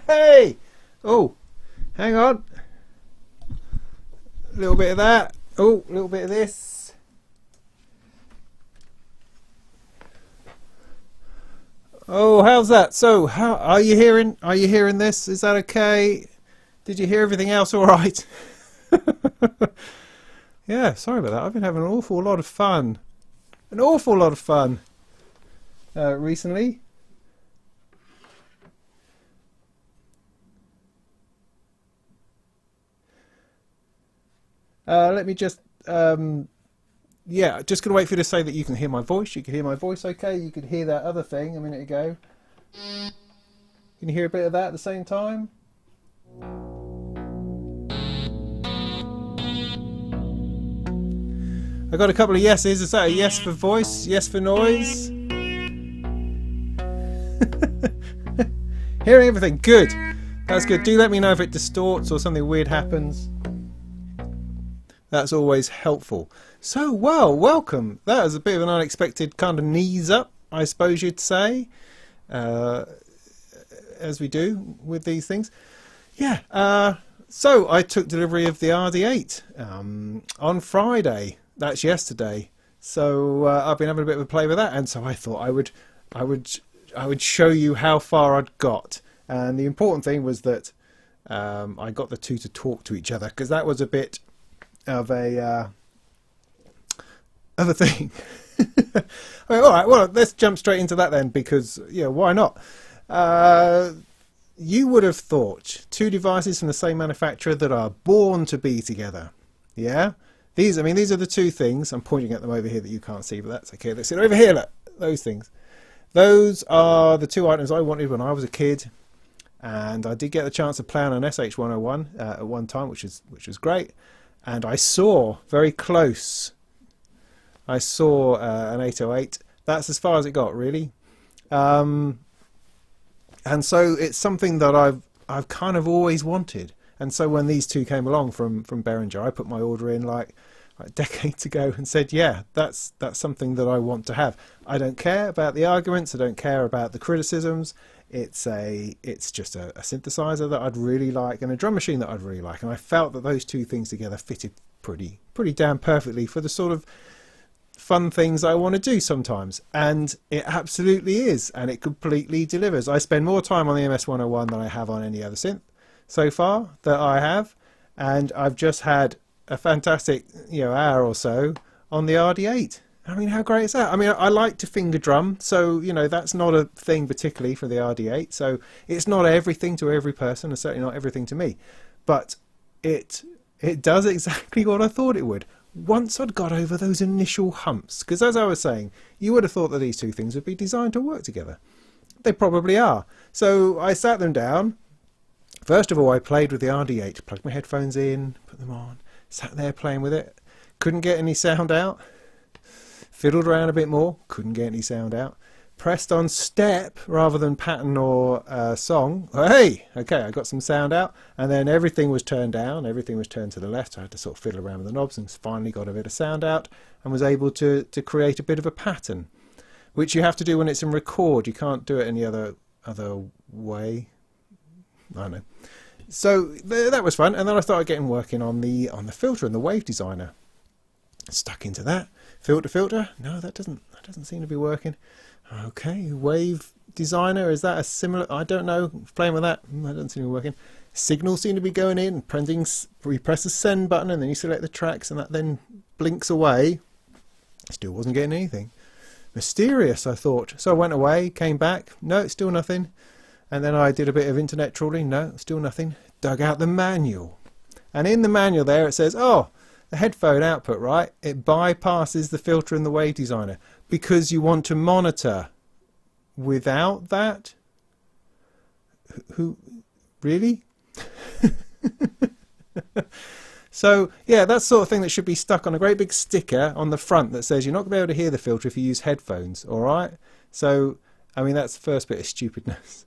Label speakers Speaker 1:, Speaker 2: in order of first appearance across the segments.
Speaker 1: Hey! Oh, hang on. A little bit of that. Oh, a little bit of this. Oh, how's that? So, how are you hearing? Are you hearing this? Is that okay? Did you hear everything else all right? Yeah, sorry about that. I've been having an awful lot of fun. An awful lot of fun recently. Let me just, yeah, just going to wait for you to say that you can hear my voice. You can hear my voice okay. You could hear that other thing a minute ago. Can you hear a bit of that at the same time? I got a couple of yeses. Is that a yes for voice? Yes for noise? Hearing everything. Good. That's good. Do let me know if it distorts or something weird happens. That's always helpful. So, well, welcome. That was a bit of an unexpected kind of knees up, I suppose you'd say, as we do with these things. Yeah, so I took delivery of the RD8 on Friday. That's yesterday. So I've been having a bit of a play with that, and so I thought I would show you how far I'd got. And the important thing was that I got the two to talk to each other, because that was a bit of a thing. All right, well, let's jump straight into that then, because yeah, why not? You would have thought two devices from the same manufacturer that are born to be together. Yeah, these are the two things. I'm pointing at them over here that you can't see, but that's okay. Let's see over here. Look, those things. Those are the two items I wanted when I was a kid, and I did get the chance to play on an SH101 at one time, which was great. And I saw very close. I saw an 808. That's as far as it got, really. And so it's something that I've kind of always wanted. And so when these two came along from Behringer, I put my order in like decades ago and said, yeah, that's something that I want to have. I don't care about the arguments. I don't care about the criticisms. It's just a synthesizer that I'd really like, and a drum machine that I'd really like, and I felt that those two things together fitted pretty damn perfectly for the sort of fun things I want to do sometimes. And it absolutely is, and it completely delivers. I spend more time on the MS-101 than I have on any other synth so far that I have, and I've just had a fantastic hour or so on the RD8. I mean, how great is that? I mean, I like to finger drum, so that's not a thing particularly for the RD8. So it's not everything to every person, and certainly not everything to me. But it does exactly what I thought it would. Once I'd got over those initial humps, because as I was saying, you would have thought that these two things would be designed to work together. They probably are. So I sat them down. First of all, I played with the RD8, plugged my headphones in, put them on, sat there playing with it. Couldn't get any sound out. Fiddled around a bit more, couldn't get any sound out. Pressed on step rather than pattern or song. Hey, okay, I got some sound out. And then everything was turned down, everything was turned to the left. I had to sort of fiddle around with the knobs and finally got a bit of sound out and was able to create a bit of a pattern, which you have to do when it's in record. You can't do it any other way. I don't know. So that was fun. And then I started getting working on the filter and the wave designer. Stuck into that. Filter. No, that doesn't seem to be working. Okay, wave designer? Is that a similar? I don't know. Playing with that, that doesn't seem to be working. Signals seem to be going in, we press the send button and then you select the tracks and that then blinks away. Still wasn't getting anything. Mysterious, I thought. So I went away, came back, no, still nothing. And then I did a bit of internet trawling, no, still nothing. Dug out the manual. And in the manual there it says, oh, the headphone output, right? It bypasses the filter in the wave designer because you want to monitor without that. Who really? So yeah, that's the sort of thing that should be stuck on a great big sticker on the front that says you're not going to be able to hear the filter if you use headphones. All right. So I mean, that's the first bit of stupidness.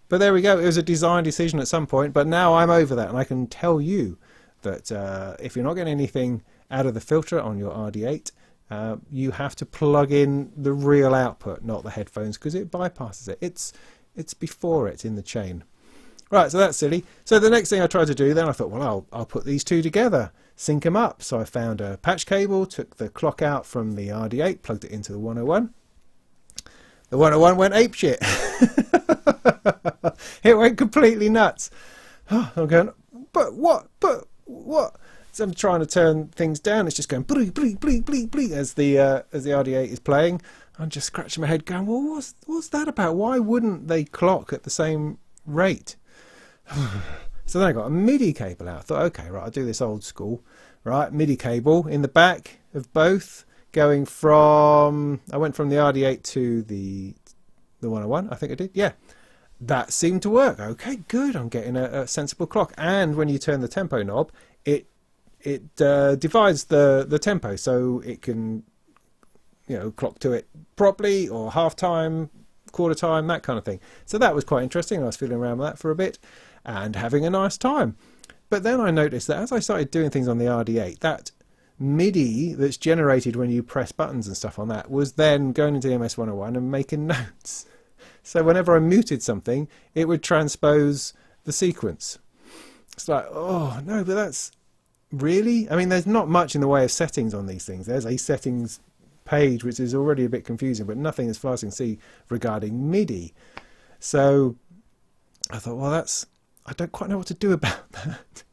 Speaker 1: But there we go. It was a design decision at some point, but now I'm over that, and I can tell you that if you're not getting anything out of the filter on your RD8, you have to plug in the real output, not the headphones, because it bypasses it. It's before it in the chain. Right, so that's silly. So the next thing I tried to do then, I thought, well, I'll put these two together, sync them up. So I found a patch cable, took the clock out from the RD8, plugged it into the 101. The 101 went apeshit. It went completely nuts. I'm going, but what? So I'm trying to turn things down. It's just going bleep, bleep, bleep, bleep, bleep as the RD8 is playing. I'm just scratching my head going, well, what's that about? Why wouldn't they clock at the same rate? So then I got a MIDI cable out. I thought, okay, right, I'll do this old school. Right, MIDI cable in the back of both, going from, I went from the RD8 to the 101, I think I did. Yeah, that seemed to work. Okay, good. I'm getting a sensible clock. And when you turn the tempo knob, it divides the tempo, so it can, you know, clock to it properly, or half time, quarter time, that kind of thing. So that was quite interesting. I was fiddling around with that for a bit and having a nice time. But then I noticed that as I started doing things on the RD8, that MIDI that's generated when you press buttons and stuff on that was then going into the MS-101 and making notes. So whenever I muted something, it would transpose the sequence. It's like, oh no, but that's really, I mean, there's not much in the way of settings on these things. There's a settings page which is already a bit confusing, but nothing as far as I can see regarding MIDI. So I thought, well, I don't quite know what to do about that.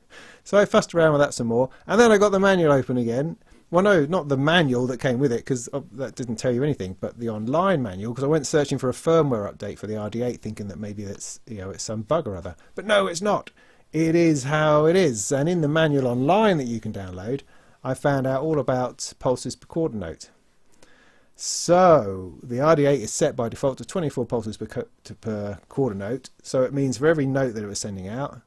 Speaker 1: So I fussed around with that some more, and then I got the manual open again. Well, no, not the manual that came with it, because that didn't tell you anything, but the online manual, because I went searching for a firmware update for the RD8, thinking that maybe that's, you know, it's some bug or other. But no, it's not. It is how it is. And in the manual online that you can download, I found out all about pulses per quarter note. So the RD8 is set by default to 24 pulses per quarter note. So it means for every note that it was sending out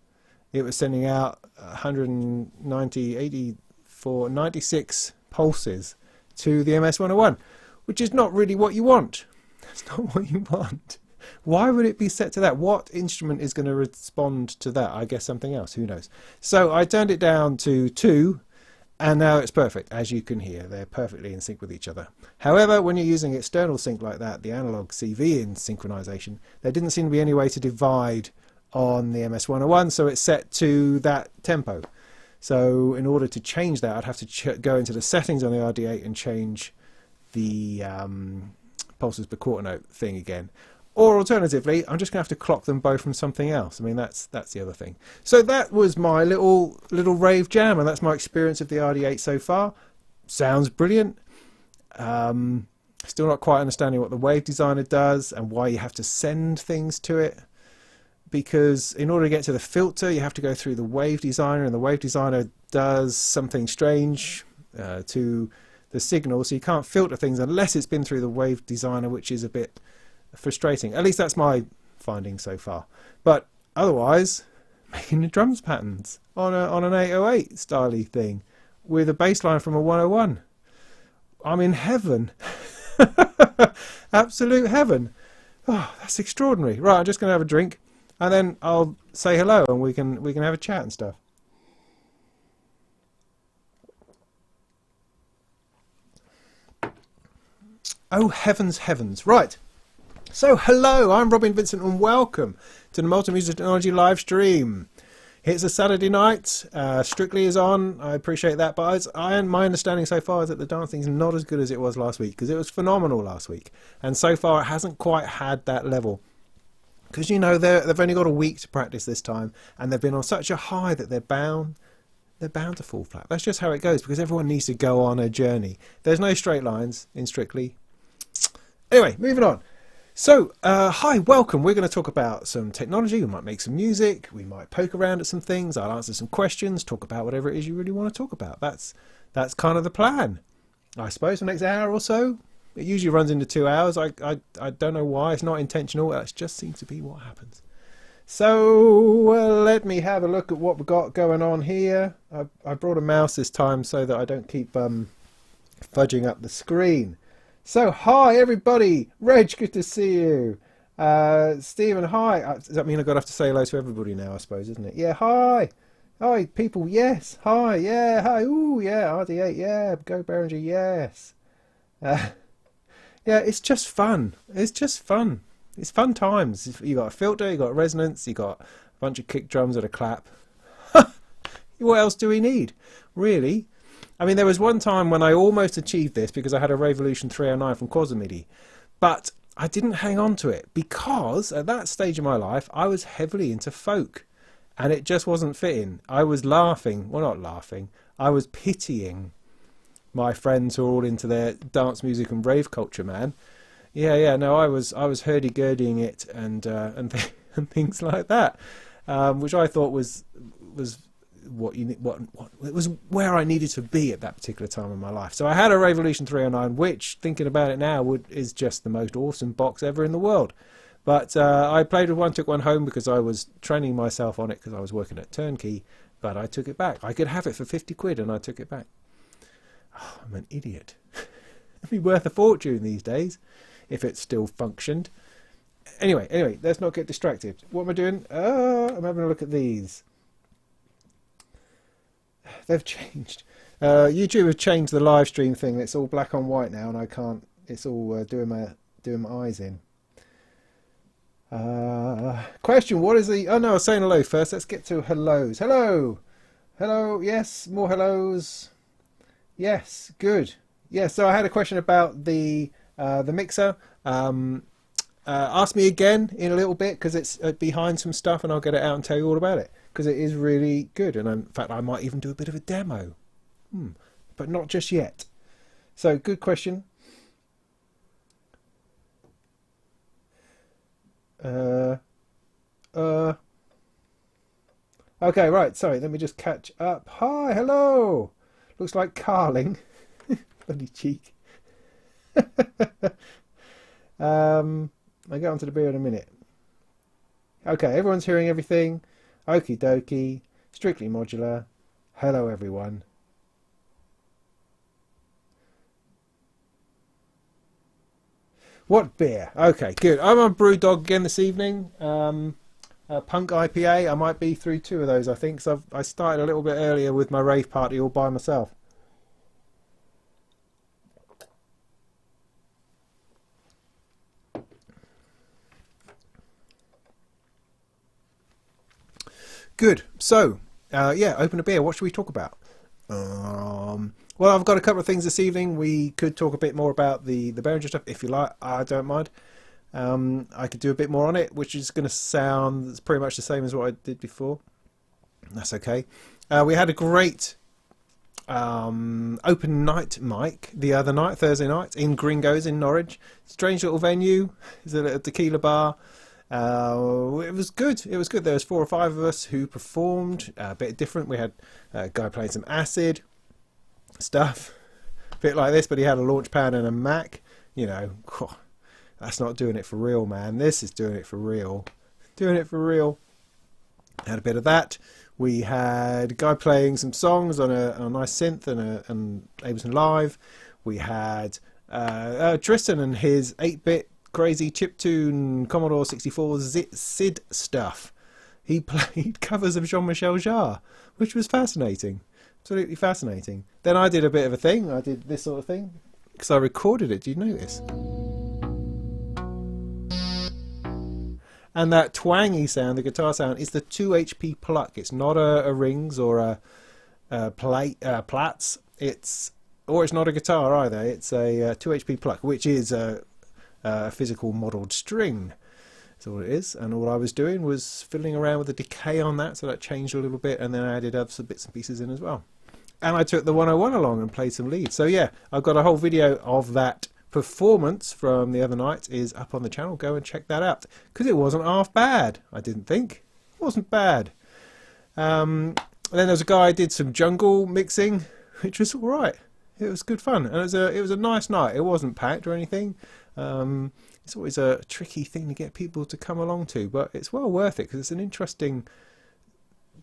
Speaker 1: 190, 84, 96 pulses to the MS-101, which is not really what you want. That's not what you want. Why would it be set to that? What instrument is going to respond to that? I guess something else, who knows. So I turned it down to 2, and now it's perfect. As you can hear, they're perfectly in sync with each other. However, when you're using external sync like that, the analog CV in synchronization, there didn't seem to be any way to divide on the MS-101, so it's set to that tempo. So in order to change that, I'd have to go into the settings on the RD8 and change the pulses per quarter note thing again. Or alternatively, I'm just going to have to clock them both from something else. I mean, that's the other thing. So that was my little rave jam, and that's my experience of the RD8 so far. Sounds brilliant. Still not quite understanding what the wave designer does and why you have to send things to it. Because in order to get to the filter, you have to go through the wave designer, and the wave designer does something strange to the signal. So you can't filter things unless it's been through the wave designer, which is a bit frustrating. At least that's my finding so far. But otherwise, making the drums patterns on an 808 style-y thing with a bass line from a 101. I'm in heaven. Absolute heaven. Oh, that's extraordinary. Right, I'm just going to have a drink, and then I'll say hello, and we can have a chat and stuff. Oh, heavens, heavens. Right. So, hello, I'm Robin Vincent, and welcome to the Molten Music Technology live stream. It's a Saturday night. Strictly is on. I appreciate that. But my understanding so far is that the dancing is not as good as it was last week, because it was phenomenal last week. And so far it hasn't quite had that level. Because, you know, they've only got a week to practice this time. And they've been on such a high that they're bound to fall flat. That's just how it goes, because everyone needs to go on a journey. There's no straight lines in Strictly. Anyway, moving on. So, hi, welcome. We're going to talk about some technology. We might make some music. We might poke around at some things. I'll answer some questions. Talk about whatever it is you really want to talk about. That's kind of the plan, I suppose. The next hour or so. It usually runs into 2 hours. I don't know why. It's not intentional. That just seems to be what happens. So, let me have a look at what we've got going on here. I brought a mouse this time so that I don't keep fudging up the screen. So, hi everybody! Reg, good to see you. Stephen, hi. Does that mean I've got to have to say hello to everybody now, I suppose, isn't it? Yeah, hi. Hi, people, yes. Hi, yeah, hi. Ooh, yeah, RD8, yeah. Go Behringer, yes. Yeah, it's just fun. It's just fun. It's fun times. You got a filter, you got resonance, you got a bunch of kick drums and a clap. What else do we need? Really? I mean, there was one time when I almost achieved this because I had a Revolution 309 from Quasarmidi, but I didn't hang on to it because at that stage of my life I was heavily into folk and it just wasn't fitting. I was laughing, well, not laughing, I was pitying my friends who are all into their dance music and rave culture, man. Yeah, no, I was hurdy-gurdying it and things like that, which I thought was what it was where I needed to be at that particular time in my life. So I had a Revolution 309, which, thinking about it now, is just the most awesome box ever in the world. But I played with one, took one home because I was training myself on it because I was working at Turnkey, but I took it back. I could have it for 50 quid and I took it back. Oh, I'm an idiot. It'd be worth a fortune these days if it still functioned. Anyway, let's not get distracted. What am I doing? I'm having a look at these. They've changed. YouTube have changed the live stream thing. It's all black on white now, and I can't. It's all doing my eyes in. Question: what is the? Oh no, I was saying hello first. Let's get to hellos. Hello. Yes, more hellos. Yes, good. Yeah. So I had a question about the mixer. Ask me again in a little bit because it's behind some stuff, and I'll get it out and tell you all about it. Because it is really good, and in fact I might even do a bit of a demo, but not just yet. So good question. Okay, right, sorry, let me just catch up. Hi, hello. Looks like Carling. Bloody cheek. I'll get onto the beer in a minute. Okay, everyone's hearing everything. Okie dokie, Strictly Modular. Hello everyone. What beer? Okay, good. I'm on Brewdog again this evening. Punk IPA. I might be through 2 of those, I think. So I started a little bit earlier with my rave party all by myself. Good. So, yeah, open a beer. What should we talk about? Well, I've got a couple of things this evening. We could talk a bit more about the Behringer stuff, if you like. I don't mind. I could do a bit more on it, which is going to sound pretty much the same as what I did before. That's okay. We had a great open night mic the other night, Thursday night, in Gringos in Norwich. Strange little venue. It's a little tequila bar. It was good. It was good. There was 4 or 5 of us who performed. A bit different. We had a guy playing some acid stuff, a bit like this, but he had a launch pad and a Mac. You know, that's not doing it for real, man. This is doing it for real. Doing it for real. Had a bit of that. We had a guy playing some songs on a nice synth and Ableton Live. We had Tristan and his 8-bit crazy chiptune Commodore 64 SID stuff. He played covers of Jean-Michel Jarre, which was fascinating. Absolutely fascinating. Then I did a bit of a thing. I did this sort of thing because I recorded it. Do you notice? And that twangy sound, the guitar sound, is the 2 HP pluck. It's not a rings or a Platts. It's not a guitar either. It's a 2 HP pluck, which is a physical modelled string. That's all it is. And all I was doing was fiddling around with the decay on that, so that changed a little bit, and then I added other some bits and pieces in as well. And I took the 101 along and played some leads. So yeah, I've got a whole video of that performance from the other night is up on the channel. Go and check that out, because it wasn't half bad. I didn't think it wasn't bad. And then there was a guy who did some jungle mixing, which was all right. It was good fun, and it was a nice night. It wasn't packed or anything. It's always a tricky thing to get people to come along to, but it's well worth it because it's an interesting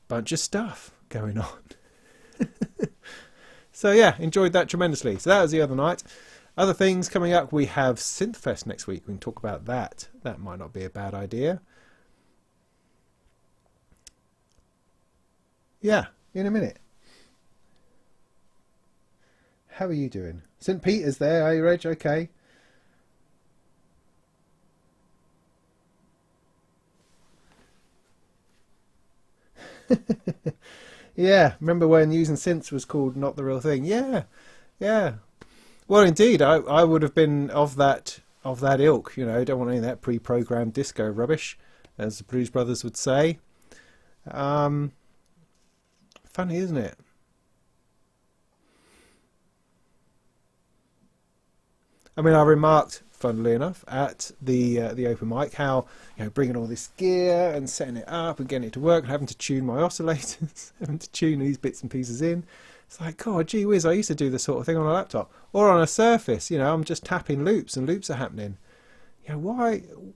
Speaker 1: bunch of stuff going on. So yeah, enjoyed that tremendously. So that was the other night. Other things coming up, we have SynthFest next week. We can talk about that. That might not be a bad idea. Yeah, in a minute. How are you doing? St. Peter's there, are you, Reg? Okay. Yeah, remember when using synths was called not the real thing? Yeah, yeah. Well, indeed, I would have been of that ilk. You know, don't want any of that pre-programmed disco rubbish, as the Blues Brothers would say. Funny, isn't it? I mean, I remarked, funnily enough, at the open mic how, you know, bringing all this gear and setting it up and getting it to work and having to tune my oscillators, having to tune these bits and pieces in. It's like, God, gee whiz, I used to do this sort of thing on a laptop or on a Surface. You know, I'm just tapping loops and loops are happening. You know,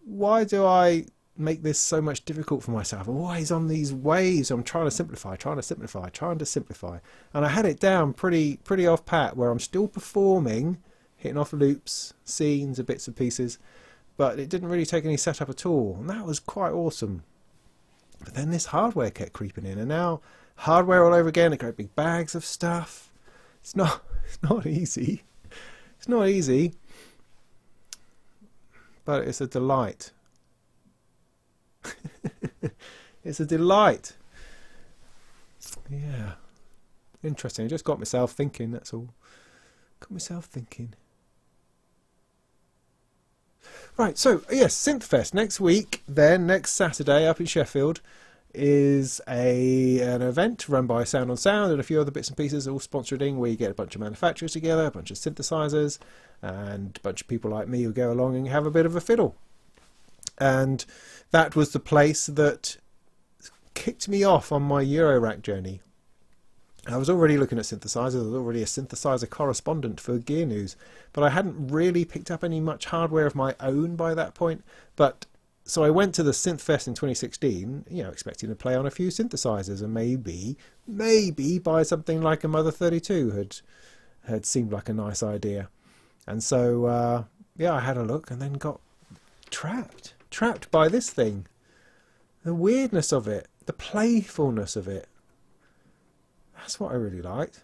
Speaker 1: why do I make this so much difficult for myself? I'm always on these waves. I'm trying to simplify. And I had it down pretty off pat, where I'm still performing, hitting off loops, scenes, and bits and pieces, but it didn't really take any setup at all, and that was quite awesome. But then this hardware kept creeping in, and now hardware all over again, great big bags of stuff. It's not easy. It's not easy, but it's a delight. It's a delight. Yeah, interesting. I just got myself thinking, that's all. Got myself thinking. Right, so yes, SynthFest next week, then next Saturday up in Sheffield, is an event run by Sound on Sound and a few other bits and pieces, all sponsored in, where you get a bunch of manufacturers together, a bunch of synthesizers, and a bunch of people like me who go along and have a bit of a fiddle. And that was the place that kicked me off on my Eurorack journey. I was already looking at synthesizers. I was already a synthesizer correspondent for Gear News, but I hadn't really picked up any much hardware of my own by that point. But so I went to the SynthFest in 2016, you know, expecting to play on a few synthesizers and maybe buy something like a Mother 32 had seemed like a nice idea. And so yeah, I had a look and then got trapped by this thing. The weirdness of it, the playfulness of it. That's what I really liked.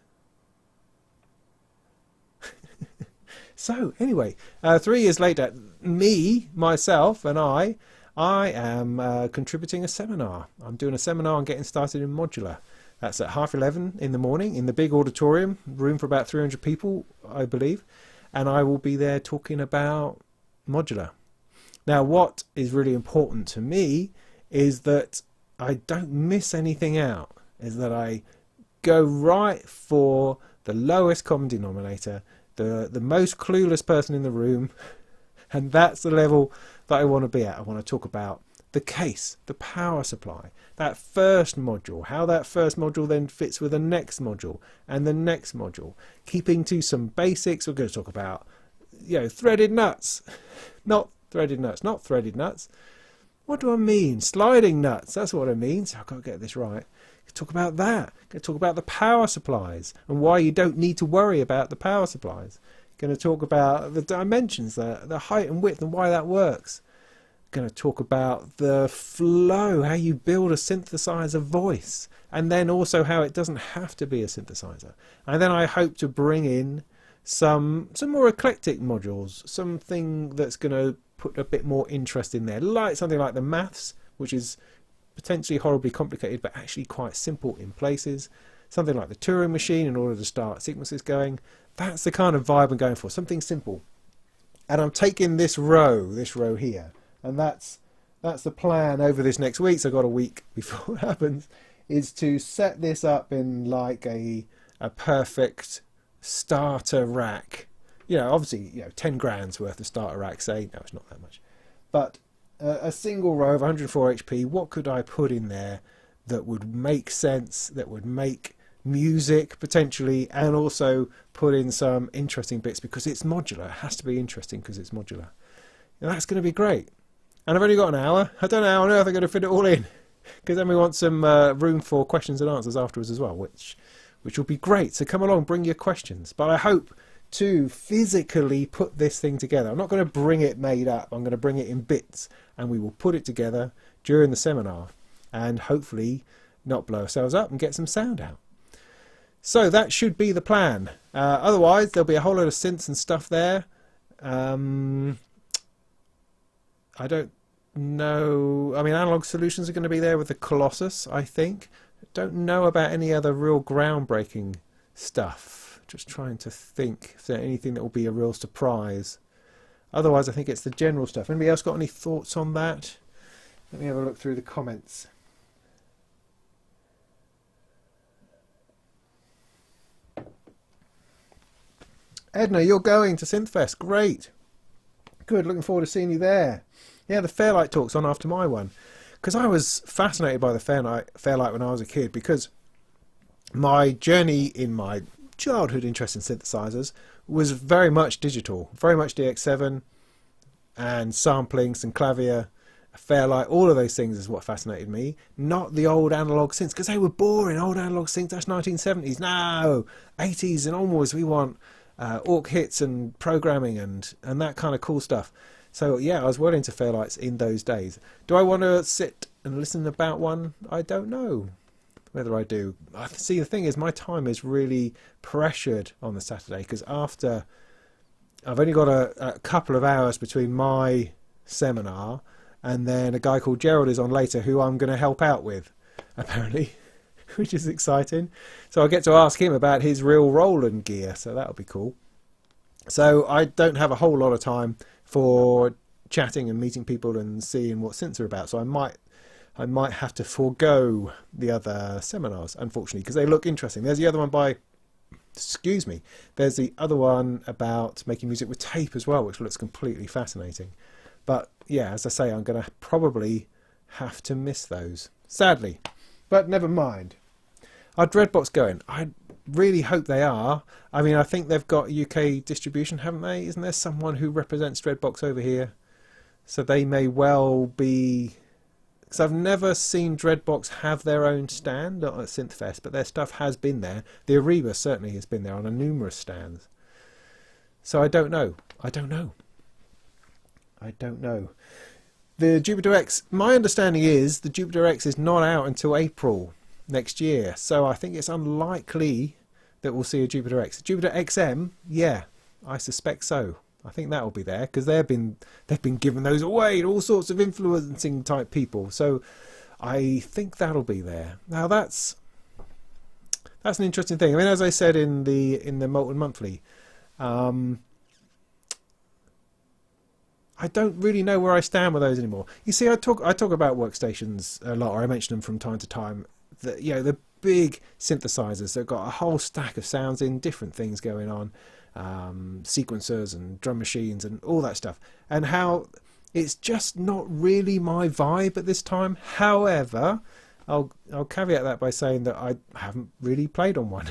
Speaker 1: So anyway, 3 years later, myself and I am contributing a seminar. I'm doing a seminar on getting started in modular. That's at 11:30 in the morning in the big auditorium, room for about 300 people, I believe. And I will be there talking about modular. Now, what is really important to me is that I don't miss anything out, is that I go right for the lowest common denominator, the most clueless person in the room, and that's the level that I want to be at. I want to talk about the case, the power supply, that first module, how that first module then fits with the next module and the next module, keeping to some basics. We're going to talk about, you know, threaded nuts, not threaded nuts. What do I mean? Sliding nuts, that's what I mean. So I've got to get this right. Talk about that. Going to talk about the power supplies and why you don't need to worry about the power supplies. Going to talk about the dimensions, the height and width, and why that works. Going to talk about the flow, how you build a synthesizer voice, and then also how it doesn't have to be a synthesizer. And then I hope to bring in some more eclectic modules, something that's going to put a bit more interest in there, like something like the maths, which is potentially horribly complicated but actually quite simple in places. Something like the Turing machine in order to start sequences going. That's the kind of vibe I'm going for, something simple. And I'm taking this row here, and that's the plan over this next week. So I've got a week before it happens, is to set this up in like a perfect starter rack. You know, obviously, you know, 10 grand's worth of starter rack, say. No, it's not that much. But a single row of 104 HP, what could I put in there that would make sense, that would make music potentially, and also put in some interesting bits because it's modular. It has to be interesting because it's modular. And that's going to be great. And I've only got an hour. I don't know how on earth I'm going to fit it all in, because then we want some room for questions and answers afterwards as well, which will be great. So come along, bring your questions. But I hope to physically put this thing together. I'm not going to bring it made up. I'm going to bring it in bits, and we will put it together during the seminar and hopefully not blow ourselves up and get some sound out. So that should be the plan. Otherwise, there'll be a whole lot of synths and stuff there. I don't know. I mean, Analog Solutions are going to be there with the Colossus, I think. Don't know about any other real groundbreaking stuff. Just trying to think if there's anything that will be a real surprise. Otherwise, I think it's the general stuff. Anybody else got any thoughts on that? Let me have a look through the comments. Edna, you're going to SynthFest. Great. Good. Looking forward to seeing you there. Yeah, the Fairlight talk's on after my one. Because I was fascinated by the Fairlight when I was a kid, because my journey in my childhood interest in synthesizers was very much digital. Very much DX7 and sampling, synclavier, Fairlight, all of those things is what fascinated me. Not the old analog synths, because they were boring. Old analog synths, that's 1970s. No, 80s and onwards, we want Orc hits and programming and that kind of cool stuff. So yeah, I was well into Fairlights in those days. Do I want to sit and listen about one? I don't know whether I do. I see, the thing is, my time is really pressured on the Saturday, because after I've only got a couple of hours between my seminar and then a guy called Gerald is on later, who I'm going to help out with, apparently, which is exciting. So I get to ask him about his real Roland gear, so that'll be cool. So I don't have a whole lot of time for chatting and meeting people and seeing what synths are about. So I might have to forego the other seminars, unfortunately, because they look interesting. There's the other one by, excuse me, there's the other one about making music with tape as well, which looks completely fascinating. But yeah, as I say, I'm going to probably have to miss those, sadly. But never mind. Are Dreadbox going? I really hope they are. I mean, I think they've got UK distribution, haven't they? Isn't there someone who represents Dreadbox over here? So they may well be... Because I've never seen Dreadbox have their own stand at SynthFest, but their stuff has been there. The Ariba certainly has been there on numerous stands. So I don't know. I don't know. The Jupiter X, my understanding is the Jupiter X is not out until April next year. So I think it's unlikely that we'll see a Jupiter X. Jupiter XM, yeah, I suspect so. I think that will be there, because they've been giving those away to all sorts of influencing type people. So I think that'll be there. Now that's an interesting thing. I mean, as I said in the Molten Monthly, I don't really know where I stand with those anymore. You see, I talk about workstations a lot, or I mention them from time to time. The big synthesizers that got a whole stack of sounds in, different things going on, sequencers and drum machines and all that stuff, and how it's just not really my vibe at this time. However, I'll caveat that by saying that I haven't really played on one.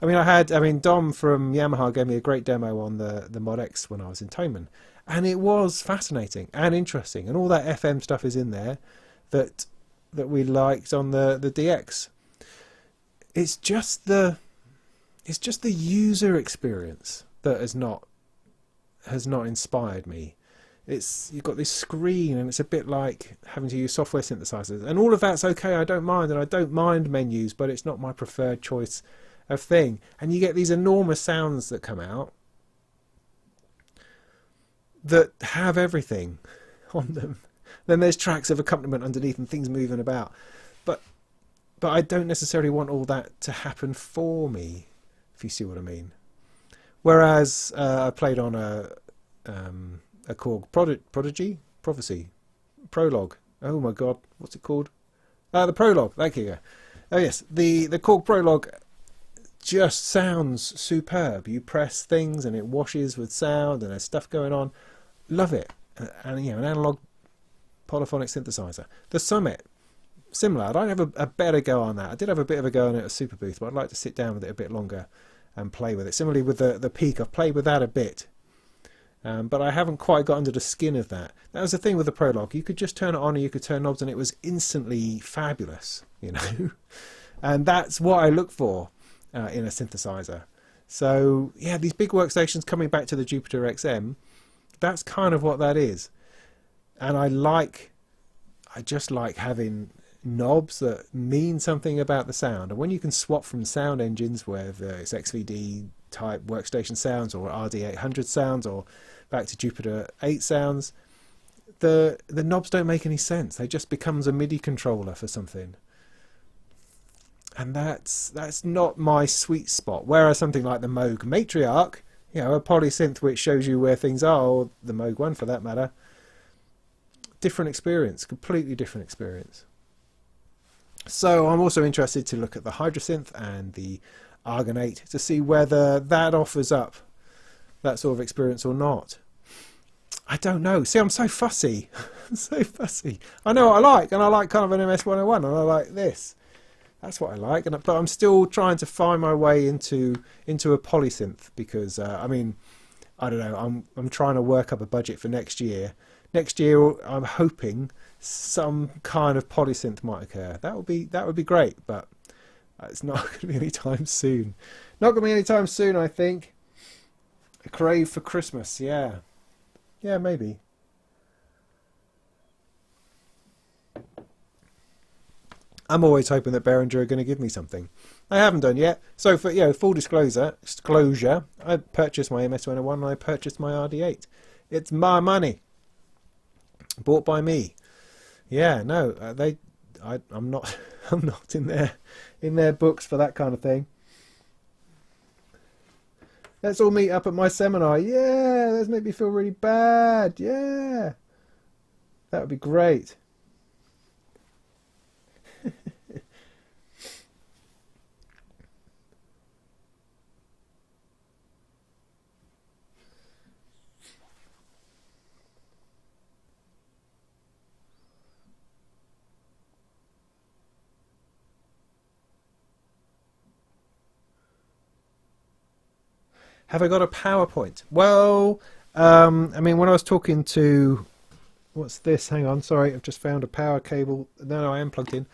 Speaker 1: I mean, Dom from Yamaha gave me a great demo on the Mod X when I was in Toman, and it was fascinating and interesting, and all that FM stuff is in there that we liked on the DX. It's just the user experience that has not inspired me. You've got this screen, and it's a bit like having to use software synthesizers, and all of that's okay. I don't mind, and I don't mind menus, but it's not my preferred choice of thing. And you get these enormous sounds that come out that have everything on them. Then there's tracks of accompaniment underneath and things moving about. But I don't necessarily want all that to happen for me, if you see what I mean. Whereas I played on a Korg Prophecy Prologue. Oh my god, what's it called? The Prologue. Thank you. Oh yes, the Korg Prologue just sounds superb. You press things and it washes with sound and there's stuff going on. Love it. And you know, an analog polyphonic synthesizer. The Summit, similar. I don't have a better go on that. I did have a bit of a go on it at Super Booth, but I'd like to sit down with it a bit longer and play with it. Similarly with the Peak, I've played with that a bit. But I haven't quite got under the skin of that. That was the thing with the Prologue. You could just turn it on and you could turn knobs and it was instantly fabulous, you know. And that's what I look for in a synthesizer. So, yeah, these big workstations coming back to the Jupiter XM, that's kind of what that is. And I just like having knobs that mean something about the sound. And when you can swap from sound engines, whether it's XVD type workstation sounds or RD800 sounds or back to Jupiter 8 sounds, the knobs don't make any sense. They just becomes a MIDI controller for something. And that's not my sweet spot. Whereas something like the Moog Matriarch, you know, a polysynth which shows you where things are, or the Moog One for that matter, different experience, completely different experience. So I'm also interested to look at the Hydrasynth and the Argon 8 to see whether that offers up that sort of experience or not. I don't know. See, I'm so fussy. I'm so fussy. I know what I like, and I like kind of an MS-101, and I like this. That's what I like, but I'm still trying to find my way into a polysynth because I mean, I don't know. I'm trying to work up a budget for next year. Next year, I'm hoping some kind of polysynth might occur. That would be great, but it's not going to be anytime soon. Not going to be anytime soon, I think. A crave for Christmas, yeah, maybe. I'm always hoping that Behringer are going to give me something. I haven't done yet. So for full disclosure, I purchased my MS-101 and I purchased my RD8. It's my money, bought by me. Yeah, no, I'm not in their books for that kind of thing. Let's all meet up at my seminar. Yeah, let's make me feel really bad. Yeah, that would be great. Have I got a PowerPoint? Well, I mean, when I was talking to... What's this? Hang on, sorry, I've just found a power cable. No, I am plugged in.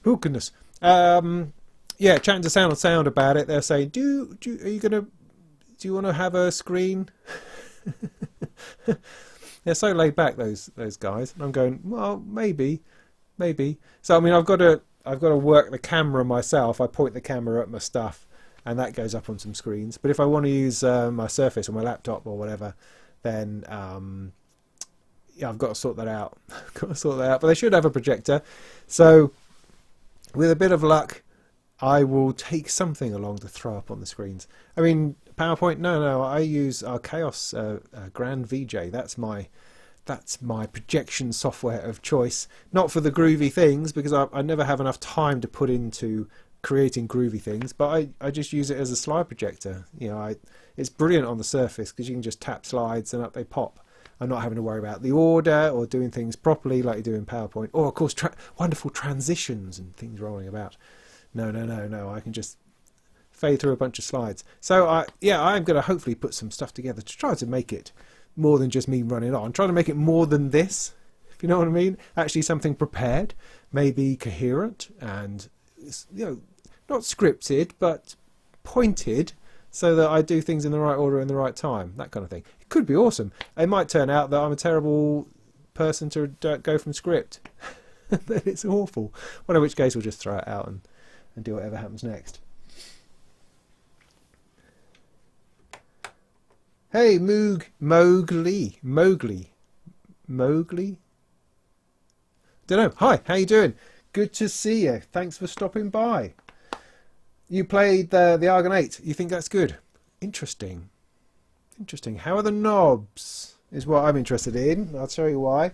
Speaker 1: Oh, goodness. Yeah, chatting to Sound on Sound about it, they're saying, do you want to have a screen? They're so laid back, those guys. And I'm going, well, maybe. So, I mean, I've got to work the camera myself. I point the camera at my stuff, and that goes up on some screens. But if I want to use my Surface or my laptop or whatever, then yeah, I've got to sort that out. But they should have a projector. So with a bit of luck, I will take something along to throw up on the screens. I mean, PowerPoint? No. I use our Chaos Grand VJ. That's my projection software of choice. Not for the groovy things, because I never have enough time to put into creating groovy things, but I just use it as a slide projector. You know, it's brilliant on the Surface because you can just tap slides and up they pop. I'm not having to worry about the order or doing things properly like you do in PowerPoint, or of course wonderful transitions and things rolling about. No, I can just fade through a bunch of slides. So I'm going to hopefully put some stuff together to try to make it more than just me running on. Trying to make it more than this, if you know what I mean. Actually something prepared, maybe coherent and, you know, not scripted, but pointed so that I do things in the right order in the right time, that kind of thing. It could be awesome. It might turn out that I'm a terrible person to go from script. Then it's awful. Well, in which case we'll just throw it out and do whatever happens next. Hey, Mowgli. Don't know. Hi, how you doing? Good to see you. Thanks for stopping by. You played the Argon 8. You think that's good? Interesting. Interesting. How are the knobs? Is what I'm interested in. I'll tell you why.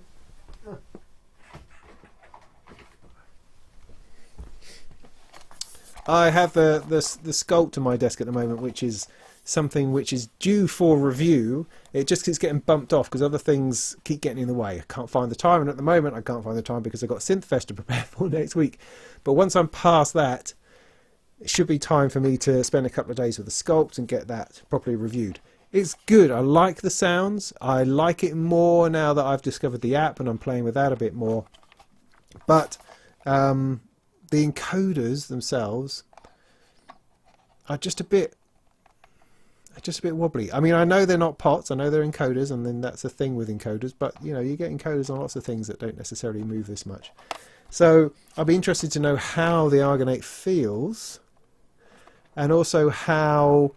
Speaker 1: I have the sculpt on my desk at the moment, which is something which is due for review. It just keeps getting bumped off because other things keep getting in the way. I can't find the time, and at the moment I can't find the time because I've got SynthFest to prepare for next week. But once I'm past that, it should be time for me to spend a couple of days with the sculpt and get that properly reviewed. It's good. I like the sounds. I like it more now that I've discovered the app and I'm playing with that a bit more. But the encoders themselves are just a bit wobbly. I mean, I know they're not pots. I know they're encoders, and then that's a thing with encoders. But you know, you get encoders on lots of things that don't necessarily move this much. So I'll be interested to know how the Argon 8 feels, and also how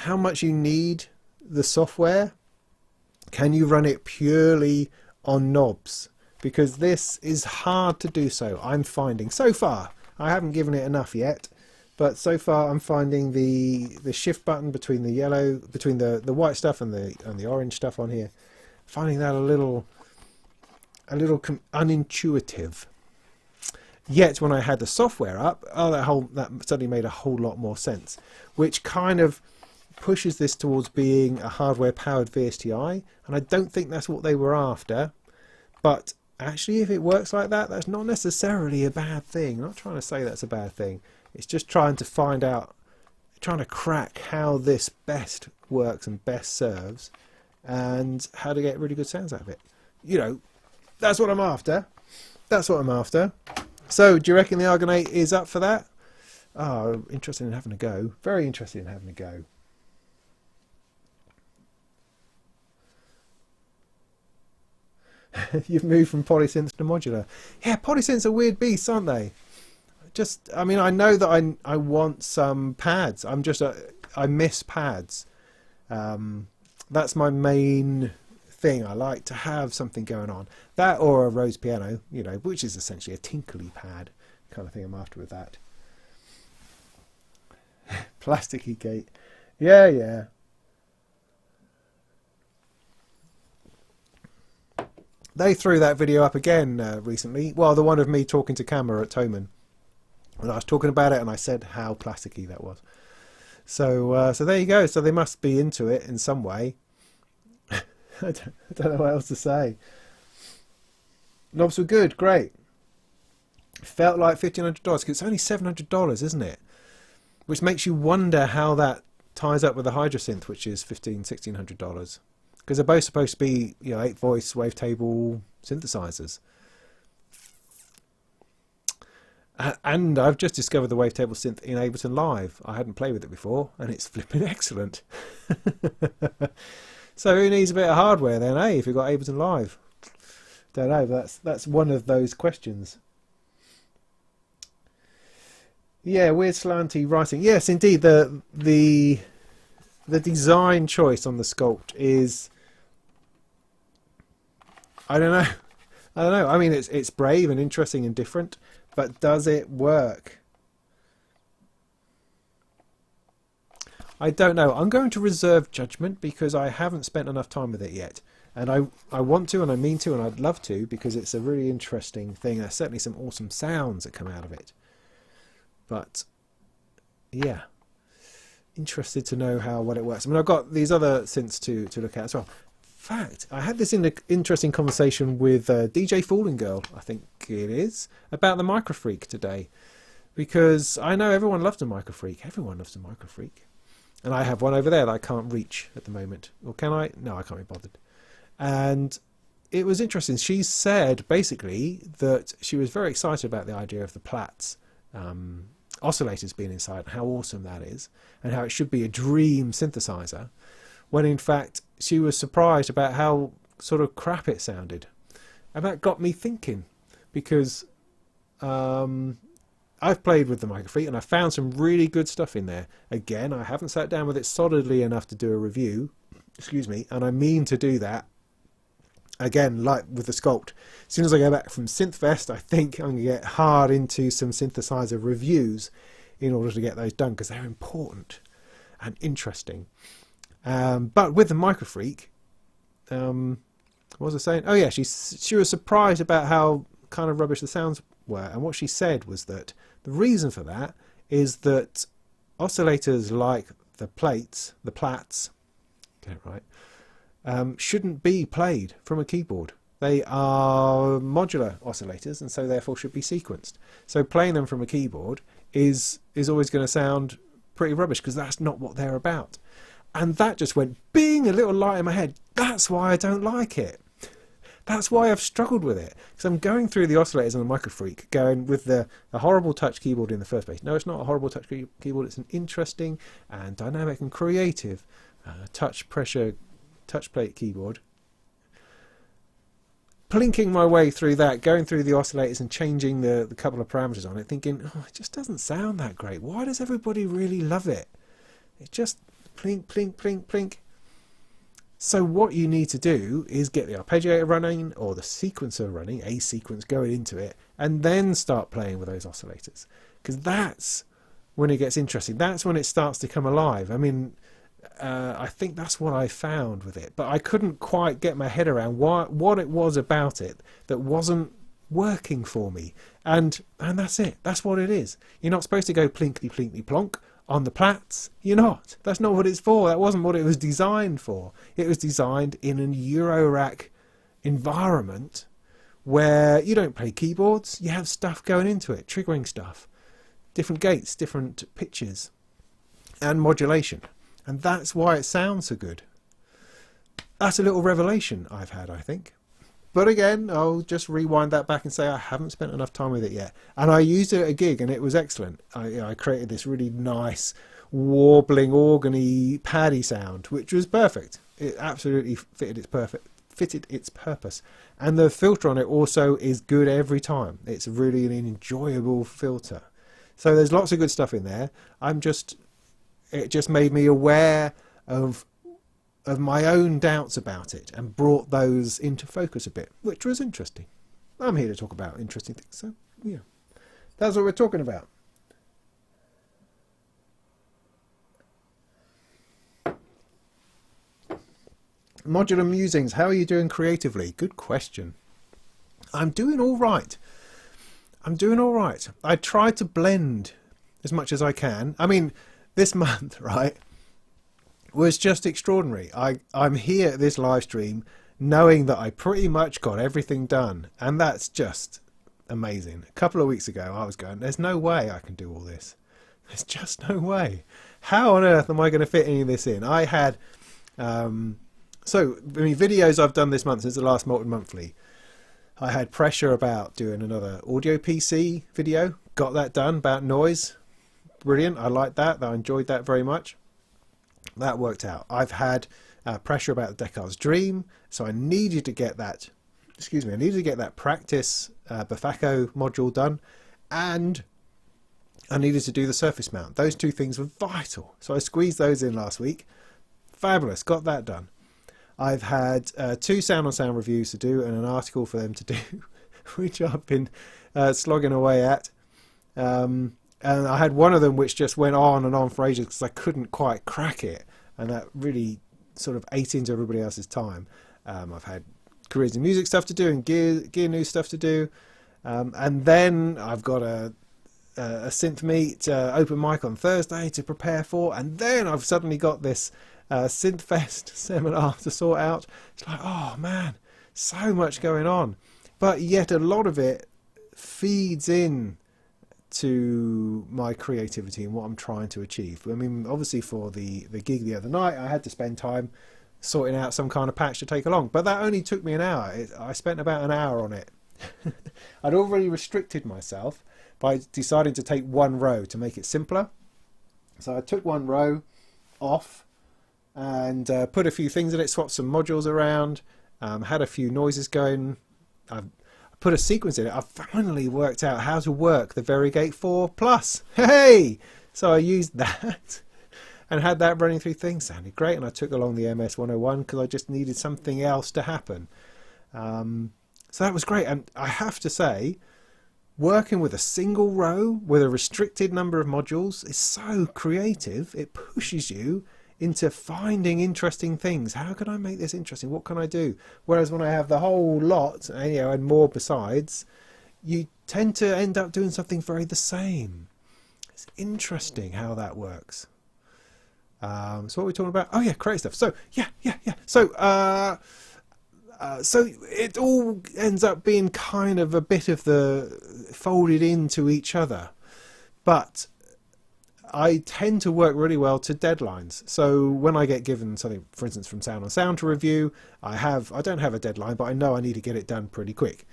Speaker 1: much you need the software. Can you run it purely on knobs? Because this is hard to do so. I'm finding so far. I haven't given it enough yet. But so far, I'm finding the shift button between the yellow, between the white stuff and the orange stuff on here, finding that a little unintuitive. Yet when I had the software up, that suddenly made a whole lot more sense, which kind of pushes this towards being a hardware-powered VSTi, and I don't think that's what they were after. But actually, if it works like that, that's not necessarily a bad thing. I'm not trying to say that's a bad thing. It's just trying to find out, trying to crack how this best works and best serves, and how to get really good sounds out of it. You know, that's what I'm after. That's what I'm after. So, do you reckon the Argon 8 is up for that? Oh, interested in having a go. Very interested in having a go. You've moved from polysynths to modular. Yeah, polysynths are weird beasts, aren't they? I mean, I know that I want some pads. I miss pads. That's my main thing. I like to have something going on. That or a Rose piano, you know, which is essentially a tinkly pad kind of thing I'm after with that. Plasticky gate. Yeah. They threw that video up again recently. Well, the one of me talking to camera at Toman. And I was talking about it and I said how plasticky that was. So there you go. So they must be into it in some way. I don't know what else to say. Knobs were good. Great. Felt like $1,500 because it's only $700, isn't it? Which makes you wonder how that ties up with the Hydrasynth, which is $1,600. Because they're both supposed to be, you know, 8-voice wavetable synthesizers. And I've just discovered the wavetable synth in Ableton Live. I hadn't played with it before, and it's flipping excellent. So who needs a bit of hardware then, eh? If you've got Ableton Live, don't know. But that's one of those questions. Yeah, weird slanty writing. Yes, indeed. The design choice on the sculpt is, I don't know. I mean, it's brave and interesting and different. But does it work? I don't know. I'm going to reserve judgment because I haven't spent enough time with it yet. And I want to, and I mean to, and I'd love to, because it's a really interesting thing. There's certainly some awesome sounds that come out of it. But, yeah. Interested to know how well it works. I mean, I've got these other synths to look at as well. In fact, I had this interesting conversation with DJ Falling Girl, I think it is, about the Microfreak today. Because I know everyone loves a Microfreak. Everyone loves a Microfreak. And I have one over there that I can't reach at the moment. Or can I? No, I can't be bothered. And it was interesting. She said, basically, that she was very excited about the idea of the Platts oscillators being inside, and how awesome that is, and how it should be a dream synthesizer. When in fact she was surprised about how sort of crap it sounded. And that got me thinking, because I've played with the Microfreak and I found some really good stuff in there. Again, I haven't sat down with it solidly enough to do a review, excuse me, and I mean to do that. Again, like with the Sculpt, as soon as I go back from SynthFest, I think I'm going to get hard into some synthesizer reviews in order to get those done, because they're important and interesting. But with the Microfreak, what was I saying? Oh yeah, she was surprised about how kind of rubbish the sounds were, and what she said was that the reason for that is that oscillators like the plats, get it right, shouldn't be played from a keyboard. They are modular oscillators, and so therefore should be sequenced. So playing them from a keyboard is always going to sound pretty rubbish, because that's not what they're about. And that just went bing, a little light in my head. That's why I don't like it. That's why I've struggled with it, because I'm going through the oscillators on the Microfreak, going with the horrible touch keyboard in the first place. No, it's not a horrible touch keyboard. It's an interesting and dynamic and creative touch pressure touch plate keyboard. Plinking my way through that, going through the oscillators and changing the couple of parameters on it, thinking, oh, it just doesn't sound that great. Why does everybody really love it? It just plink, plink, plink, plink. So what you need to do is get the arpeggiator running, or the sequencer running, a sequence going into it, and then start playing with those oscillators. Because that's when it gets interesting. That's when it starts to come alive. I mean, I think that's what I found with it. But I couldn't quite get my head around what it was about it that wasn't working for me. And that's it. That's what it is. You're not supposed to go plinkety plinkety plonk on the plats. You're not. That's not what it's for. That wasn't what it was designed for. It was designed in an Eurorack environment where you don't play keyboards. You have stuff going into it, triggering stuff, different gates, different pitches, and modulation. And that's why it sounds so good. That's a little revelation I've had, I think. But again, I'll just rewind that back and say I haven't spent enough time with it yet. And I used it at a gig and it was excellent. I created this really nice, warbling, organy, paddy sound, which was perfect. It absolutely fitted its purpose. And the filter on it also is good every time. It's really an enjoyable filter. So there's lots of good stuff in there. It just made me aware of my own doubts about it and brought those into focus a bit, which was interesting. I'm here to talk about interesting things, so yeah, that's what we're talking about. Modular musings, how are you doing creatively? Good question. I'm doing all right. I try to blend as much as I can. I mean, this month, right, was just extraordinary. I'm here at this live stream knowing that I pretty much got everything done, and that's just amazing. A couple of weeks ago I was going, there's no way I can do all this. There's just no way. How on earth am I going to fit any of this in? I had videos I've done this month since the last Molten Monthly. I had pressure about doing another audio PC video, got that done, about noise. Brilliant. I liked that. I enjoyed that very much. That worked out. I've had pressure about Descartes' Dream, so I needed to get that. I needed to get that practice Bufacco module done, and I needed to do the surface mount. Those two things were vital, so I squeezed those in last week. Fabulous. Got that done. I've had 2 sound on sound reviews to do and an article for them to do, which I've been slogging away at. And I had one of them which just went on and on for ages because I couldn't quite crack it, and that really sort of ate into everybody else's time. I've had careers in music stuff to do and gear news stuff to do, and then I've got a synth meet open mic on Thursday to prepare for, and then I've suddenly got this SynthFest seminar to sort out. It's like, oh man, so much going on, but yet a lot of it feeds in to my creativity and what I'm trying to achieve. I mean, obviously for the gig the other night, I had to spend time sorting out some kind of patch to take along, but that only took me an hour. I spent about an hour on it. I'd already restricted myself by deciding to take one row to make it simpler. So I took one row off and put a few things in it, swapped some modules around, had a few noises going. I put a sequence in it. I finally worked out how to work the Varigate 4 Plus. Hey! So I used that and had that running through things. Sounded great. And I took along the MS-101 because I just needed something else to happen. So that was great. And I have to say, working with a single row with a restricted number of modules is so creative. It pushes you into finding interesting things. How can I make this interesting? What can I do? Whereas when I have the whole lot, and more besides, you tend to end up doing something very the same. It's interesting how that works. So what are we talking about? Oh yeah, creative stuff. So yeah. So it all ends up being kind of a bit of the folded into each other, but I tend to work really well to deadlines. So when I get given something, for instance, from Sound on Sound to review, I don't have a deadline, but I know I need to get it done pretty quick.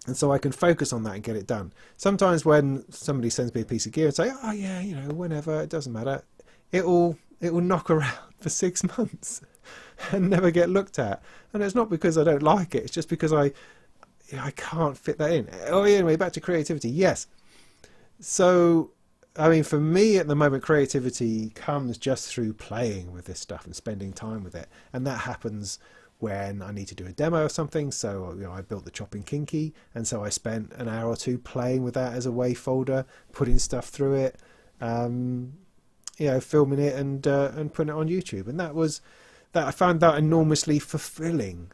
Speaker 1: And so I can focus on that and get it done. Sometimes when somebody sends me a piece of gear and say, oh yeah, whenever, it doesn't matter, it will knock around for 6 months and never get looked at. And it's not because I don't like it, it's just because I can't fit that in. Oh, anyway, back to creativity. Yes. So, I mean, for me at the moment, creativity comes just through playing with this stuff and spending time with it. And that happens when I need to do a demo or something. So, I built the Chopping Kinky, and so I spent an hour or two playing with that as a WAV folder, putting stuff through it, filming it and putting it on YouTube. And I found that enormously fulfilling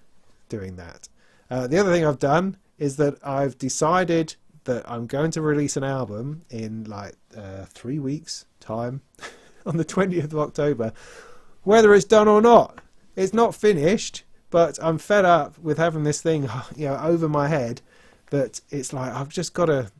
Speaker 1: doing that. The other thing I've done is that I've decided that I'm going to release an album in 3 weeks time on the 20th of October, whether it's done or not. It's not finished, but I'm fed up with having this thing over my head that it's like I've just got to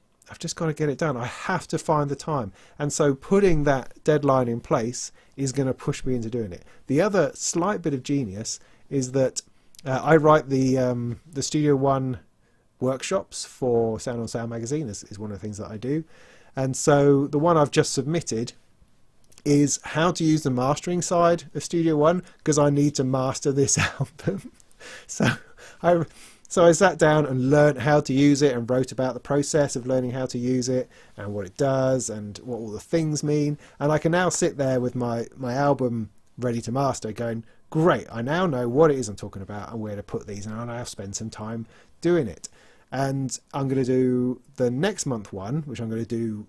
Speaker 1: get it done. I have to find the time. And so putting that deadline in place is going to push me into doing it. The other slight bit of genius is that I write the Studio One workshops for Sound on Sound magazine is one of the things that I do. And so the one I've just submitted is how to use the mastering side of Studio One, because I need to master this album. So I sat down and learned how to use it and wrote about the process of learning how to use it and what it does and what all the things mean. And I can now sit there with my album ready to master going, great, I now know what it is I'm talking about and where to put these, and I'll now spend some time doing it. And I'm going to do the next month one, which I'm going to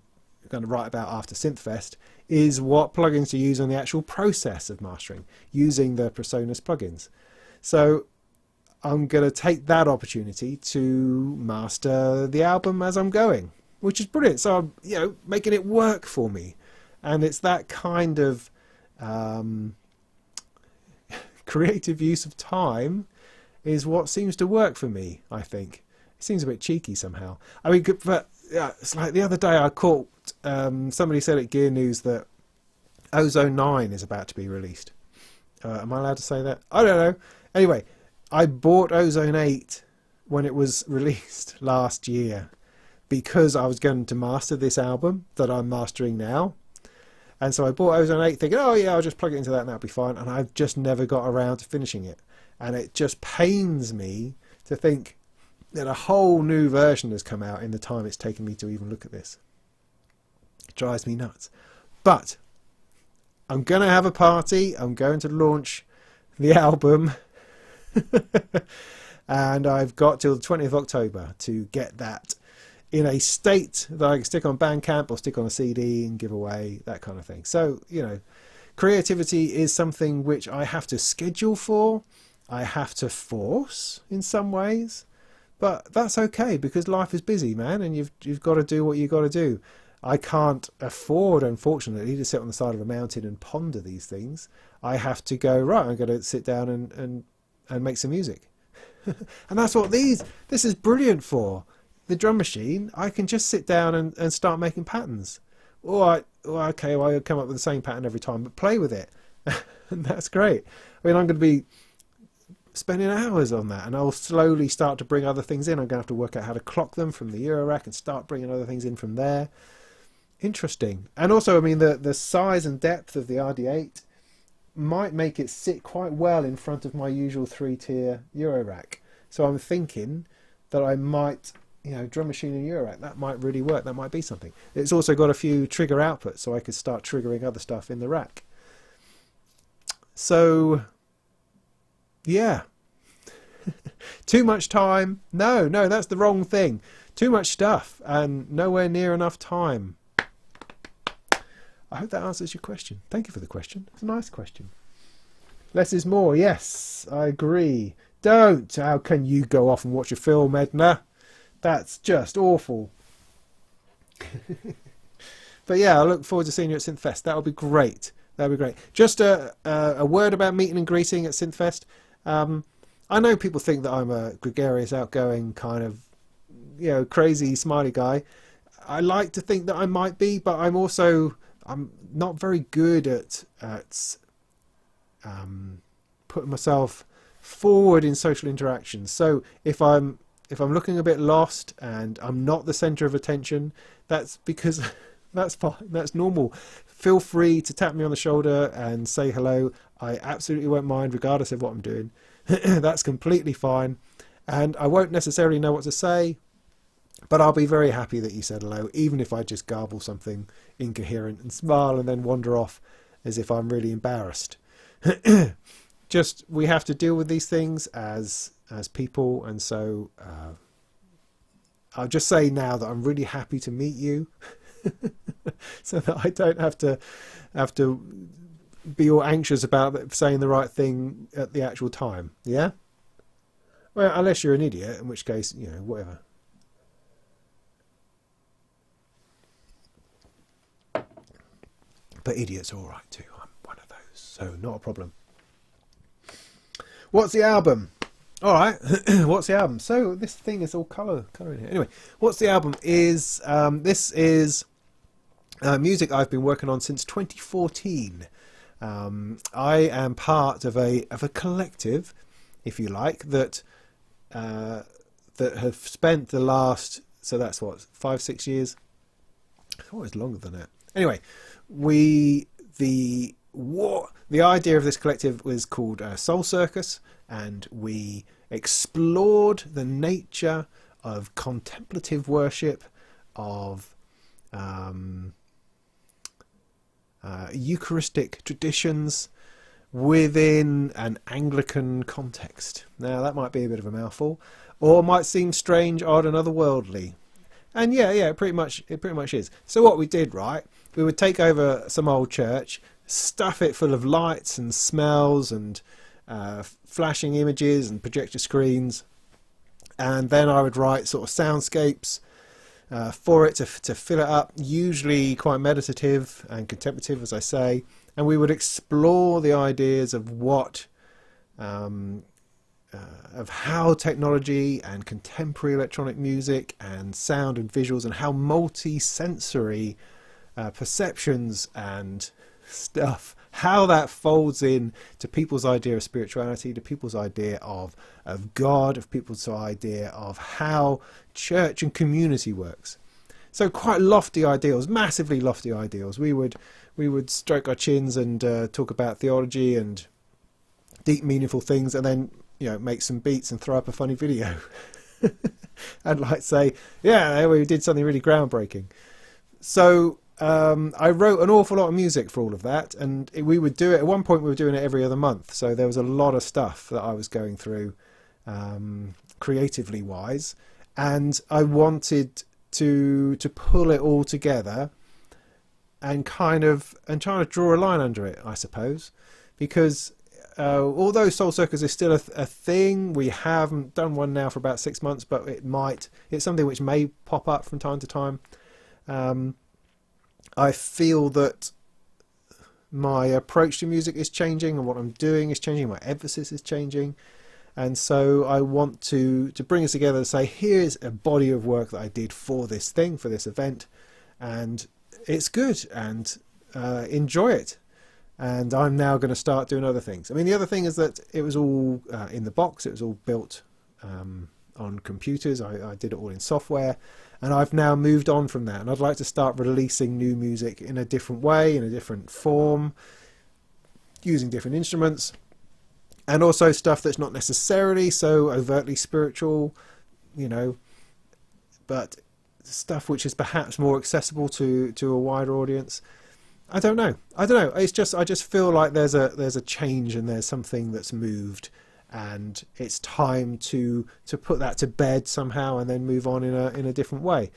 Speaker 1: write about after SynthFest, is what plugins to use on the actual process of mastering using the Presonus plugins. So I'm going to take that opportunity to master the album as I'm going, which is brilliant. So I'm, making it work for me. And it's that kind of creative use of time is what seems to work for me, I think. It seems a bit cheeky somehow. I mean, but it's like the other day I caught somebody said at Gear News that Ozone 9 is about to be released. Am I allowed to say that? I don't know. Anyway, I bought Ozone 8 when it was released last year because I was going to master this album that I'm mastering now. And so I bought Ozone 8 thinking, oh yeah, I'll just plug it into that and that'll be fine. And I've just never got around to finishing it. And it just pains me to think that a whole new version has come out in the time it's taken me to even look at this. It drives me nuts. But I'm going to have a party. I'm going to launch the album. And I've got till the 20th of October to get that in a state that I can stick on Bandcamp or stick on a CD and give away, that kind of thing. So, creativity is something which I have to schedule for. I have to force in some ways. But that's okay, because life is busy, man, and you've got to do what you got to do. I can't afford, unfortunately, to sit on the side of a mountain and ponder these things. I have to go, right, I'm going to sit down and make some music. And that's what this is brilliant for. The drum machine, I can just sit down and start making patterns. I'll come up with the same pattern every time, but play with it. And that's great. I mean, I'm going to be spending hours on that, and I'll slowly start to bring other things in. I'm going to have to work out how to clock them from the Eurorack and start bringing other things in from there. Interesting. And also, I mean, the size and depth of the RD8 might make it sit quite well in front of my usual 3-tier Eurorack. So I'm thinking that I might, drum machine and Eurorack, that might really work. That might be something. It's also got a few trigger outputs, so I could start triggering other stuff in the rack. So, yeah. Too much time? No, that's the wrong thing. Too much stuff and nowhere near enough time. I hope that answers your question. Thank you for the question. It's a nice question. Less is more. Yes, I agree. Don't. How can you go off and watch a film, Edna? That's just awful. But yeah, I look forward to seeing you at SynthFest. That'll be great. That'll be great. Just a word about meeting and greeting at SynthFest. I know people think that I'm a gregarious, outgoing kind of, crazy, smiley guy. I like to think that I might be, but I'm not very good at putting myself forward in social interactions. So if I'm looking a bit lost and I'm not the center of attention, that's because that's fine. That's normal. Feel free to tap me on the shoulder and say hello. I absolutely won't mind, regardless of what I'm doing. That's completely fine, and I won't necessarily know what to say, but I'll be very happy that you said hello, even if I just garble something incoherent and smile and then wander off as if I'm really embarrassed. Just, we have to deal with these things as people, and so I'll just say now that I'm really happy to meet you, so that I don't have to be all anxious about saying the right thing at the actual time. Yeah? Well, unless you're an idiot, in which case, whatever. But idiots are all right too. I'm one of those, so not a problem. What's the album? All right. What's the album? So this thing is all color in here. Anyway, what's the album is, this is music I've been working on since 2014. I am part of a collective, if you like, that have spent the last, so that's what, 5-6 years. I thought it was longer than that. Anyway, the idea of this collective was called Soul Circus, and we explored the nature of contemplative worship, of Eucharistic traditions within an Anglican context. Now that might be a bit of a mouthful, or might seem strange, odd, and otherworldly. And yeah, it pretty much is. So what we did, right? We would take over some old church, stuff it full of lights and smells and flashing images and projector screens, and then I would write sort of soundscapes for it to fill it up, usually quite meditative and contemplative, as I say, and we would explore the ideas of what of how technology and contemporary electronic music and sound and visuals and how multi-sensory perceptions and stuff, how that folds in to people's idea of spirituality, to people's idea of God, of people's idea of how church and community works. So quite lofty ideals, massively lofty ideals. We would stroke our chins and talk about theology and deep, meaningful things, and then make some beats and throw up a funny video, and like say, yeah, we did something really groundbreaking. So I wrote an awful lot of music for all of that, and we would do it. At one point, we were doing it every other month, so there was a lot of stuff that I was going through, creatively wise, and I wanted to pull it all together and trying to draw a line under it, I suppose, because although Soul Circus is still a thing, we haven't done one now for about 6 months, but it's something which may pop up from time to time. I feel that my approach to music is changing, and what I'm doing is changing, my emphasis is changing, and so I want to bring us together and say, here's a body of work that I did for this thing, for this event, and it's good, and enjoy it. And I'm now going to start doing other things. I mean, the other thing is that it was all in the box. It was all built on computers. I did it all in software. And I've now moved on from that. And I'd like to start releasing new music in a different way, in a different form, using different instruments. And also stuff that's not necessarily so overtly spiritual. you know, but stuff which is perhaps more accessible to a wider audience. I don't know. It's just, I just feel like there's a change, and there's something that's moved, and it's time to put that to bed somehow, and then move on in a different way.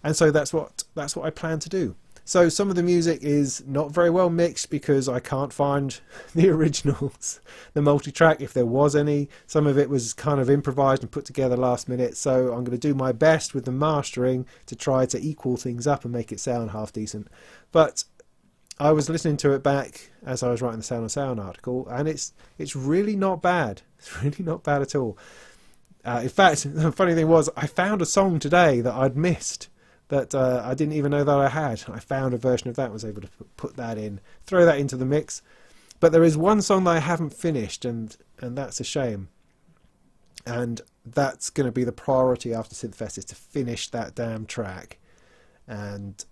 Speaker 1: And so that's what I plan to do. So some of the music is not very well mixed because I can't find the originals, the multi-track, if there was any. Some of it was kind of improvised and put together last minute. So I'm going to do my best with the mastering to try to equal things up and make it sound half decent. But I was listening to it back as I was writing the Sound on Sound article, and it's really not bad. It's really not bad at all. In fact, the funny thing was, I found a song today that I'd missed, that I didn't even know that I had. I found a version of that, was able to put that in, throw that into the mix. But there is one song that I haven't finished, and that's a shame. And that's going to be the priority after SynthFest, is to finish that damn track. And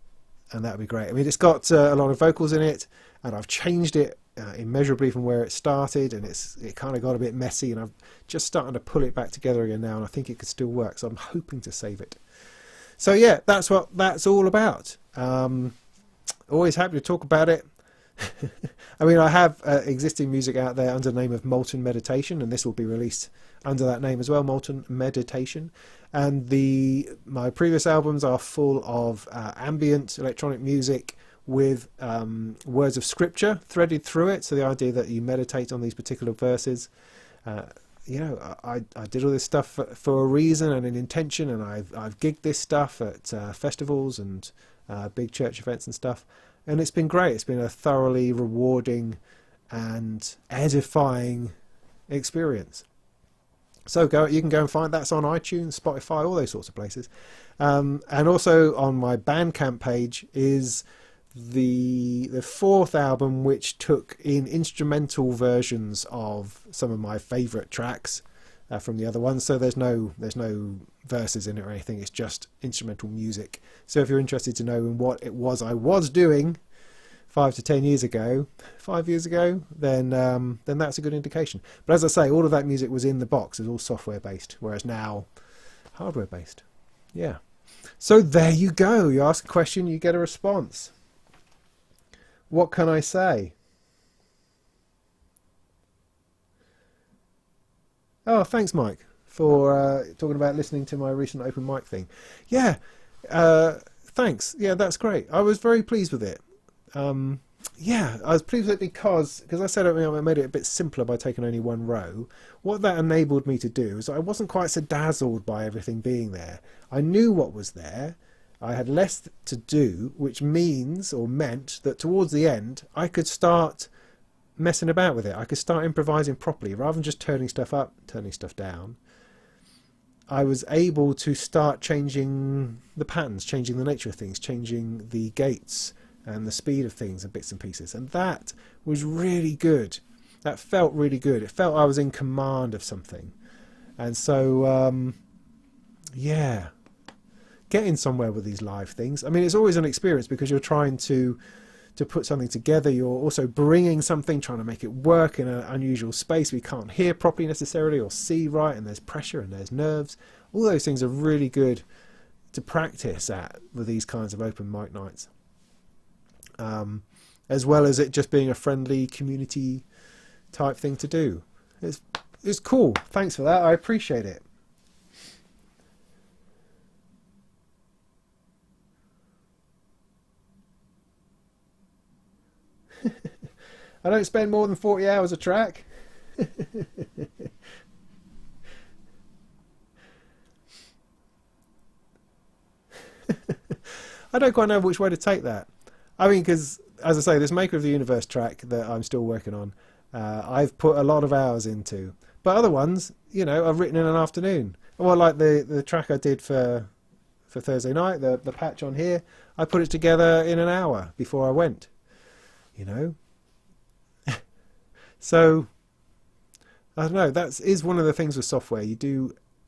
Speaker 1: that would be great. I mean, it's got a lot of vocals in it, and I've changed it immeasurably from where it started, and it kind of got a bit messy, and I'm just starting to pull it back together again now, and I think it could still work. So I'm hoping to save it. So yeah, that's what that's all about. Always happy to talk about it. I mean, I have existing music out there under the name of Molten Meditation, and this will be released under that name as well, Molten Meditation. And my previous albums are full of ambient electronic music with words of scripture threaded through it. So the idea that you meditate on these particular verses. You know, I did all this stuff for a reason and an intention, and I've gigged this stuff at festivals and big church events and stuff, and it's been great. It's been a thoroughly rewarding and edifying experience. So you can go and find that's on iTunes, Spotify, all those sorts of places, and also on my Bandcamp page is the fourth album, which took in instrumental versions of some of my favourite tracks from the other ones. So there's no verses in it or anything. It's just instrumental music. So if you're interested to know in what it was I was doing 5 to 10 years ago, 5 years ago, then that's a good indication. But as I say, all of that music was in the box. It's all software based, whereas now hardware based. Yeah. So there you go. You ask a question, you get a response. What can I say? Oh, thanks, Mike, for talking about listening to my recent open mic thing. Yeah, thanks. Yeah, that's great. I was very pleased with it. Yeah, I was pleased with it because I said I made it a bit simpler by taking only one row. What that enabled me to do is I wasn't quite so dazzled by everything being there. I knew what was there. I had less to do, which meant that towards the end I could start messing about with it. I could start improvising properly rather than just turning stuff up, turning stuff down. I was able to start changing the patterns, changing the nature of things, changing the gates and the speed of things and bits and pieces. And that was really good. That felt really good. It felt I was in command of something. And so, yeah, getting somewhere with these live things. I mean, it's always an experience because you're trying to put something together. You're also bringing something, trying to make it work in an unusual space. We can't hear properly necessarily or see right, and there's pressure and there's nerves. All those things are really good to practice at with these kinds of open mic nights. As well as it just being a friendly community type thing to do. It's cool. Thanks for that. I appreciate it. I don't spend more than 40 hours a track. I don't quite know which way to take that. I mean, because, as I say, this Maker of the Universe track that I'm still working on, I've put a lot of hours into. But other ones, you know, I've written in an afternoon. Well, like the track I did for Thursday night, the patch on here, I put it together in an hour before I went. You know? So, I don't know, that is one of the things with software.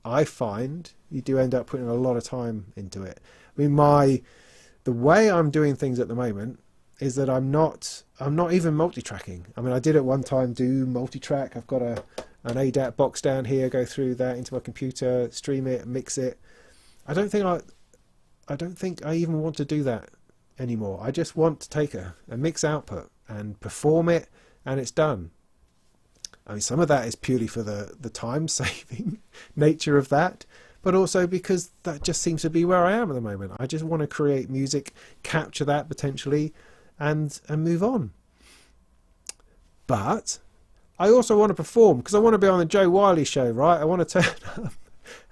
Speaker 1: I find you do end up putting a lot of time into it. I mean, the way I'm doing things at the moment is that I'm not even multi-tracking. I mean, I did at one time do multi-track. I've got an ADAT box down here, go through that into my computer, stream it, mix it. I don't think I even want to do that anymore. I just want to take a mix output and perform it, and it's done. I mean, some of that is purely for the time saving nature of that, but also because that just seems to be where I am at the moment. I just want to create music, capture that potentially, and move on. But I also want to perform, because I want to be on the Joe Wiley show, right? I want to turn up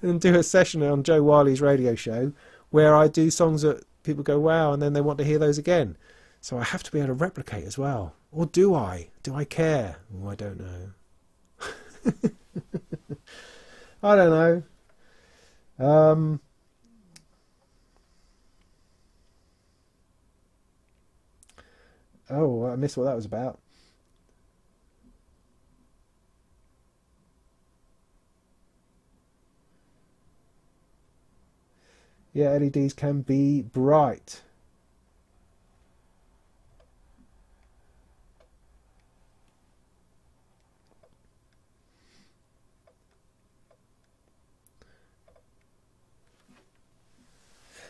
Speaker 1: and do a session on Joe Wiley's radio show where I do songs that people go, wow, and then they want to hear those again. So I have to be able to replicate as well. Or do I? Do I care? Oh, I don't know. I don't know. Oh, I missed what that was about. Yeah, LEDs can be bright.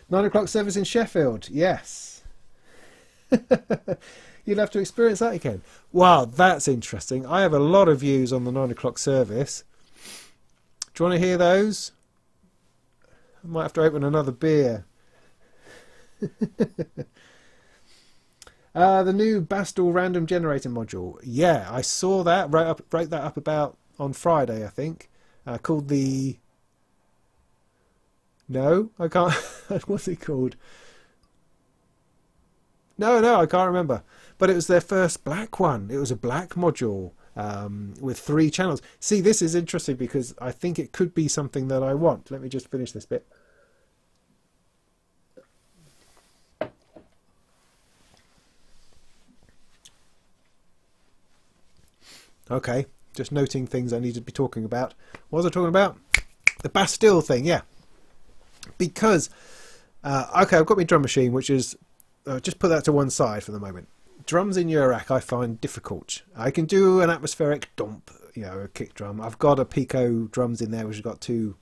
Speaker 1: "9 o'clock service in Sheffield." Yes. You'll have to experience that again. Wow, that's interesting. I have a lot of views on the 9 o'clock service. Do you want to hear those? I might have to open another beer. The new Bastel random generator module. Yeah, I saw that. Wrote that up about on Friday, I think. Called the... No, I can't. What's it called? No, I can't remember. But it was their first black one. It was a black module with 3 channels. See, this is interesting because I think it could be something that I want. Let me just finish this bit. Okay, just noting things I need to be talking about. What was I talking about? The Bastille thing, yeah. Because, okay, I've got my drum machine, which is, just put that to one side for the moment. Drums in Eurorack I find difficult. I can do an atmospheric dump, you know, a kick drum. I've got a Pico drums in there, which has got 2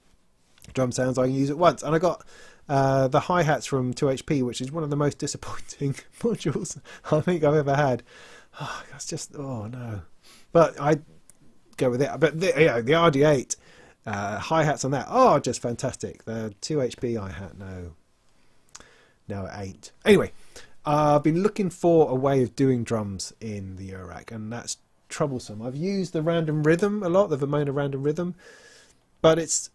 Speaker 1: drum sounds I can use at once. And I got the hi-hats from 2HP, which is one of the most disappointing modules I think I've ever had. Oh, that's just, oh no. But I go with it. But the RD8 hi-hats on that are just fantastic. The 2HP hi-hat, no it ain't. Anyway, I've been looking for a way of doing drums in the Eurorack, and that's troublesome. I've used the random rhythm a lot, the Vermona random rhythm, but it's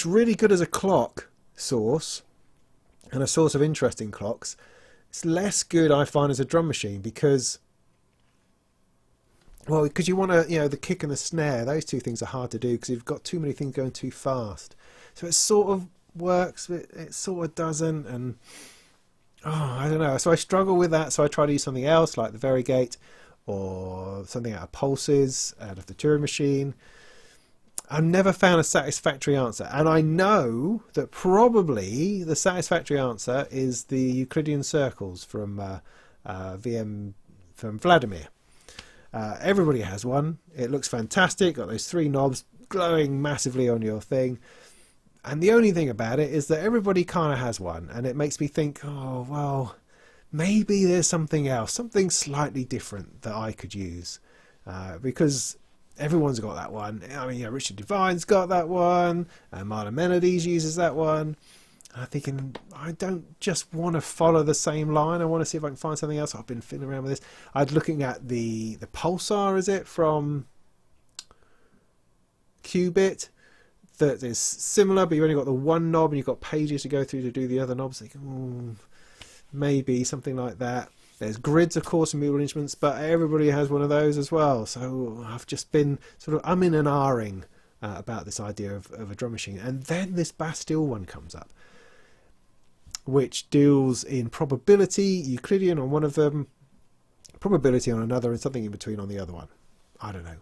Speaker 1: really good as a clock source and a source of interesting clocks. It's less good, I find, as a drum machine because, well, because you want to, you know, the kick and the snare, those 2 things are hard to do because you've got too many things going too fast. So it sort of works, but it sort of doesn't, and I don't know. So I struggle with that, so I try to use something else like the Varigate or something out of Pulses, out of the Turing machine. I've never found a satisfactory answer, and I know that probably the satisfactory answer is the Euclidean circles from from Vladimir. Everybody has one. It looks fantastic. Got those 3 knobs glowing massively on your thing. And the only thing about it is that everybody kind of has one. And it makes me think, oh, well, maybe there's something else, something slightly different that I could use. Because everyone's got that one. I mean, Richard Devine's got that one. Marlon Melodies uses that one. I'm thinking, I don't just want to follow the same line. I want to see if I can find something else. I've been fiddling around with this. I'm looking at the Pulsar, is it, from Qubit, that is similar, but you've only got the 1 knob and you've got pages to go through to do the other knobs. Like, maybe something like that. There's grids, of course, in Mule Instruments, but everybody has one of those as well. So I've just been sort of umming and ahhing about this idea of a drum machine. And then this Bastille one comes up, which deals in probability, Euclidean on one of them, probability on another, and something in between on the other one. I don't know.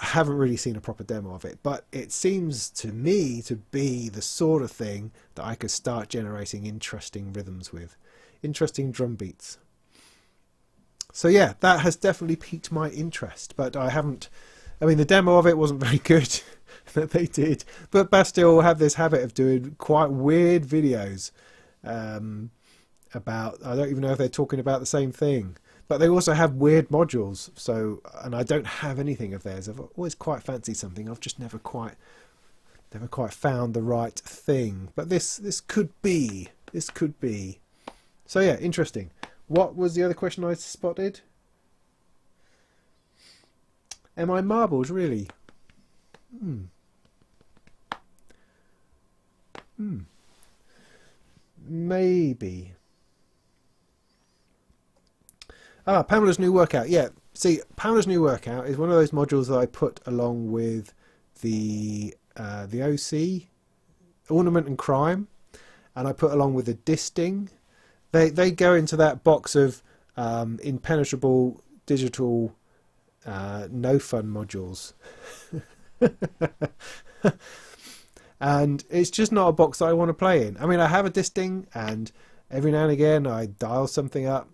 Speaker 1: I haven't really seen a proper demo of it, but it seems to me to be the sort of thing that I could start generating interesting rhythms with, interesting drum beats. So yeah, that has definitely piqued my interest, but I haven't I mean, the demo of it wasn't very good that they did, but Bastille have this habit of doing quite weird videos about, I don't even know if they're talking about the same thing, but they also have weird modules. So, and I don't have anything of theirs. I've always quite fancied something. I've just never quite found the right thing. But this could be. This could be. So yeah, interesting. What was the other question I spotted? Am I marbles, really? Maybe. Pamela's new workout. Yeah, see, Pamela's new workout is one of those modules that I put along with the OC, Ornament and Crime, and I put along with the Disting. They go into that box of impenetrable digital no fun modules. And it's just not a box that I want to play in. I mean, I have a Disting, and every now and again I dial something up.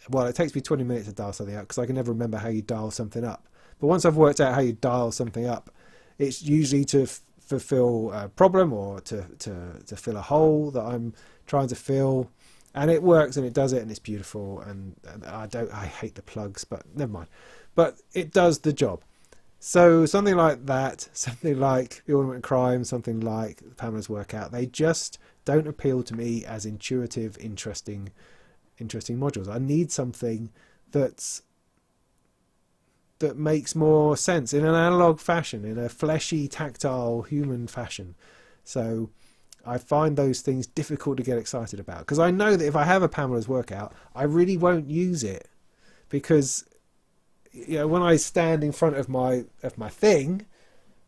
Speaker 1: Well, it takes me 20 minutes to dial something up because I can never remember how you dial something up. But once I've worked out how you dial something up, it's usually to fulfill a problem or to fill a hole that I'm trying to fill. And it works, and it does it, and it's beautiful. And I hate the plugs, but never mind. But it does the job. So something like that, something like the Ornament and Crime, something like Pamela's workout, they just don't appeal to me as intuitive, interesting modules. I need something that makes more sense in an analog fashion, in a fleshy, tactile, human fashion. So I find those things difficult to get excited about, because I know that if I have a Pamela's workout, I really won't use it, because when I stand in front of my thing,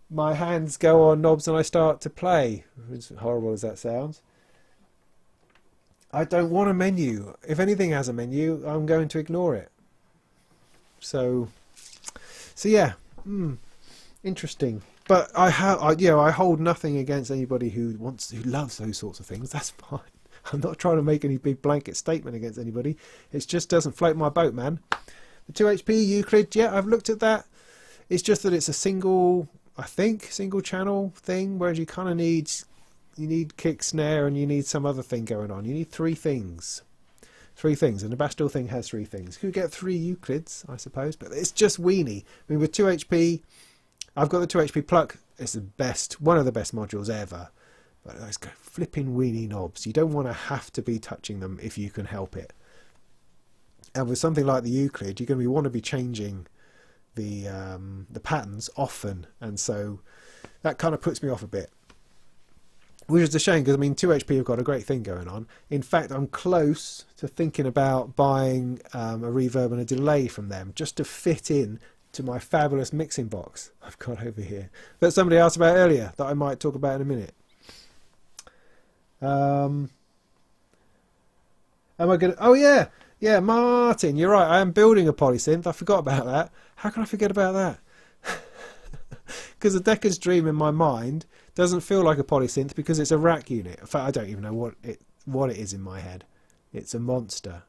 Speaker 1: my hands go on knobs and I start to play. As horrible as that sounds, I don't want a menu. If anything has a menu, I'm going to ignore it. So yeah, interesting. But I hold nothing against anybody who loves those sorts of things. That's fine. I'm not trying to make any big blanket statement against anybody. It just doesn't float my boat, man. The 2 HP Euclid, yeah, I've looked at that. It's just that it's a single channel thing, whereas you kind of need kick, snare, and you need some other thing going on. You need three things, and the Bastille thing has three things. You could get 3 Euclids, I suppose, but it's just weenie. I mean, with 2 HP, I've got the 2 HP Pluck. It's one of the best modules ever. But those flipping weenie knobs, you don't want to have to be touching them if you can help it. And with something like the Euclid, you're going to want to be changing the patterns often, and so that kind of puts me off a bit. Which is a shame, because I mean 2 HP have got a great thing going on. In fact, I'm close to thinking about buying a reverb and a delay from them, just to fit in to my fabulous mixing box I've got over here that somebody asked about earlier, that I might talk about in a minute. Am I gonna? Oh yeah, Martin, you're right. I am building a polysynth. I forgot about that. How can I forget about that? Because the Decker's Dream in my mind doesn't feel like a polysynth because it's a rack unit. In fact, I don't even know what it is in my head. It's a monster.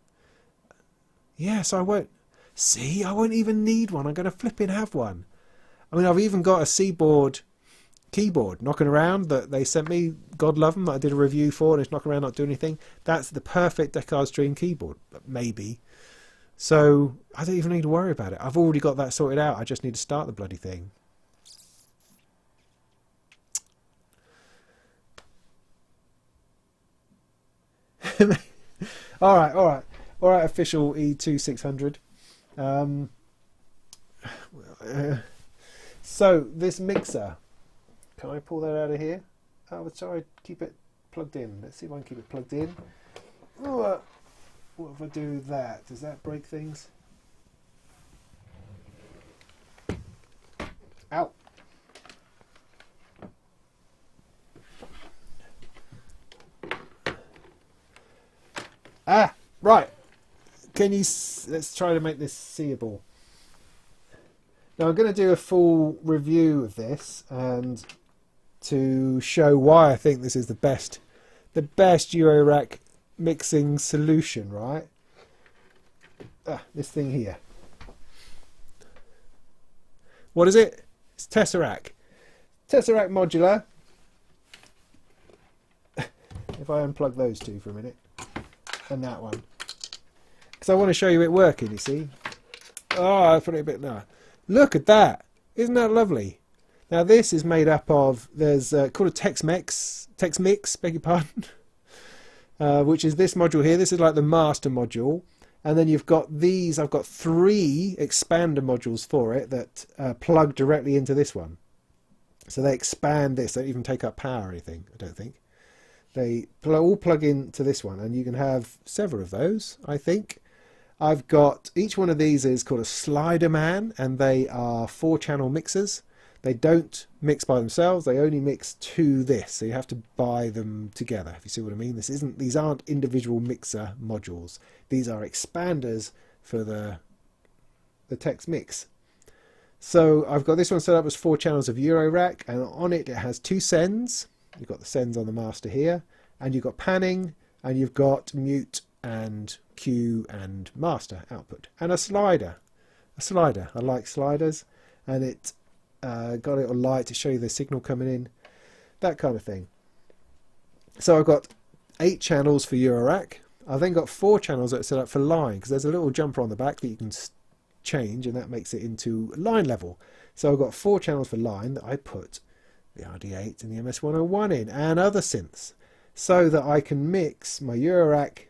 Speaker 1: Yeah, so I won't even need one. I'm going to flipping have one. I mean, I've even got a Seaboard keyboard knocking around that they sent me. God love them, that I did a review for, and it's knocking around not doing anything. That's the perfect Decker's Dream keyboard, maybe. So I don't even need to worry about it. I've already got that sorted out. I just need to start the bloody thing. all right, official E2600. So this mixer, can I pull that out of here? Oh, sorry, keep it plugged in. Let's see if I can keep it plugged in. What if I do that? Does that break things? Ow. Ah, right. Let's try to make this seeable. Now I'm going to do a full review of this, and to show why I think this is the best Eurorack mixing solution, right? This thing here. What is it? Tesseract Modular. If I unplug those two for a minute, and that one, because I want to show you it working, you see. Oh, I put it a bit now. Look at that. Isn't that lovely? Now this is made up of, there's called a Tex Mix, beg your pardon, which is this module here. This is like the master module. And then you've got these, I've got 3 expander modules for it that plug directly into this one. So they expand this. They don't even take up power or anything, I don't think. They all plug into this one, and you can have several of those, I think. I've got, each one of these is called a Slider Man, and they are 4-channel mixers. They don't mix by themselves, they only mix to this, so you have to buy them together, if you see what I mean. These aren't individual mixer modules. These are expanders for the Tex Mix. So I've got this one set up as 4 channels of Eurorack, and on it has 2 sends. You've got the sends on the master here, and you've got panning, and you've got mute and Q and master output, and a slider. I like sliders, and it got a little light to show you the signal coming in, that kind of thing. So I've got 8 channels for Eurorack. I've then got 4 channels that are set up for line, because there's a little jumper on the back that you can change, and that makes it into line level. So I've got 4 channels for line that I put the RD8 and the MS101 in, and other synths, so that I can mix my Eurorack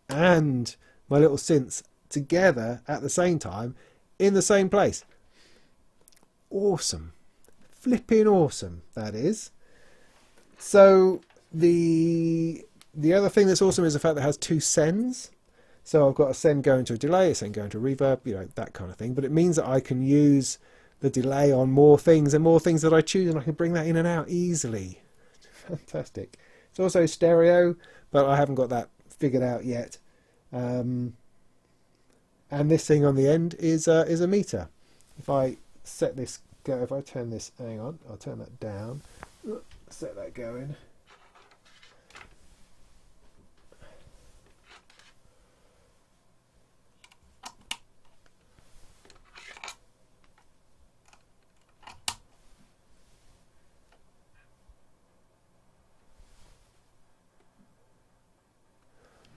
Speaker 1: and my little synths together at the same time in the same place. Awesome. Flipping awesome, that is. So the other thing that's awesome is the fact that it has 2 sends. So I've got a send going to a delay, a send going to a reverb, you know, that kind of thing. But it means that I can use the delay on more things and more things that I choose, and I can bring that in and out easily. Fantastic. It's also stereo, but I haven't got that figured out yet. And this thing on the end is a meter. If I set this go, if I turn this, hang on, I'll turn that down, set that going.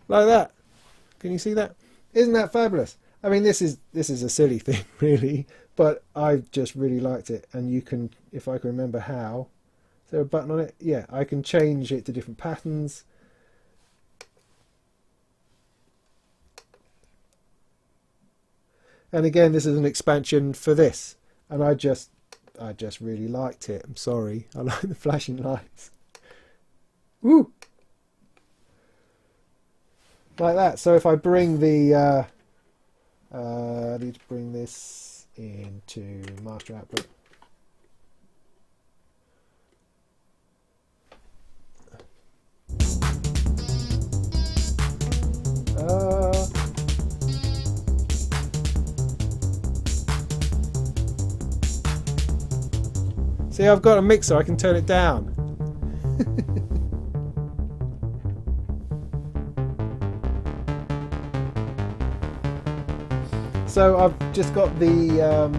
Speaker 1: Like that. Can you see that? Isn't that fabulous? I mean, this is a silly thing, really, but I just really liked it. And you can, if I can remember how, is there a button on it? Yeah, I can change it to different patterns. And again, this is an expansion for this, and I just really liked it. I'm sorry, I like the flashing lights. Woo! Like that. So if I bring the I need to bring this into master output. See, I've got a mixer, I can turn it down. So I've just got the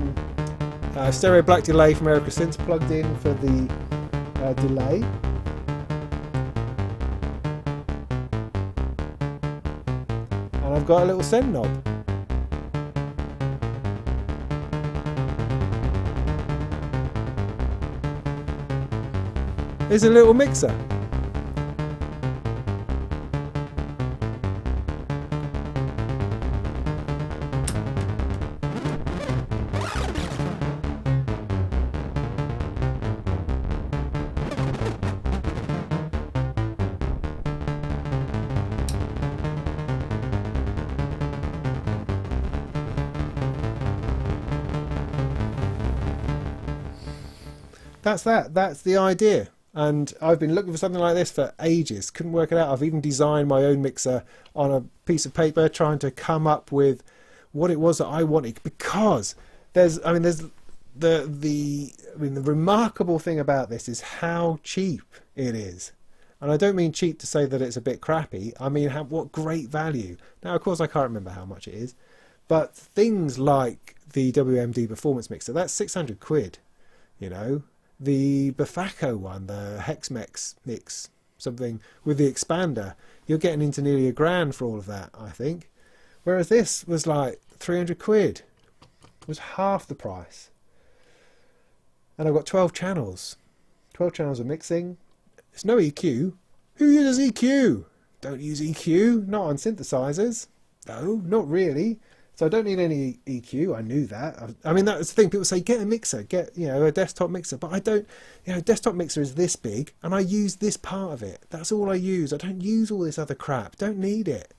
Speaker 1: stereo black delay from Erica Synth plugged in for the delay. And I've got a little send knob. There's a little mixer. That's the idea. And I've been looking for something like this for ages. Couldn't work it out. I've even designed my own mixer on a piece of paper, trying to come up with what it was that I wanted. Because the remarkable thing about this is how cheap it is. And I don't mean cheap to say that it's a bit crappy. I mean what great value. Now, of course, I can't remember how much it is, but things like the WMD performance mixer, that's 600 quid. You know, the Bafako one, the Hexmex mix, something with the expander, you're getting into nearly £1,000 for all of that, I think. Whereas this was like 300 quid. It was half the price. And I've got 12 channels. 12 channels of mixing. It's no EQ. Who uses EQ? Don't use EQ. Not on synthesizers. No, not really. So I don't need any EQ. I knew that. I mean, that's the thing. People say, get a mixer, get, you know, a desktop mixer. But I don't, you know, a desktop mixer is this big and I use this part of it. That's all I use. I don't use all this other crap. Don't need it.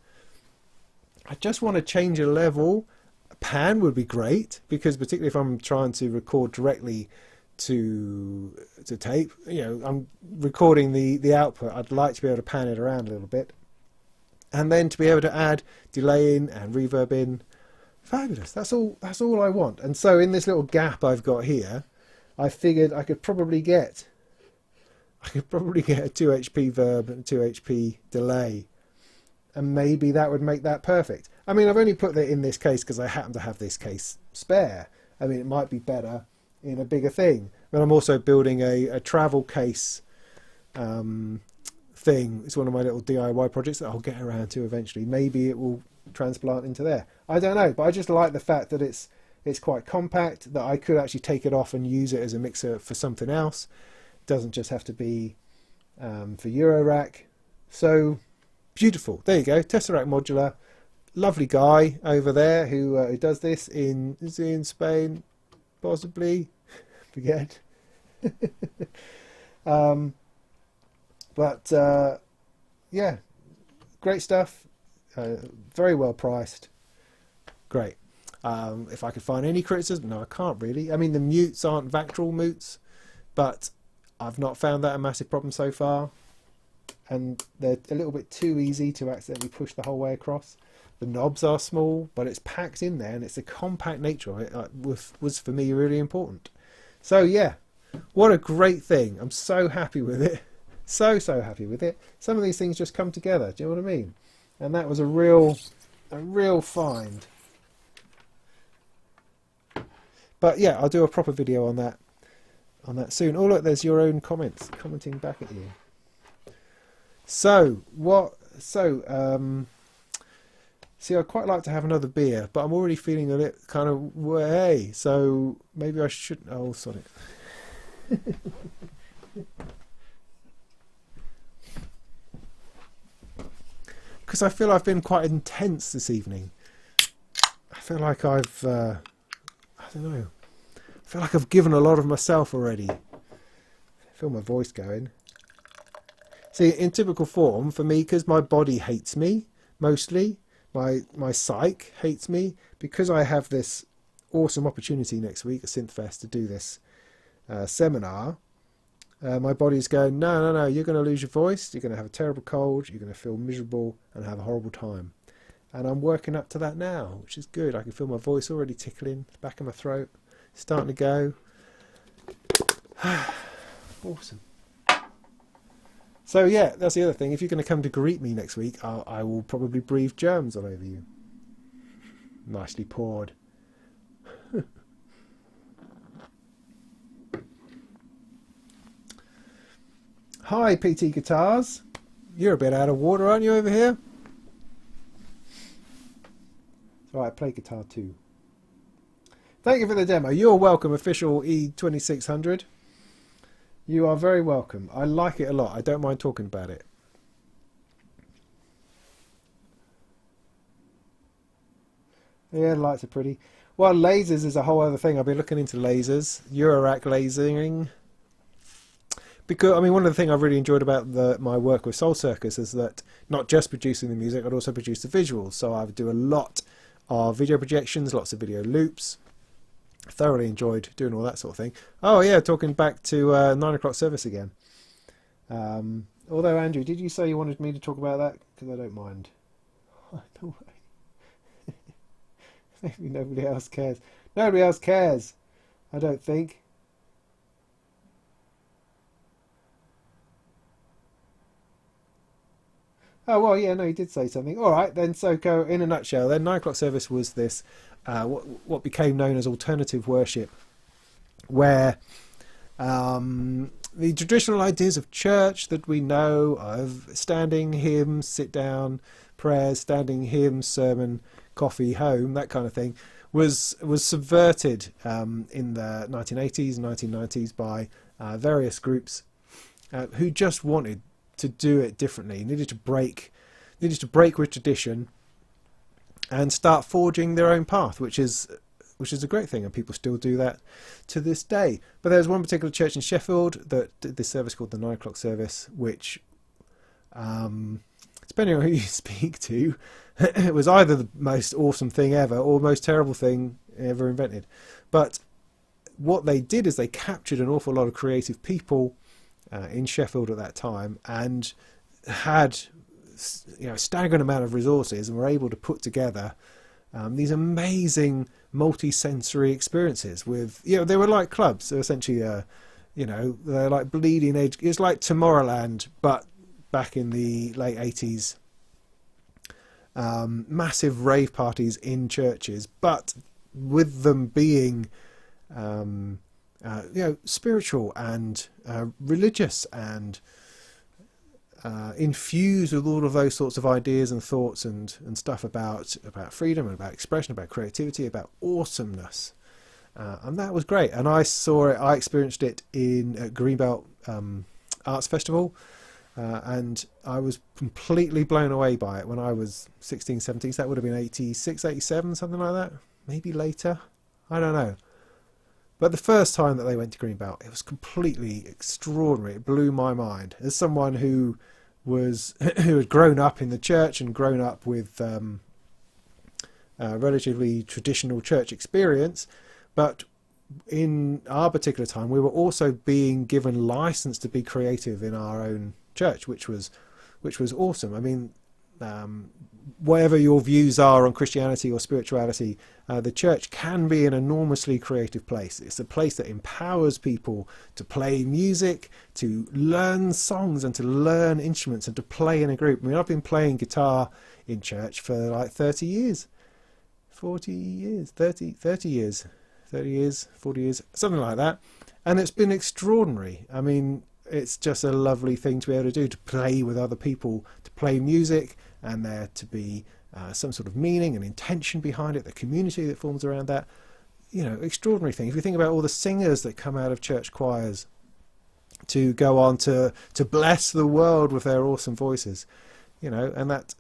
Speaker 1: I just want to change a level. A pan would be great, because particularly if I'm trying to record directly to tape, you know, I'm recording the output. I'd like to be able to pan it around a little bit. And then to be able to add delay in and reverb in. Fabulous. That's all I want. And so in this little gap I've got here, I figured I could probably get a 2 HP verb and 2 HP delay, and maybe that would make that perfect. I mean, I've only put that in this case because I happen to have this case spare. I mean, it might be better in a bigger thing, but I'm also building a travel case thing. It's one of my little DIY projects that I'll get around to eventually. Maybe it will transplant into there. I don't know, but I just like the fact that it's quite compact, that I could actually take it off and use it as a mixer for something else. It doesn't just have to be for Eurorack. So beautiful. There you go. Tesseract Modular. Lovely guy over there who does this is he in Spain? Possibly. Forget. But yeah, great stuff. Very well priced. Great. If I could find any criticism, no, I can't really. I mean, the mutes aren't Vactral mutes, but I've not found that a massive problem so far. And they're a little bit too easy to accidentally push the whole way across. The knobs are small, but it's packed in there, and it's the compact nature of it was for me really important. So yeah, what a great thing. I'm so happy with it. So happy with it. Some of these things just come together. Do you know what I mean? And that was a real find. But yeah, I'll do a proper video on that soon. Oh look, there's your own comments commenting back at you. So see, I'd quite like to have another beer, but I'm already feeling a bit kind of way. So maybe I shouldn't. Oh, sorry. Because I feel I've been quite intense this evening. I feel like I've, I don't know. I feel like I've given a lot of myself already. I feel my voice going. See, in typical form for me, because my body hates me mostly. My psyche hates me, because I have this awesome opportunity next week at SynthFest to do this seminar. My body's going, no, you're going to lose your voice, you're going to have a terrible cold, you're going to feel miserable and have a horrible time. And I'm working up to that now, which is good. I can feel my voice already tickling, the back of my throat, starting to go. Awesome. So yeah, that's the other thing. If you're going to come to greet me next week, I will probably breathe germs all over you. Nicely poured. Hi, PT Guitars. You're a bit out of water, aren't you, over here? It's all right, play guitar too. Thank you for the demo. You're welcome, official E2600. You are very welcome. I like it a lot. I don't mind talking about it. Yeah, the lights are pretty. Well, lasers is a whole other thing. I've been looking into lasers, Eurorack lasering. Because, I mean, one of the things I've really enjoyed about my work with Soul Circus is that not just producing the music, I'd also produce the visuals. So I would do a lot of video projections, lots of video loops. Thoroughly enjoyed doing all that sort of thing. Oh yeah, talking back to 9 o'clock service again. Although, Andrew, did you say you wanted me to talk about that? Because I don't mind. Don't worry. Maybe nobody else cares. Nobody else cares, I don't think. Oh, well, yeah, no, he did say something. All right, then, so go in a nutshell. Then 9 o'clock service was this, what became known as alternative worship, where The traditional ideas of church that we know of standing, hymn, sit down, prayers, standing, hymn, sermon, coffee, home, that kind of thing, was subverted in the 1980s and 1990s by various groups who just wanted to do it differently, needed to break with tradition and start forging their own path, which is a great thing, and people still do that to this day. But there's one particular church in Sheffield that did this service called the 9 o'clock service, which, depending on who you speak to, it was either the most awesome thing ever or the most terrible thing ever invented. But what they did is they captured an awful lot of creative people in Sheffield at that time, and had a staggering amount of resources, and were able to put together these amazing multi-sensory experiences with, they were like clubs. So essentially, they're like bleeding edge. It's like Tomorrowland, but back in the late 80s. Massive rave parties in churches, but with them being, spiritual and religious and infused with all of those sorts of ideas and thoughts and stuff about freedom and about expression, about creativity, about awesomeness, and that was great. And I experienced it in Greenbelt Arts Festival, and I was completely blown away by it when I was 16, 17. So that would have been 86, 87, something like that, maybe later, I don't know. But the first time that they went to Greenbelt, it was completely extraordinary. It blew my mind. As someone who had grown up in the church and grown up with relatively traditional church experience, but in our particular time, we were also being given license to be creative in our own church, which was awesome. I mean, whatever your views are on Christianity or spirituality, the church can be an enormously creative place. It's a place that empowers people to play music, to learn songs and to learn instruments and to play in a group. I mean, I've been playing guitar in church for like 30 years, 40 years, 30 years, 30 years, 40 years, something like that. And it's been extraordinary. I mean, it's just a lovely thing to be able to do, to play with other people, to play music, and there to be some sort of meaning and intention behind it, the community that forms around that. Extraordinary thing. If you think about all the singers that come out of church choirs to go on to bless the world with their awesome voices, and that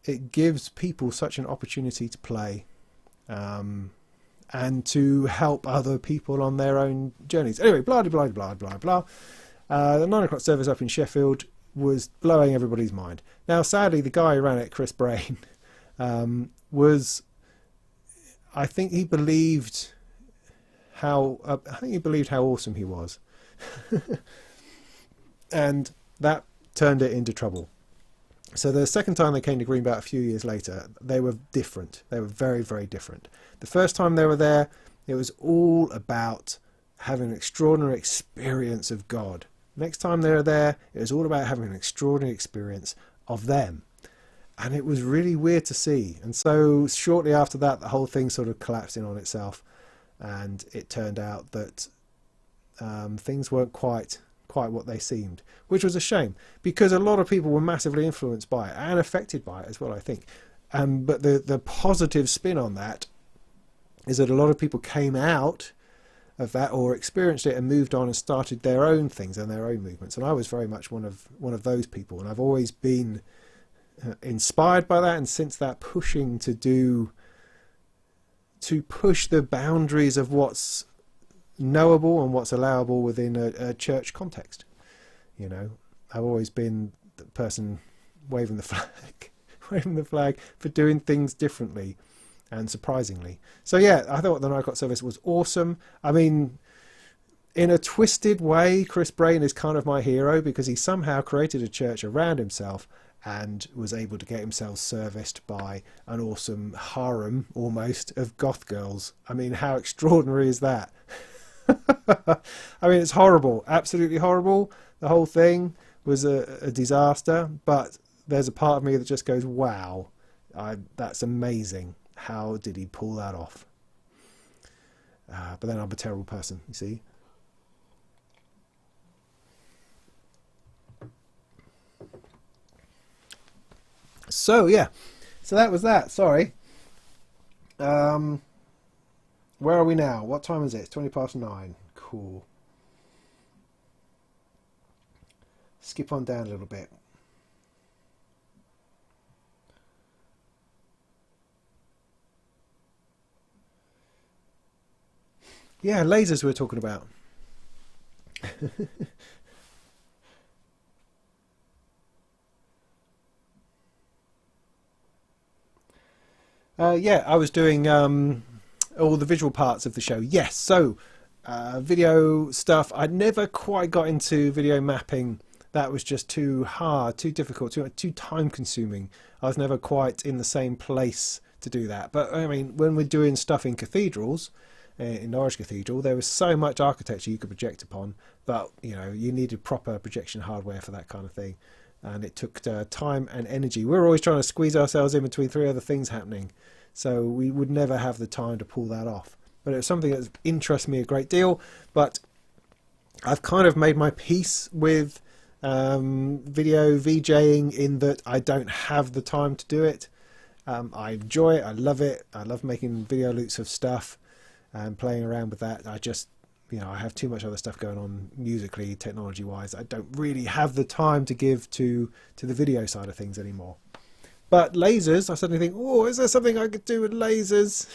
Speaker 1: it gives people such an opportunity to play and to help other people on their own journeys. Anyway, blah, blah, blah, blah, blah. The 9 o'clock service up in Sheffield was blowing everybody's mind. Now, sadly, the guy who ran it, Chris Brain, I think he believed how awesome he was, and that turned it into trouble. So the second time they came to Greenbelt a few years later, they were different. They were very, very different. The first time they were there, it was all about having an extraordinary experience of God. Next time they were there, it was all about having an extraordinary experience of them. And it was really weird to see. And so shortly after that, the whole thing sort of collapsed in on itself. And it turned out that things weren't quite what they seemed, which was a shame, because a lot of people were massively influenced by it and affected by it as well, I think. But the positive spin on that is that a lot of people came out of that or experienced it and moved on and started their own things and their own movements. And I was very much one of those people, and I've always been inspired by that, and since that pushing to push the boundaries of what's knowable and what's allowable within a church context. I've always been the person waving the flag for doing things differently and surprisingly. So yeah, I thought the 9 o'clock service was awesome. I mean, in a twisted way, Chris Brain is kind of my hero, because he somehow created a church around himself and was able to get himself serviced by an awesome harem, almost, of goth girls. I mean, how extraordinary is that? I mean, it's horrible, absolutely horrible. The whole thing was a disaster, but there's a part of me that just goes, wow, that's amazing. How did he pull that off? But then I'm a terrible person, you see. So yeah, so that was that. Sorry. Where are we now? What time is it? It's 9:20. Cool. Skip on down a little bit. Yeah, lasers we're talking about. Yeah, I was doing all the visual parts of the show. Yes, so video stuff. I never quite got into video mapping. That was just too hard, too difficult, too time consuming. I was never quite in the same place to do that. But I mean, when we're doing stuff in cathedrals, in Norwich Cathedral, there was so much architecture you could project upon, but you needed proper projection hardware for that kind of thing. And it took time and energy. We were always trying to squeeze ourselves in between 3 other things happening, so we would never have the time to pull that off. But it was something that interests me a great deal. But I've kind of made my peace with video VJing in that I don't have the time to do it. I enjoy it. I love it. I love making video loops of stuff and playing around with that. I just I have too much other stuff going on musically, technology wise. I don't really have the time to give to the video side of things anymore. But lasers, I suddenly think, oh, is there something I could do with lasers?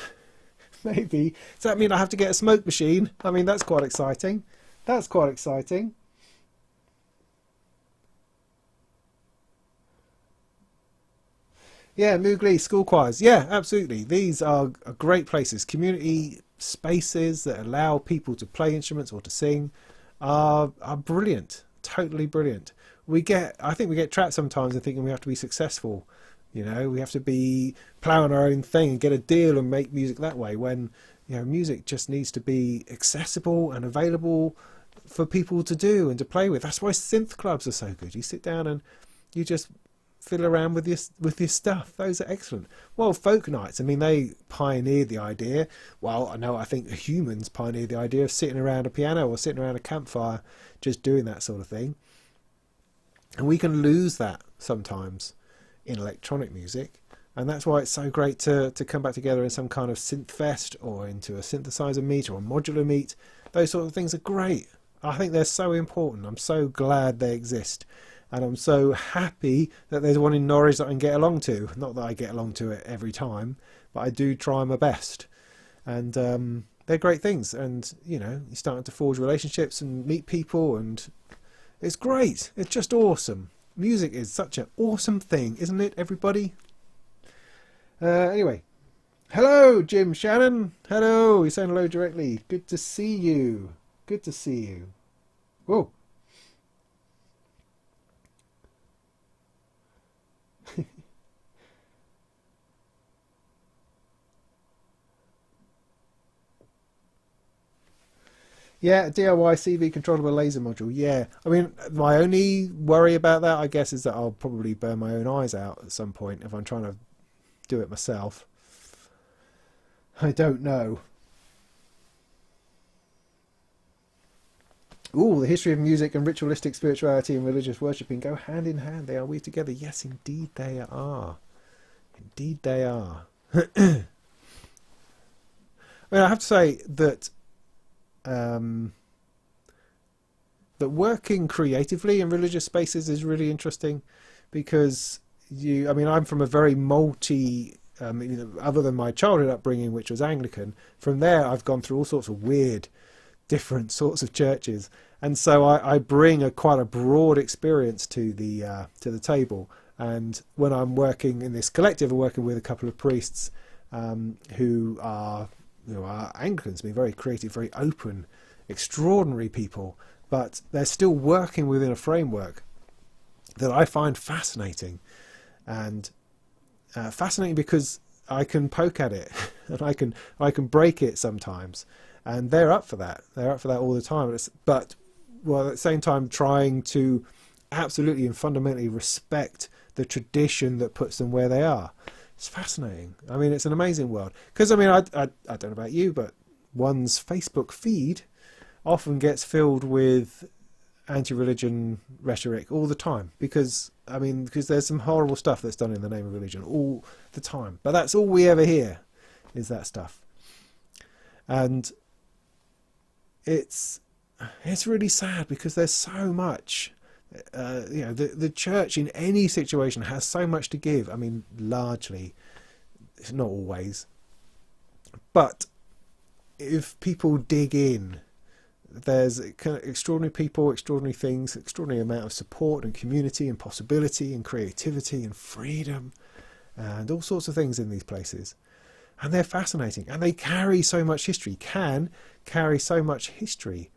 Speaker 1: Maybe. Does that mean I have to get a smoke machine? I mean, that's quite exciting. That's quite exciting. Yeah, Moogly, school choirs. Yeah, absolutely. These are great places. Community spaces that allow people to play instruments or to sing are brilliant. Totally brilliant. I think we get trapped sometimes in thinking we have to be successful. We have to be ploughing our own thing and get a deal and make music that way, when music just needs to be accessible and available for people to do and to play with. That's why synth clubs are so good. You sit down and you just fiddle around with your stuff. Those are excellent. Well, folk nights, I mean, they pioneered the idea. Well, I think humans pioneered the idea of sitting around a piano or sitting around a campfire just doing that sort of thing. And we can lose that sometimes in electronic music, and that's why it's so great to come back together in some kind of SynthFest or into a synthesizer meet or a modular meet. Those sort of things are great. I think they're so important. I'm so glad they exist. And I'm so happy that there's one in Norwich that I can get along to. Not that I get along to it every time, but I do try my best. And they're great things. And, you're starting to forge relationships and meet people. And it's great. It's just awesome. Music is such an awesome thing, isn't it, everybody? Anyway. Hello, Jim Shannon. Hello. You're saying hello directly. Good to see you. Good to see you. Whoa. Yeah, DIY CV controllable laser module. Yeah, I mean, my only worry about that, I guess, is that I'll probably burn my own eyes out at some point if I'm trying to do it myself. I don't know. Ooh, the history of music and ritualistic spirituality and religious worshipping go hand in hand. They are weaved together. Yes, indeed they are. Indeed they are. I mean, I have to say that that working creatively in religious spaces is really interesting, because I'm from a very other than my childhood upbringing, which was Anglican. From there I've gone through all sorts of weird different sorts of churches, and so I bring quite a broad experience to the table. And when I'm working in this collective, I'm working with a couple of priests who are Anglicans, being very creative, very open, extraordinary people, but they're still working within a framework that I find fascinating, and fascinating because I can poke at it and I can break it sometimes, and they're up for that. They're up for that all the time. But at the same time, trying to absolutely and fundamentally respect the tradition that puts them where they are. It's fascinating. I mean, it's an amazing world. Because, I don't know about you, but one's Facebook feed often gets filled with anti-religion rhetoric all the time, because I mean, because there's some horrible stuff that's done in the name of religion all the time, but that's all we ever hear is that stuff. And it's really sad, because there's so much, you know, the church in any situation has so much to give. I mean, largely, not always, but if people dig in, there's kind of extraordinary people, extraordinary things, extraordinary amount of support and community and possibility and creativity and freedom and all sorts of things in these places. And they're fascinating, and they carry so much history, can carry so much history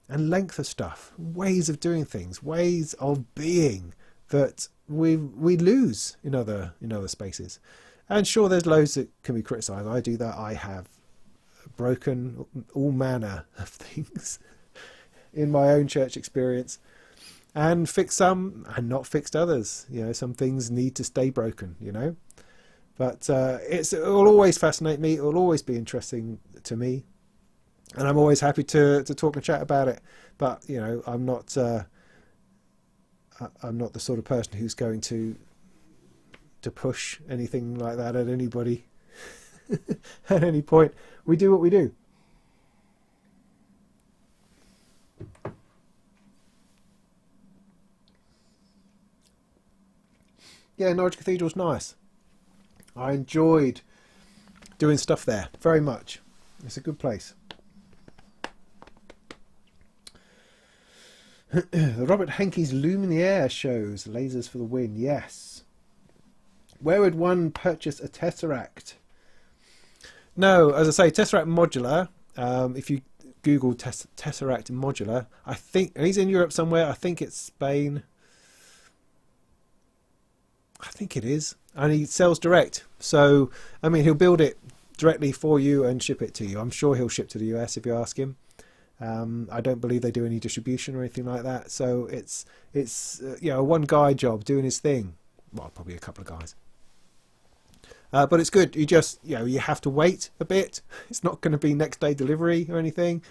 Speaker 1: and length of stuff, ways of doing things, ways of being that we lose in other spaces. And sure, there's loads that can be criticised. I do that. I have broken all manner of things in my own church experience, and fixed some and not fixed others. You know, some things need to stay broken, you know. But it will always fascinate me. It will always be interesting to me, and I'm always happy to talk and chat about it. But you know, I'm not the sort of person who's going to push anything like that at anybody at any point. We do what we do. Yeah, Norwich Cathedral's nice. I enjoyed doing stuff there very much. It's a good place. The Robert Henke's Luminaire shows, lasers for the win. Yes. Where would one purchase a Tesseract? No, as I say, Tesseract Modular. If you Google Tesseract Modular, I think, and he's in Europe somewhere. I think it's Spain. I think it is. And he sells direct. So, I mean, he'll build it directly for you and ship it to you. I'm sure he'll ship to the US if you ask him. I don't believe they do any distribution or anything like that. So it's you know, a one guy job doing his thing. Well, probably a couple of guys. But it's good. You just, you know, you have to wait a bit. It's not going to be next day delivery or anything.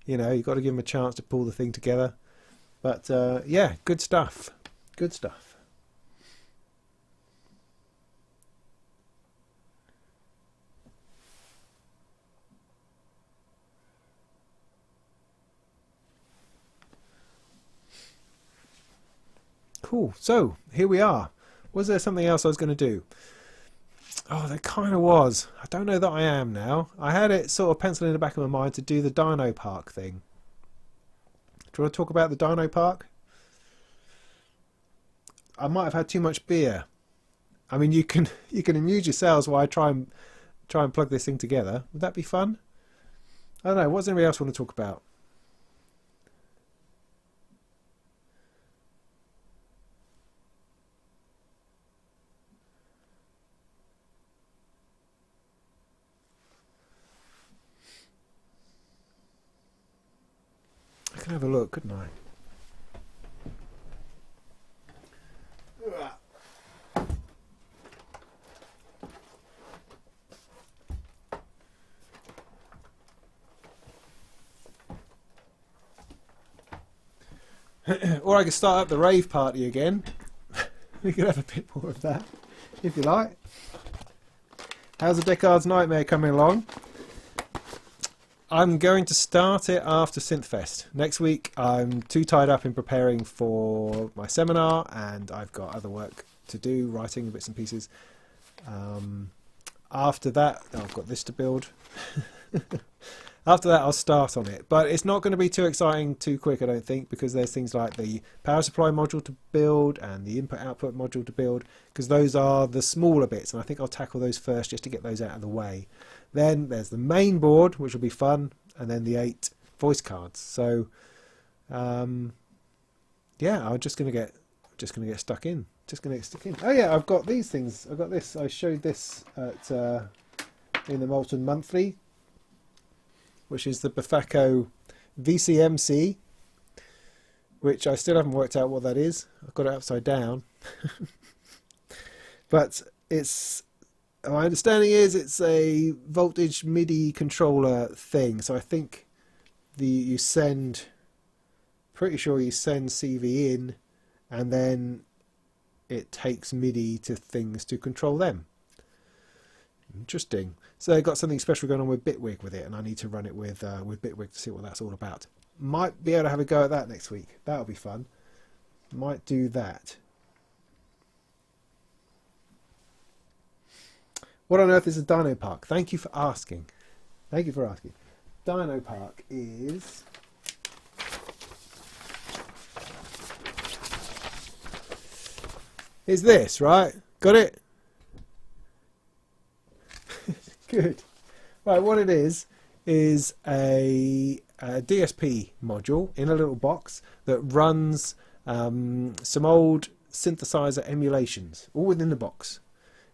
Speaker 1: You know, you've got to give him a chance to pull the thing together. But yeah, good stuff. Good stuff. Cool. So here we are. Was there something else I was going to do? Oh, there kind of was. I don't know that I am now. I had it sort of penciled in the back of my mind to do the Dino Park thing. Do you want to talk about the Dino Park? I might have had too much beer. I mean, you can amuse yourselves while I try and plug this thing together. Would that be fun? I don't know. What does anybody else want to talk about? I can have a look, couldn't I? Or I could start up the rave party again. We could have a bit more of that, if you like. How's the Descartes Nightmare coming along? I'm going to start it after SynthFest. Next week I'm too tied up in preparing for my seminar, and I've got other work to do, writing bits and pieces. After that, I've got this to build. After that I'll start on it, but it's not going to be too exciting too quick, I don't think, because there's things like the power supply module to build and the input-output module to build, because those are the smaller bits, and I think I'll tackle those first just to get those out of the way. Then there's the main board, which will be fun, and then the 8 voice cards. So yeah, I'm just gonna get stuck in. Oh yeah, I've got these things. I've got this. I showed this at in the Molten Monthly, which is the Bafako VCMC, which I still haven't worked out what that is. I've got it upside down. But it's, my understanding is it's a voltage MIDI controller thing. So I think you send pretty sure you send CV in and then it takes MIDI to things to control them. Interesting. So they've got something special going on with Bitwig with it, and I need to run it with Bitwig to see what that's all about. Might be able to have a go at that next week. That'll be fun. Might do that. What on earth is a Dino Park? Thank you for asking. Thank you for asking. Dino Park is... is this, right? Got it? Good. Right, what it is a DSP module in a little box that runs some old synthesizer emulations, all within the box.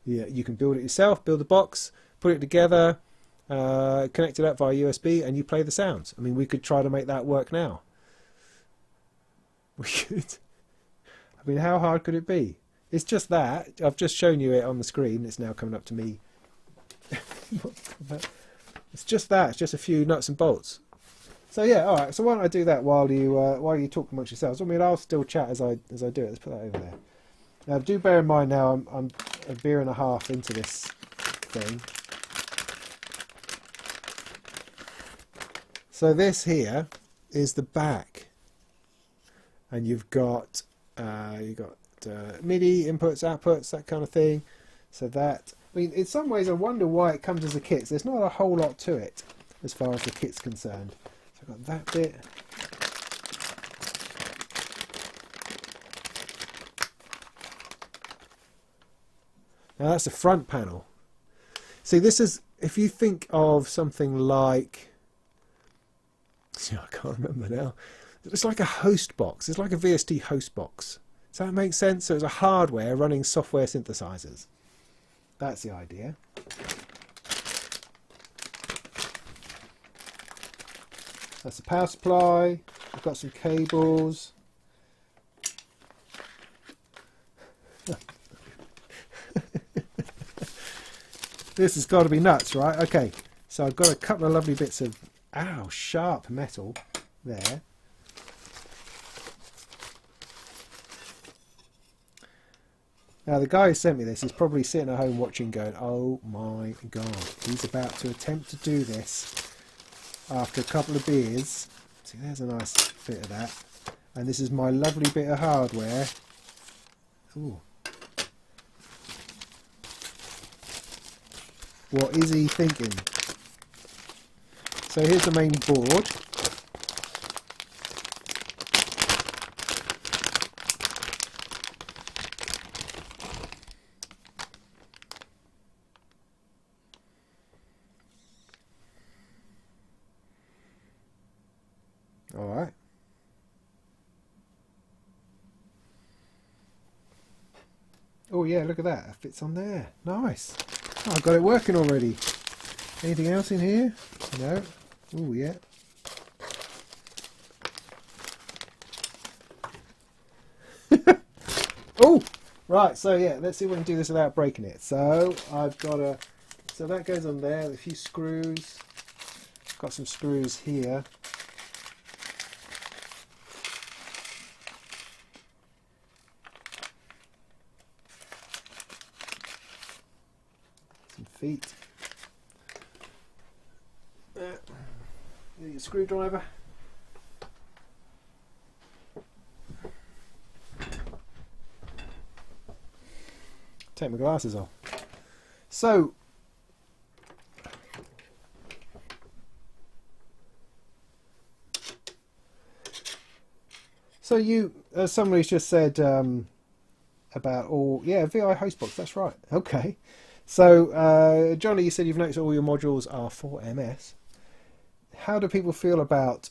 Speaker 1: Yeah, you can build it yourself, build the box, put it together, connect it up via USB, and you play the sounds. I mean, we could try to make that work now. We could. I mean, how hard could it be? It's just that. I've just shown you it on the screen. It's now coming up to me. It's just that. It's just a few nuts and bolts. So yeah, all right. So why don't I do that while you talk amongst yourselves? I mean, I'll still chat as I do it. Let's put that over there. Now, do bear in mind now I'm a beer and a half into this thing. So this here is the back, and you've got MIDI inputs, outputs, that kind of thing. So that, I mean, in some ways, I wonder why it comes as a kit. There's not a whole lot to it as far as the kit's concerned. So I've got that bit. Now that's the front panel. See, this is, if you think of something like, I can't remember now. It's like a host box. It's like a VST host box. Does that make sense? So it's a hardware running software synthesizers. That's the idea. That's the power supply. I've got some cables. This has got to be nuts, right? Okay, so I've got a couple of lovely bits of, sharp metal there. Now, the guy who sent me this is probably sitting at home watching going, oh my god, he's about to attempt to do this after a couple of beers. See, there's a nice bit of that. And this is my lovely bit of hardware. Ooh. What is he thinking? So here's the main board. All right. Oh yeah, look at that. It fits on there. Nice. Oh, I've got it working already. Anything else in here? No. Oh yeah. Oh, right. So yeah, let's see if we can do this without breaking it. So I've got a. So that goes on there. A few screws. Got some screws here. Feet. Need a screwdriver. Take my glasses off. So you, somebody's just said about all, yeah, VI hostbox. That's right. Okay. So, Johnny, you said you've noticed all your modules are for MS. How do people feel about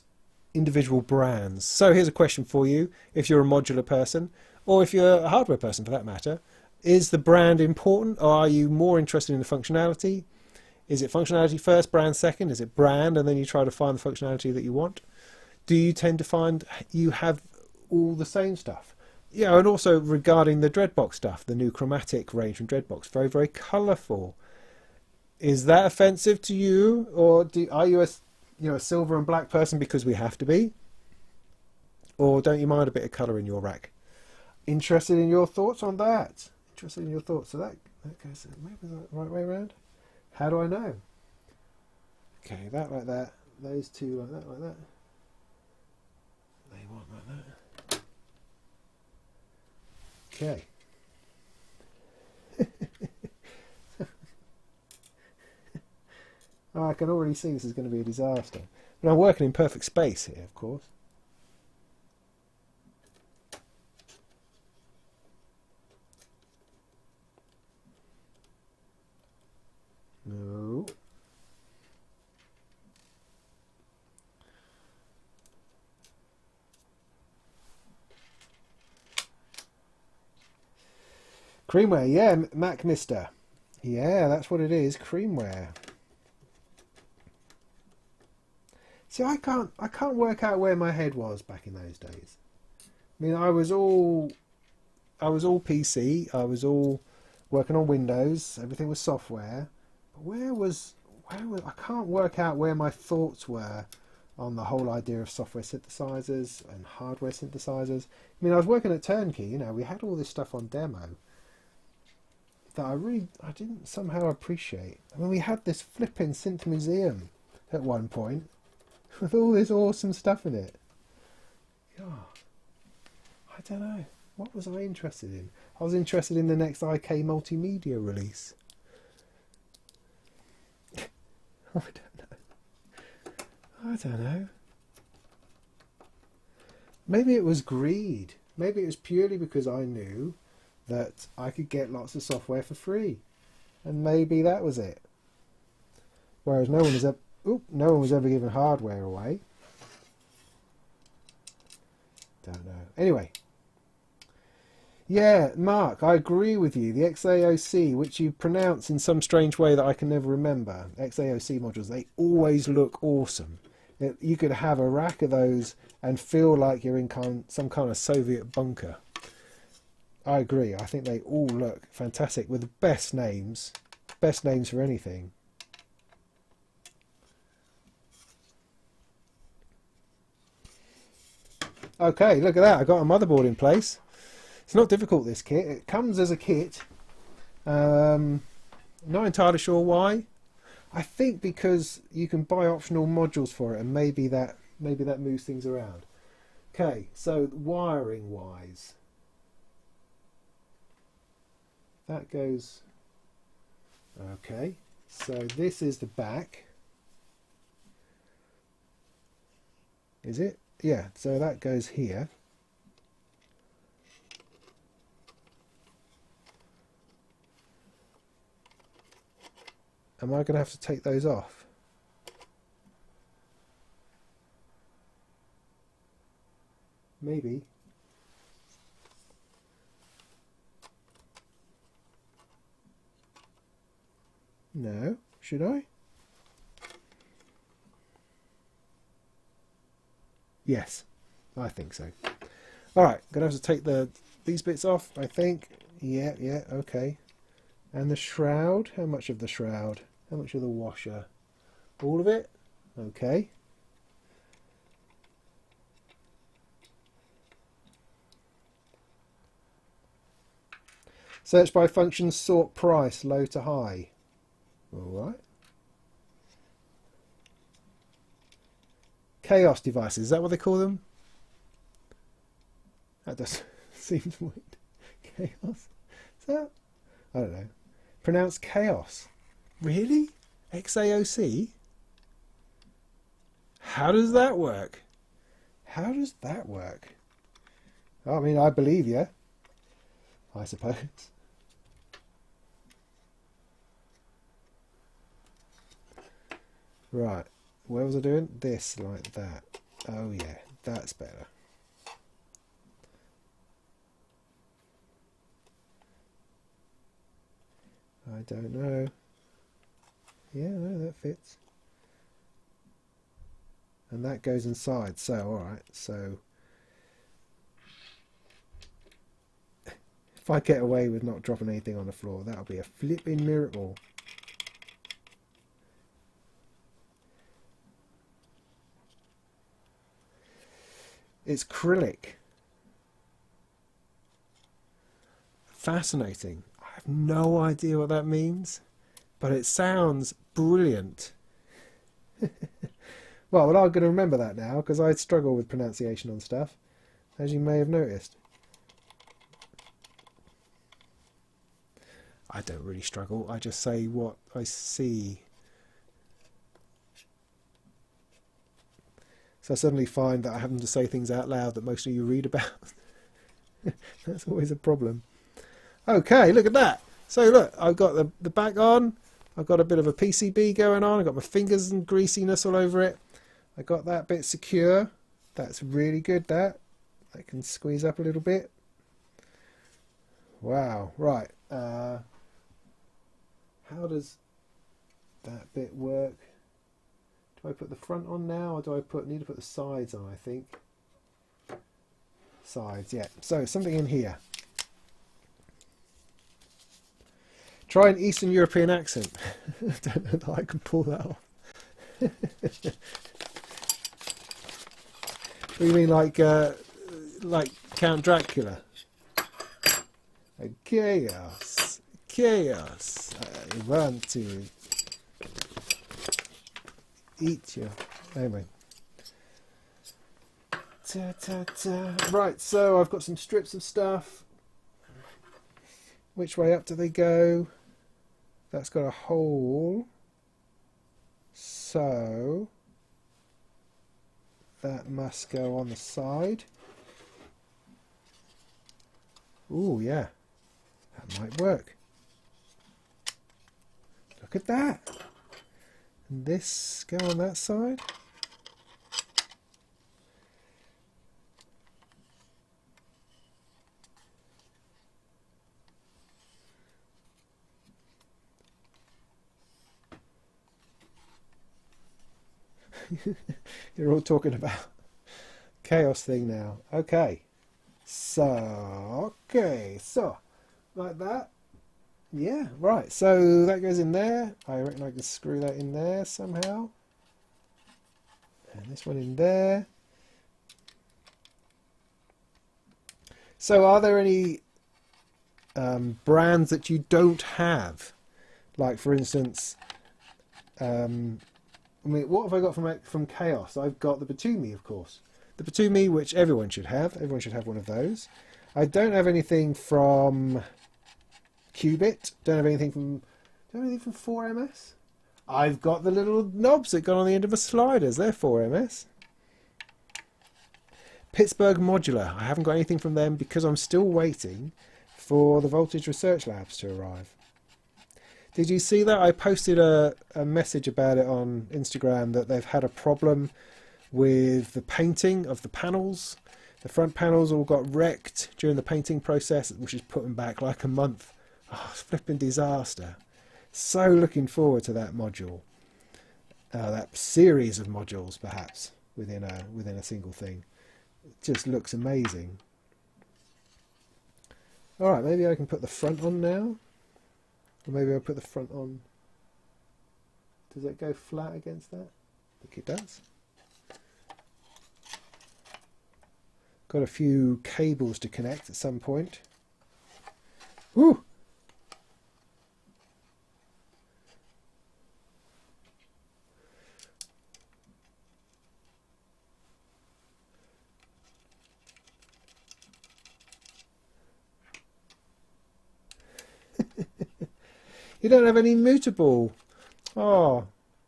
Speaker 1: individual brands? So here's a question for you. If you're a modular person, or if you're a hardware person for that matter, is the brand important, or are you more interested in the functionality? Is it functionality first, brand second? Is it brand, and then you try to find the functionality that you want? Do you tend to find you have all the same stuff? Yeah, and also regarding the Dreadbox stuff, the new chromatic range from Dreadbox, very, very colourful. Is that offensive to you, or are you a silver and black person because we have to be? or don't you mind a bit of colour in your rack? Interested in your thoughts on that? Interested in your thoughts. So that goes maybe the right way around. How do I know? Okay, that like that. Those two like that, like that. They want like that. Okay. Oh, I can already see this is going to be a disaster. But I'm working in perfect space here, of course. No. Creamware, yeah, Mac Mister. Yeah, that's what it is, creamware. See, I can't work out where my head was back in those days. I mean, I was all PC. I was all working on Windows. Everything was software. But where was I can't work out where my thoughts were on the whole idea of software synthesizers and hardware synthesizers. I mean, I was working at Turnkey. You know, we had all this stuff on demo that I didn't somehow appreciate. I mean, we had this flipping synth museum at one point with all this awesome stuff in it. Yeah, I don't know. What was I interested in? I was interested in the next IK multimedia release. I don't know. Maybe it was greed. Maybe it was purely because I knew that I could get lots of software for free. And maybe that was it. Whereas no one was ever given hardware away. Don't know. Anyway. Yeah, Mark, I agree with you. The XAOC, which you pronounce in some strange way that I can never remember, XAOC modules, they always look awesome. You could have a rack of those and feel like you're in some kind of Soviet bunker. I agree. I think they all look fantastic with the best names for anything. Okay, look at that. I got a motherboard in place. It's not difficult, this kit. It comes as a kit. Not entirely sure why. I think because you can buy optional modules for it, and maybe that moves things around. Okay, so wiring wise, that goes. Okay, so this is the back. Is it? Yeah, so that goes here. Am I going to have to take those off? Maybe. No, should I? Yes, I think so. Alright, going to have to take these bits off, I think. Yeah, okay. And the shroud, how much of the shroud? How much of the washer? All of it? Okay. Search by function, sort price, low to high. Alright. Chaos devices, is that what they call them? That does seem weird. Chaos? Is that? I don't know. Pronounced chaos. Really? XAOC? How does that work? How does that work? I mean, I believe you, I suppose. Right. Where was I doing? This, like that. Oh yeah, that's better. I don't know. Yeah, no, that fits. And that goes inside. So, alright, so if I get away with not dropping anything on the floor, that'll be a flipping miracle. It's acrylic. Fascinating. I have no idea what that means, but it sounds brilliant. Well, I'm going to remember that now, because I struggle with pronunciation on stuff, as you may have noticed. I don't really struggle. I just say what I see. So I suddenly find that I happen to say things out loud that most of you read about. That's always a problem. Okay, look at that. So look, I've got the back on. I've got a bit of a PCB going on. I've got my fingers and greasiness all over it. I got that bit secure. That's really good, that. I can squeeze up a little bit. Wow, right. How does that bit work? Do I put the front on now, or do I need to put the sides on, I think? Sides, yeah. So, something in here. Try an Eastern European accent. I don't know that I can pull that off. What do you mean, like Count Dracula? Chaos, chaos. I want to eat you. Anyway. Ta, ta, ta. Right, so I've got some strips of stuff. Which way up do they go? That's got a hole. So that must go on the side. Ooh, yeah. That might work. Look at that. And this go on that side. You're all talking about chaos thing now. Okay. So, like that. Yeah, right. So that goes in there. I reckon I can screw that in there somehow. And this one in there. So are there any brands that you don't have? Like, for instance, I mean, what have I got from Chaos? I've got the Batumi, of course. The Batumi, which everyone should have. Everyone should have one of those. I don't have anything from Qubit. Don't have anything from 4MS. I've got the little knobs that go on the end of my sliders. They're 4MS. Pittsburgh Modular. I haven't got anything from them because I'm still waiting for the Voltage Research Labs to arrive. Did you see that? I posted a message about it on Instagram that they've had a problem with the painting of the panels. The front panels all got wrecked during the painting process, which has put them back like a month. Oh, it's a flipping disaster. So looking forward to that module. That series of modules, perhaps, within a single thing. It just looks amazing. Alright, maybe I can put the front on now. Or maybe I'll put the front on. Does it go flat against that? I think it does. Got a few cables to connect at some point. Woo! You don't have any mutable. Oh,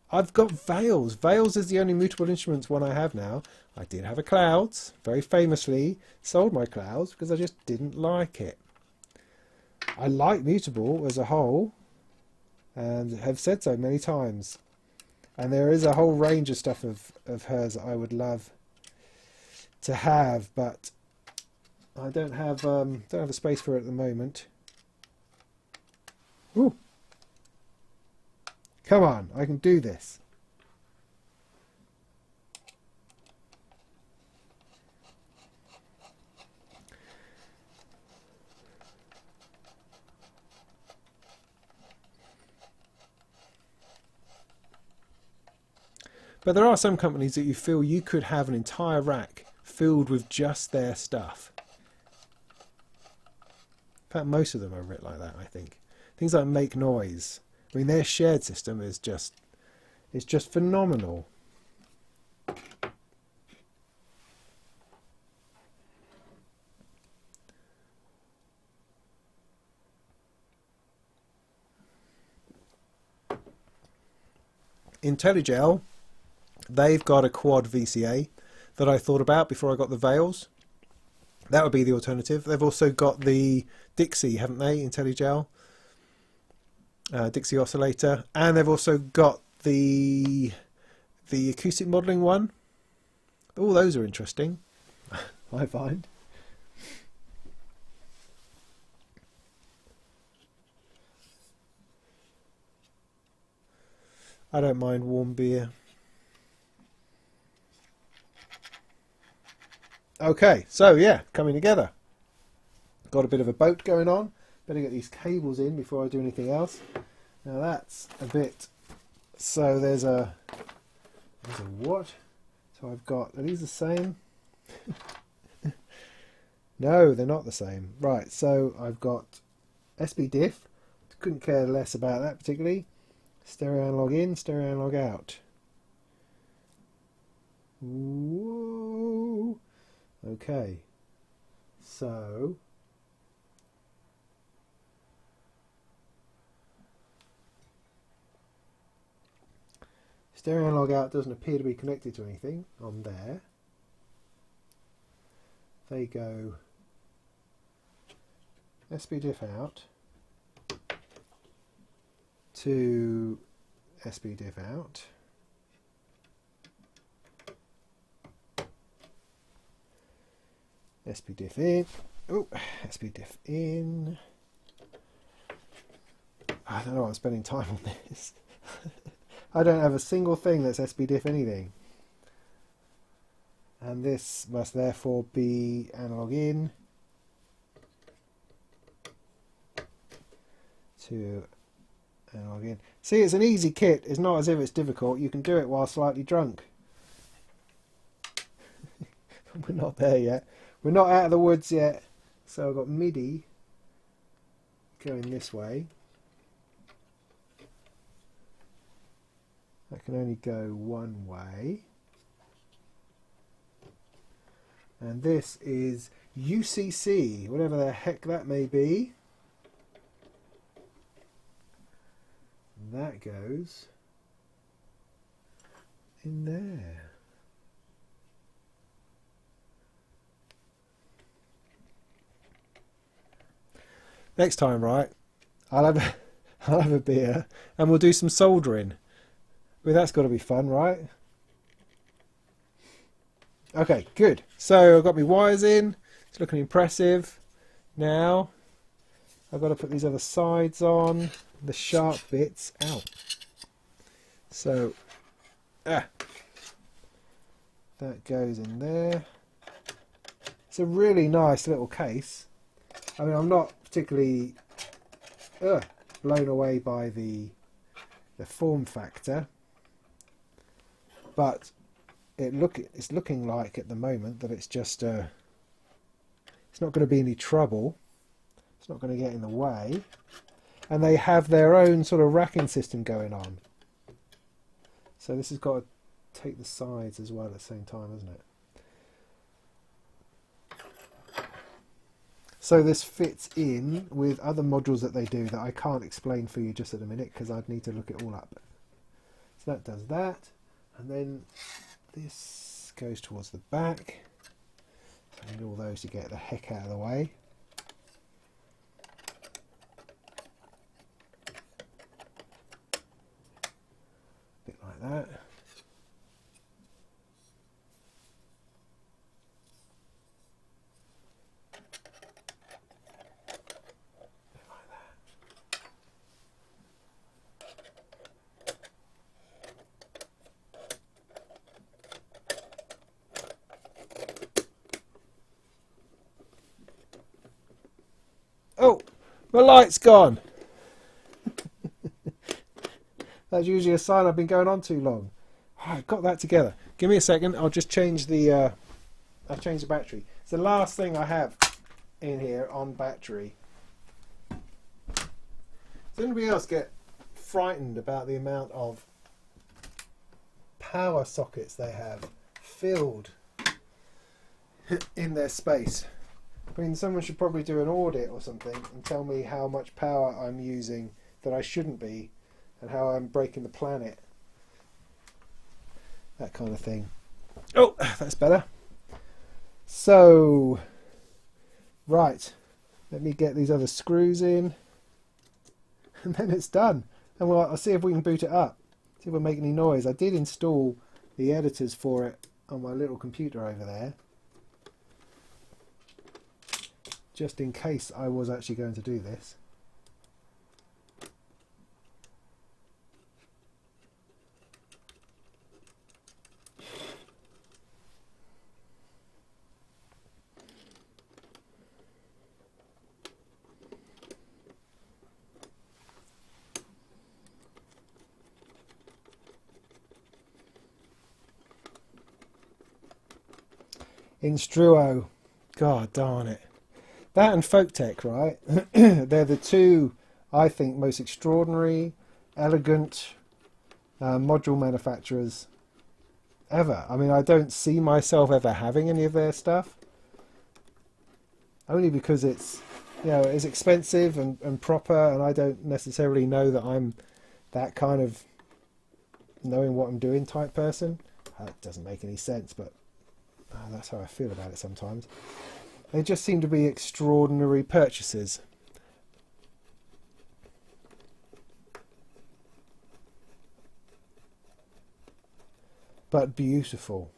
Speaker 1: I've got Veils. Veils is the only mutable instruments one I have now. I did have a Clouds, very famously sold my Clouds because I just didn't like it. I like mutable as a whole and have said so many times. And there is a whole range of stuff of hers that I would love to have, but I don't have a space for it at the moment. Ooh. Come on, I can do this. But there are some companies that you feel you could have an entire rack filled with just their stuff. In fact, most of them are writ like that, I think. Things like Make Noise. I mean, their shared system is just phenomenal. IntelliGel, they've got a quad VCA that I thought about before I got the Veils. That would be the alternative. They've also got the Dixie, haven't they? IntelliGel, Dixie oscillator, and they've also got the acoustic modelling one. All those are interesting, I find. I don't mind warm beer. Okay, so yeah, coming together. Got a bit of a boat going on. Better get these cables in before I do anything else. Now that's a bit. So there's a what? So I've got. Are these the same? No, they're not the same. Right. So I've got SB diff. Couldn't care less about that particularly. Stereo analog in, stereo analog out. Whoa. Okay. So stereo analog out doesn't appear to be connected to anything on there. They go SB diff out to SB diff out. SB diff in. Oh, SB diff in. I don't know why I'm spending time on this. I don't have a single thing that's SB diff anything. And this must therefore be analog in to analog in. See, it's an easy kit. It's not as if it's difficult. You can do it while slightly drunk. We're not there yet. We're not out of the woods yet. So I've got MIDI going this way. That can only go one way. And this is UCC, whatever the heck that may be. And that goes in there. Next time, right, I'll have a beer and we'll do some soldering. Well, that's got to be fun, right? Okay, good. So I've got my wires in. It's looking impressive. Now I've got to put these other sides on, the sharp bits out. So that goes in there. It's a really nice little case. I mean, I'm not particularly blown away by the form factor, but it's looking like at the moment that it's just it's not going to be any trouble. It's not going to get in the way, and they have their own sort of racking system going on. So this has got to take the sides as well at the same time, hasn't it? So this fits in with other modules that they do that I can't explain for you just at a minute because I'd need to look it all up. So that does that, and then this goes towards the back. I need all those to get the heck out of the way. A bit like that. Oh, my light's gone. That's usually a sign I've been going on too long. Oh, I got that together. Give me a second. I'll just change the I've changed the battery. It's the last thing I have in here on battery. Does anybody else get frightened about the amount of power sockets they have filled in their space? I mean, someone should probably do an audit or something and tell me how much power I'm using that I shouldn't be and how I'm breaking the planet. That kind of thing. Oh, that's better. So, right, let me get these other screws in and then it's done. And I'll see if we can boot it up, see if we'll make any noise. I did install the editors for it on my little computer over there, just in case I was actually going to do this. Instruo, god darn it. That and Folktech, right? They're the two, I think, most extraordinary, elegant module manufacturers ever. I mean, I don't see myself ever having any of their stuff. Only because it's, you know, it's expensive and proper, and I don't necessarily know that I'm that kind of knowing what I'm doing type person. That doesn't make any sense, but that's how I feel about it sometimes. They just seem to be extraordinary purchases. But beautiful.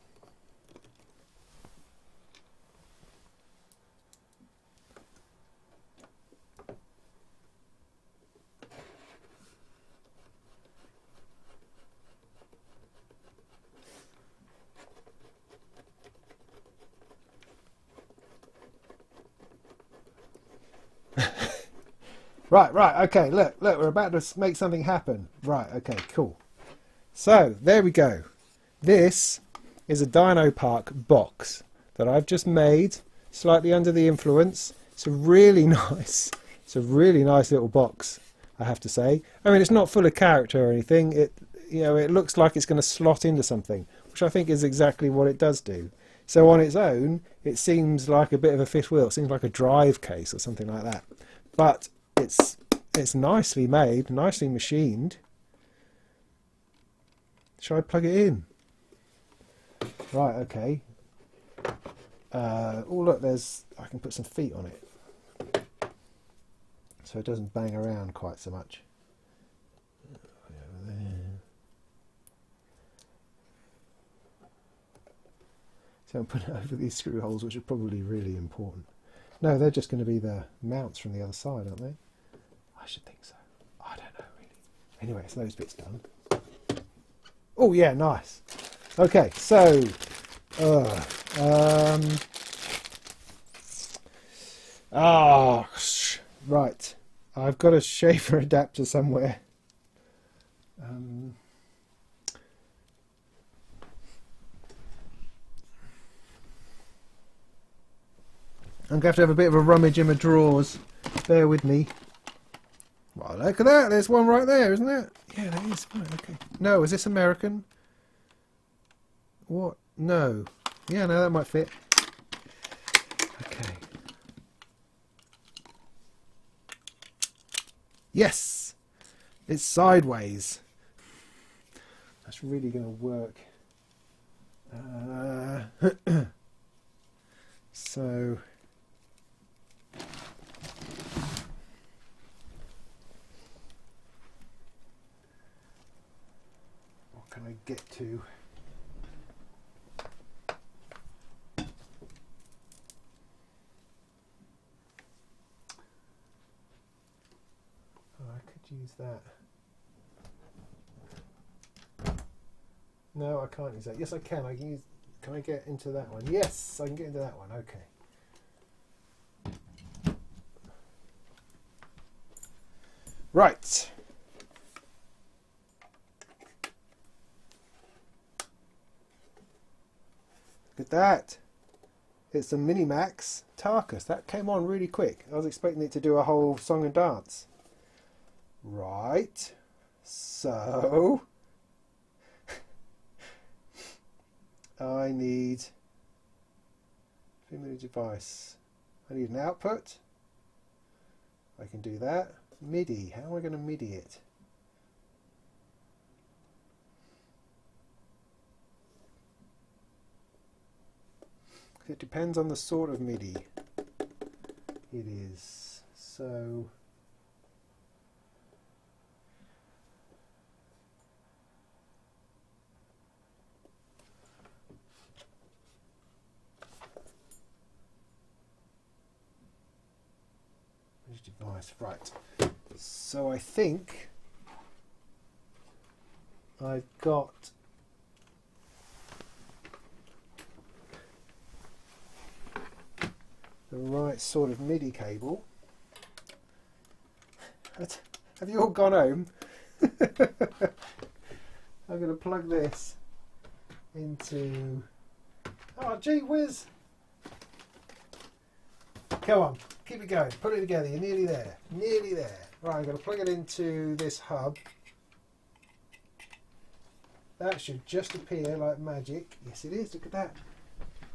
Speaker 1: Right, okay, look, we're about to make something happen. Right, okay, cool. So, there we go. This is a Dino Park box that I've just made, slightly under the influence. It's a really nice little box, I have to say. I mean, it's not full of character or anything. It looks like it's going to slot into something, which I think is exactly what it does do. So on its own, it seems like a bit of a fifth wheel. It seems like a drive case or something like that. But it's nicely made, nicely machined. Shall I plug it in? Right, okay. Oh look, I can put some feet on it, so it doesn't bang around quite so much. So I'm putting it over these screw holes, which are probably really important. No, they're just going to be the mounts from the other side, aren't they? I should think so. I don't know, really. Anyway, so those bits done. Oh, yeah, nice. Okay, so... right. I've got a shaver adapter somewhere. I'm going to have a bit of a rummage in my drawers. Bear with me. Well, look at that. There's one right there, isn't there? Yeah, there is. Right, okay. No, is this American? What? No. Yeah, no, that might fit. Okay. Yes! It's sideways. That's really going to work. So... what can I get to? Use that. No, I can't use that. Yes, I can. I can use. Can I get into that one? Yes, I can get into that one. Okay. Right. Look at that. It's a Minimax Tarkus. That came on really quick. I was expecting it to do a whole song and dance. Right. So I need MIDI device. I need an output. I can do that. MIDI. How am I going to MIDI it? It depends on the sort of MIDI it is. So device, right. So I think I've got the right sort of MIDI cable. Have you all gone home? I'm going to plug this into... Oh, gee whiz! Come on, keep it going. Put it together. You're nearly there. Nearly there. Right, I'm going to plug it into this hub. That should just appear like magic. Yes, it is. Look at that.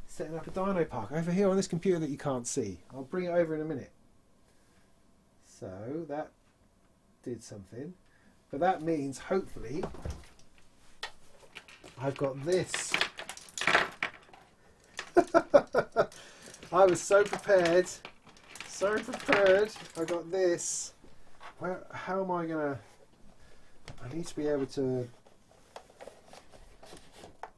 Speaker 1: Setting up a Dino Park over here on this computer that you can't see. I'll bring it over in a minute. So that did something. But that means, hopefully, I've got this. I was so prepared. So prepared. I got this. How am I going to... I need to be able to...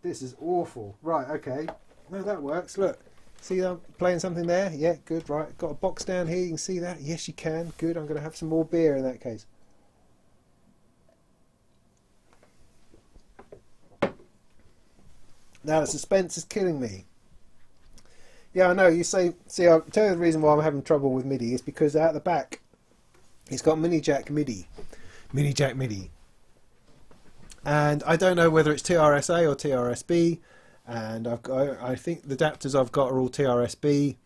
Speaker 1: This is awful. Right, okay. No, that works. Look. See I'm playing something there? Yeah, good. Right. Got a box down here. You can see that? Yes, you can. Good. I'm going to have some more beer in that case. Now, the suspense is killing me. Yeah, I know. You say... See, I'll tell you the reason why I'm having trouble with MIDI is because out the back, it's got mini jack MIDI. Mini jack MIDI. And I don't know whether it's TRS-A or TRS-B. And I think the adapters I've got are all TRS-B.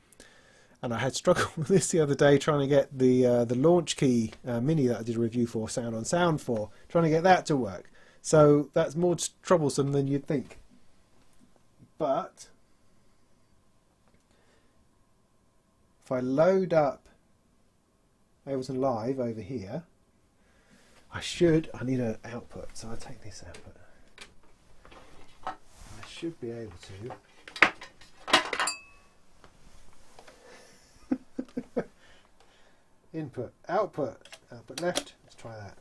Speaker 1: And I had struggled with this the other day trying to get the launch key mini that I did a review for, Sound on Sound for, trying to get that to work. So that's more troublesome than you'd think. But if I load up Ableton Live over here, I need an output, so I'll take this output. I should be able to. Input, output left. Let's try that.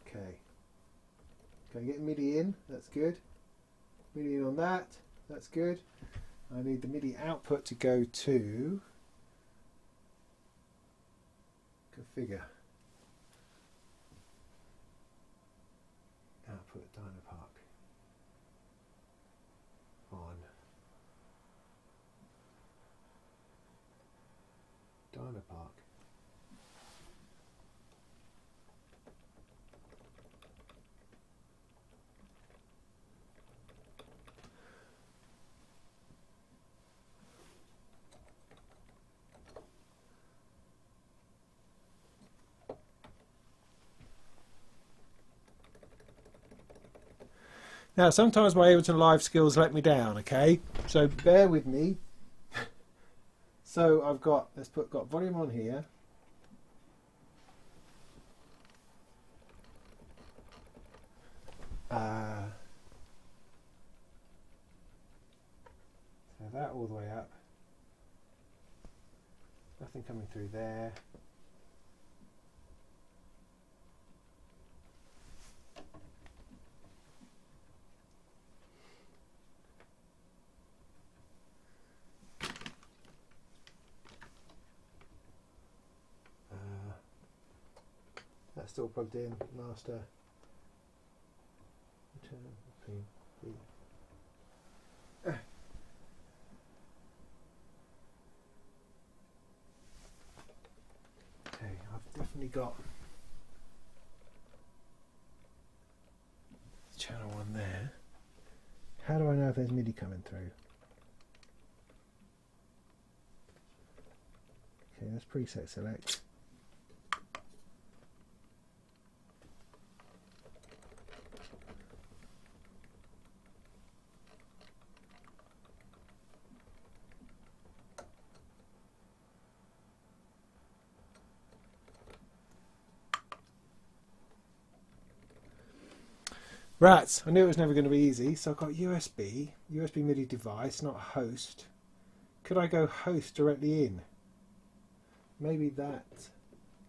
Speaker 1: Okay. Can I get MIDI in? That's good. MIDI in on that. That's good. I need the MIDI output to go to configure. Output Dino Park. On. Dino Park. Now, sometimes my Ableton Live skills let me down, okay? So bear with me. So I've got, got volume on here. So that all the way up. Nothing coming through there. That's still plugged in, master. Okay, I've definitely got how do I know if there's MIDI coming through? Okay, that's preset select. Rats, I knew it was never going to be easy, so I've got USB MIDI device, not host. Could I go host directly in? Maybe that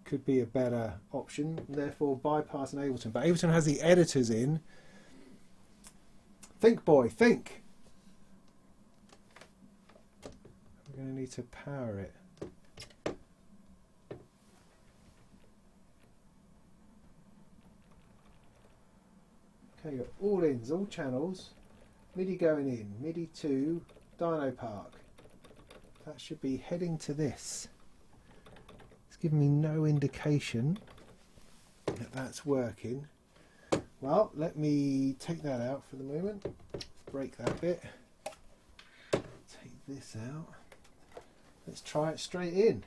Speaker 1: could be a better option, therefore bypassing Ableton. But Ableton has the editors in. Think, boy, think! I'm going to need to power it. Okay, you've got all ins, all channels, MIDI going in, MIDI to Dino Park. That should be heading to this. It's giving me no indication that that's working. Well, let me take that out for the moment, break that bit, take this out. Let's try it straight in.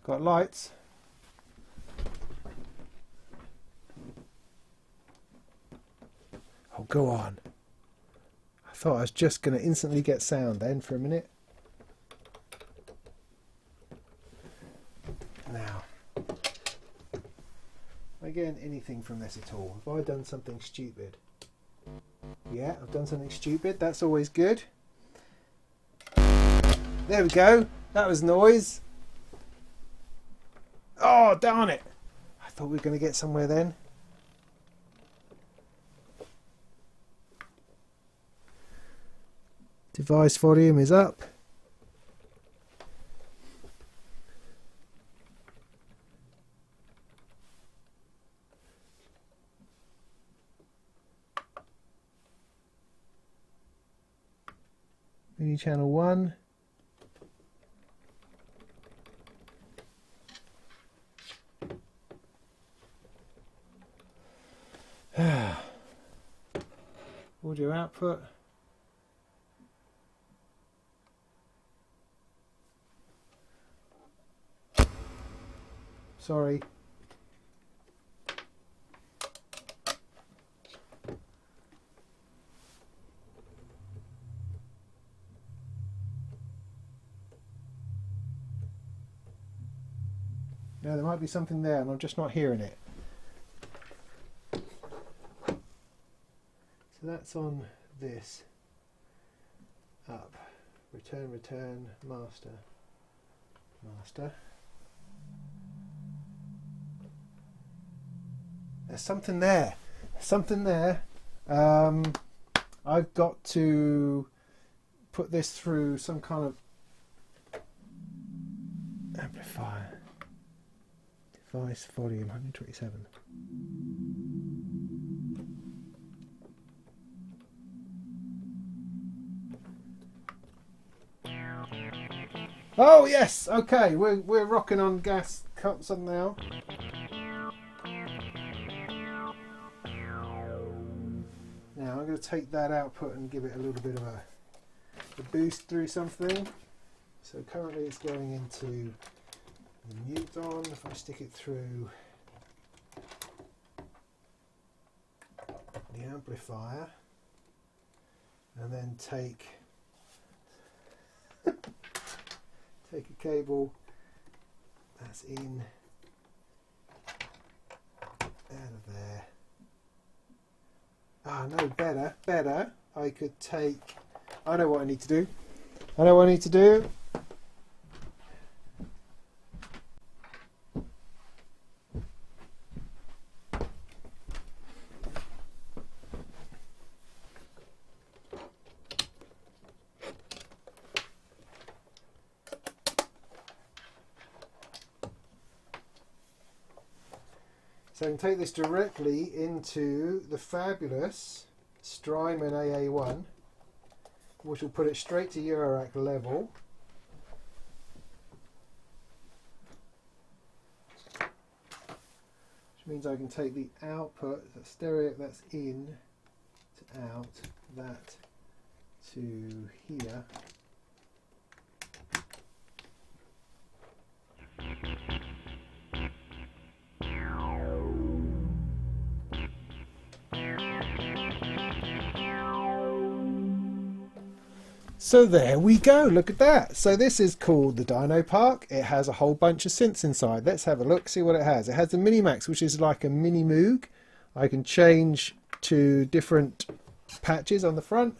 Speaker 1: Got lights. Oh, go on. I thought I was just going to instantly get sound then for a minute. Now, am I getting anything from this at all? Have I done something stupid? Yeah, I've done something stupid. That's always good. There we go. That was noise. Oh, darn it. I thought we were going to get somewhere then. Device volume is up. MIDI channel 1. Audio output. Sorry. No, there might be something there and I'm just not hearing it. So that's on this. Up. Return, return, master. Master. There's something there. Something there. I've got to put this through some kind of amplifier. Device volume 127. Oh yes, okay, we're rocking on gas cups now. Now I'm going to take that output and give it a little bit of a boost through something. So currently it's going into the mute on. If I stick it through the amplifier and then take a cable that's in out of there. Ah, no, better. I could take, I know what I need to do. So I can take this directly into the fabulous Strymon AA1, which will put it straight to Eurorack level. Which means I can take the output, the stereo that's in to out, that to here. So there we go, look at that. So this is called the Dino Park. It has a whole bunch of synths inside. Let's have a look, see what it has. It has the Minimax, which is like a mini Moog. I can change to different patches on the front.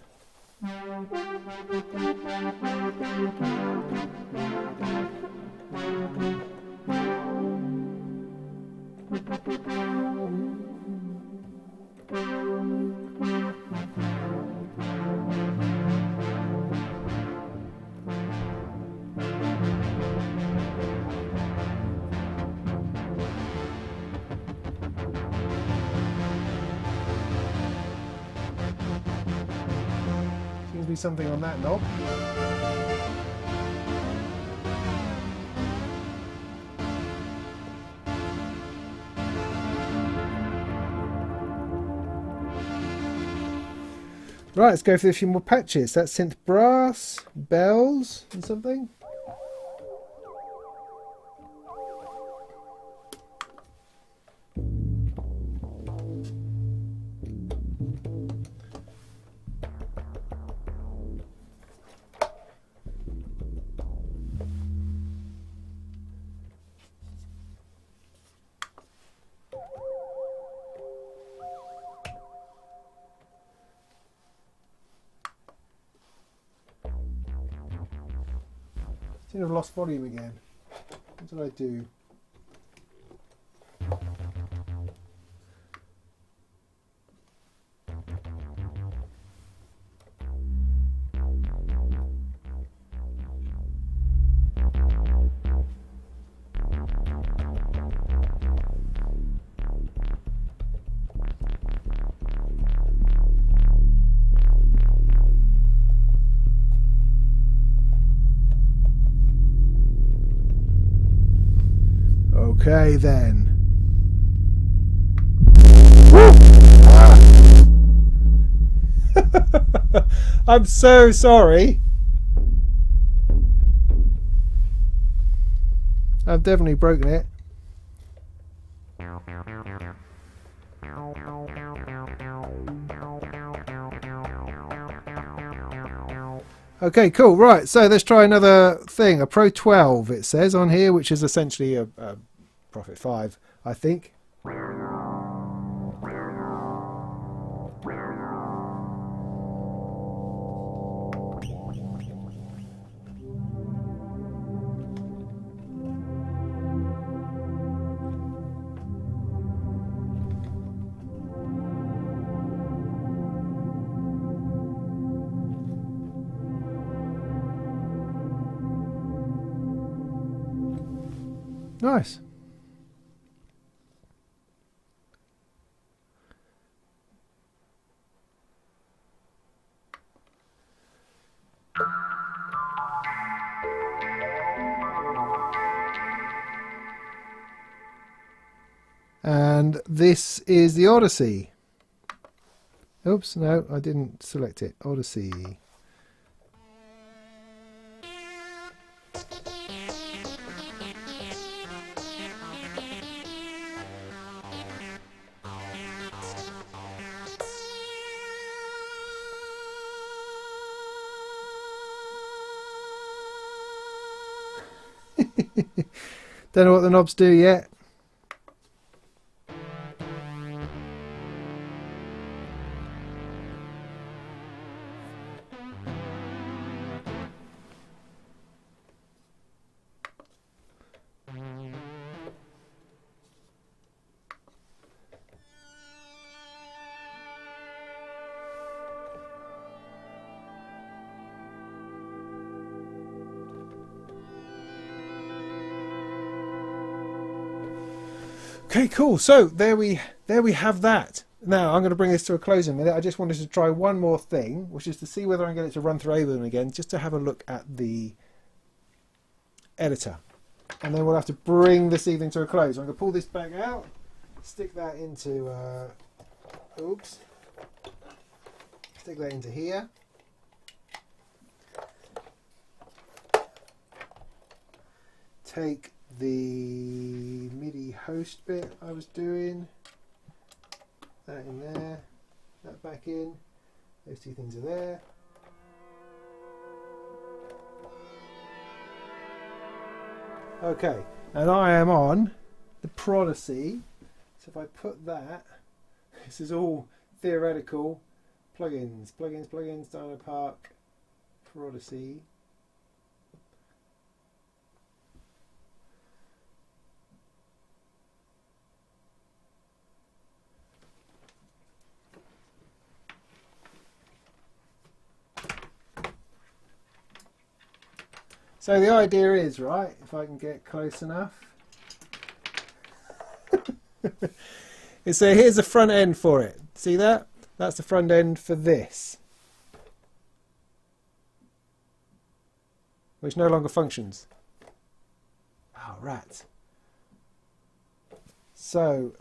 Speaker 1: Seems to be something on that knob. Right, let's go for a few more patches. That's synth brass, bells, and something. I seem to have lost volume again. What did I do? Okay then. I'm so sorry. I've definitely broken it. Okay, cool. Right, so let's try another thing. A Pro 12 it says on here, which is essentially a Prophet 5, I think. Nice. And this is the Odyssey. Oops, no, I didn't select it. Odyssey. Don't know what the knobs do yet. Okay, cool. So there we have that. Now I'm going to bring this to a close in a minute. I just wanted to try one more thing, which is to see whether I can get it to run through Ableton again, just to have a look at the editor. And then we'll have to bring this evening to a close. I'm going to pull this back out, stick that into, stick that into here. Take the MIDI host bit I was doing, that in there, that back in, those two things are there. Okay, and I am on the Prodigy, so if I put that, this is all theoretical, plugins, Dino Park, Prodigy. So the idea is, right, if I can get close enough, so here's the front end for it. See that? That's the front end for this, which no longer functions. Oh, rats. So,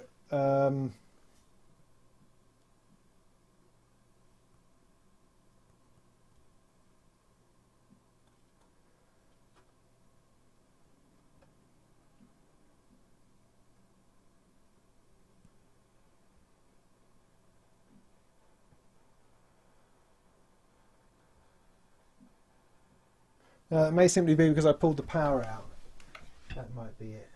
Speaker 1: it may simply be because I pulled the power out. That might be it.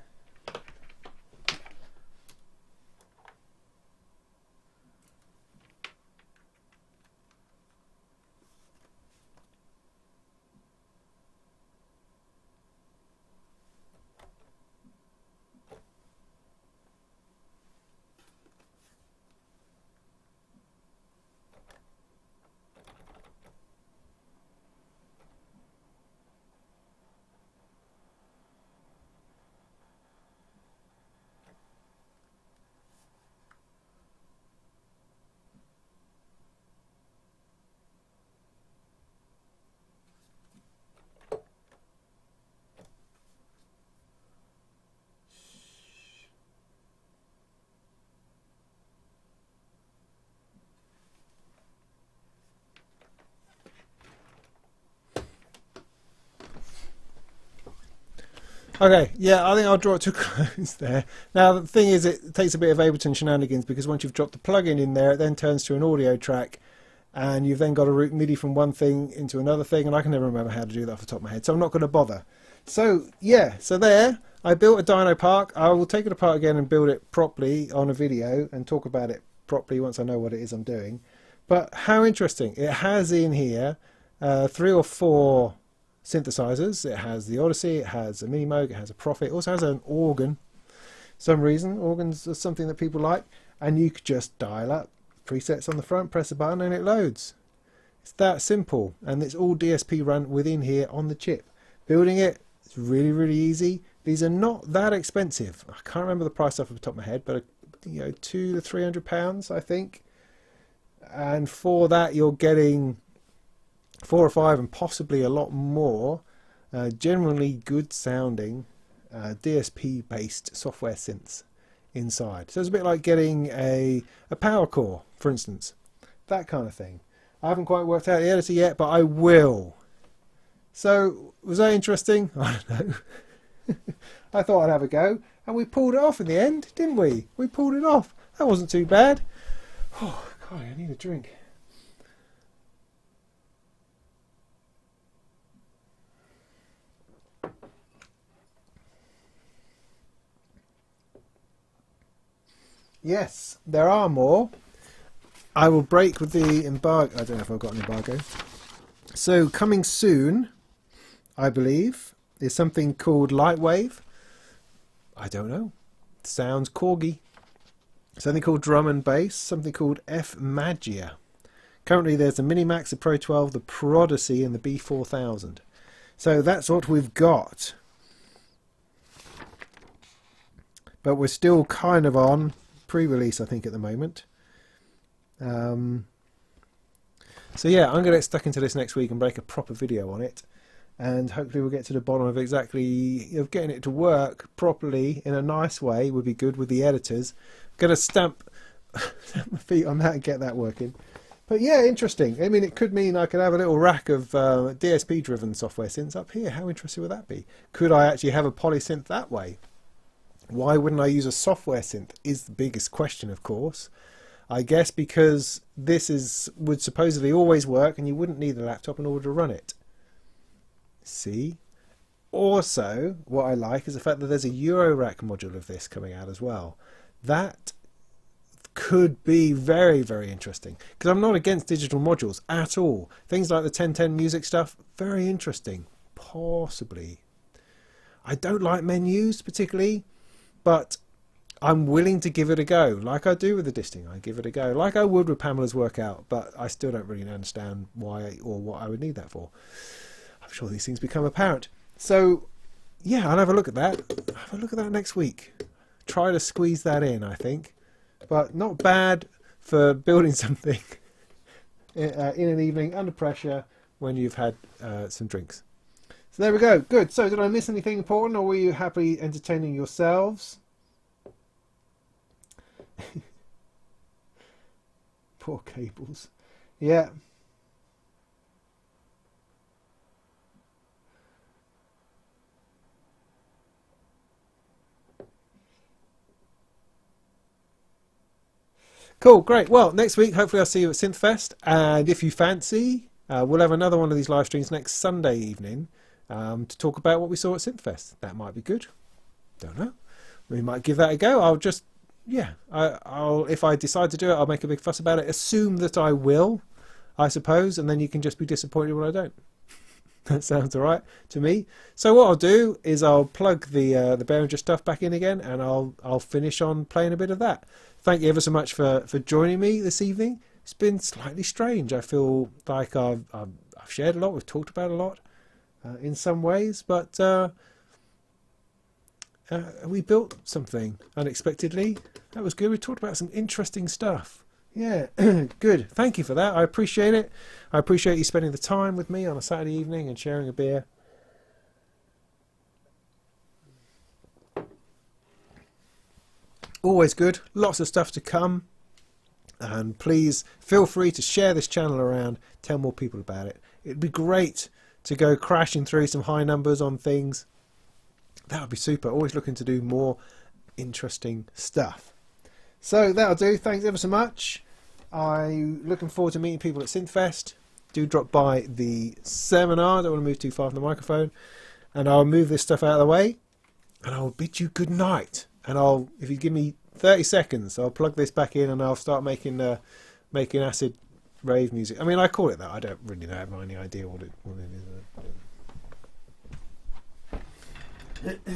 Speaker 1: Okay, yeah, I think I'll draw it to a close there. Now, the thing is, it takes a bit of Ableton shenanigans, because once you've dropped the plugin in there, it then turns to an audio track, and you've then got to route MIDI from one thing into another thing, and I can never remember how to do that off the top of my head, so I'm not going to bother. So, yeah, so there, I built a Dino Park. I will take it apart again and build it properly on a video and talk about it properly once I know what it is I'm doing. But how interesting. It has in here 3 or 4 synthesizers. It has the Odyssey, it has a Mini Moog, it has a Prophet, it also has an organ. Some reason organs are something that people like, and you could just dial up presets on the front, press a button, and it loads. It's that simple, and it's all DSP run within here on the chip. Building it, it's really easy. These are not that expensive. I can't remember the price off the top of my head, but you know, £200 to £300 I think. And for that you're getting 4 or 5 and possibly a lot more generally good sounding DSP based software synths inside. So it's a bit like getting a power core, for instance, that kind of thing. I haven't quite worked out the editor yet, but I will. So was that interesting? I don't know. I thought I'd have a go, and we pulled it off in the end, didn't we? We pulled it off. That wasn't too bad. Oh God, I need a drink. Yes, there are more. I will break with the embargo. I don't know if I've got an embargo. So coming soon, I believe, is something called Lightwave. I don't know. Sounds corgi. Something called Drum and Bass. Something called F Magia. Currently there's the Minimax, the Pro 12, the Prodigy and the B4000. So that's what we've got. But we're still kind of on pre-release, I think, at the moment. So yeah, I'm going to get stuck into this next week and make a proper video on it, and hopefully we'll get to the bottom of exactly of getting it to work properly in a nice way. Would be good with the editors. Going to stamp my feet on that and get that working. But yeah, interesting. I mean, it could mean I could have a little rack of DSP-driven software synths up here. How interesting would that be? Could I actually have a polysynth that way? Why wouldn't I use a software synth is the biggest question, of course. I guess because would supposedly always work and you wouldn't need a laptop in order to run it. See? Also, what I like is the fact that there's a Eurorack module of this coming out as well. That could be very, very interesting, because I'm not against digital modules at all. Things like the 1010 music stuff, very interesting. Possibly. I don't like menus particularly, but I'm willing to give it a go, like I do with the disting. I give it a go, like I would with Pamela's workout, but I still don't really understand why or what I would need that for. I'm sure these things become apparent. So, yeah, I'll have a look at that. Have a look at that next week. Try to squeeze that in, I think. But not bad for building something in an evening under pressure when you've had some drinks. So there we go. Good. So did I miss anything important, or were you happy entertaining yourselves? Poor cables. Yeah. Cool, great. Well, next week, hopefully I'll see you at SynthFest. And if you fancy, we'll have another one of these live streams next Sunday evening to talk about what we saw at SynthFest. That might be good. Don't know. We might give that a go. I'll just, yeah, I'll if I decide to do it, I'll make a big fuss about it. Assume that I will, I suppose, and then you can just be disappointed when I don't. That sounds all right to me. So what I'll do is I'll plug the Behringer stuff back in again, and I'll finish on playing a bit of that. Thank you ever so much for joining me this evening. It's been slightly strange. I feel like I've shared a lot. We've talked about a lot in some ways, but we built something unexpectedly. That was good. We talked about some interesting stuff. Yeah, good. Thank you for that. I appreciate it. I appreciate you spending the time with me on a Saturday evening and sharing a beer. Always good. Lots of stuff to come. And please feel free to share this channel around. Tell more people about it. It'd be great to go crashing through some high numbers on things. That would be super. Always looking to do more interesting stuff. So that'll do. Thanks ever so much. I'm looking forward to meeting people at SynthFest. Do drop by the seminar. Don't want to move too far from the microphone. And I'll move this stuff out of the way. And I'll bid you good night. And if you give me 30 seconds, I'll plug this back in and I'll start making acid rave music. I mean, I call it that. I don't really have any idea what it is.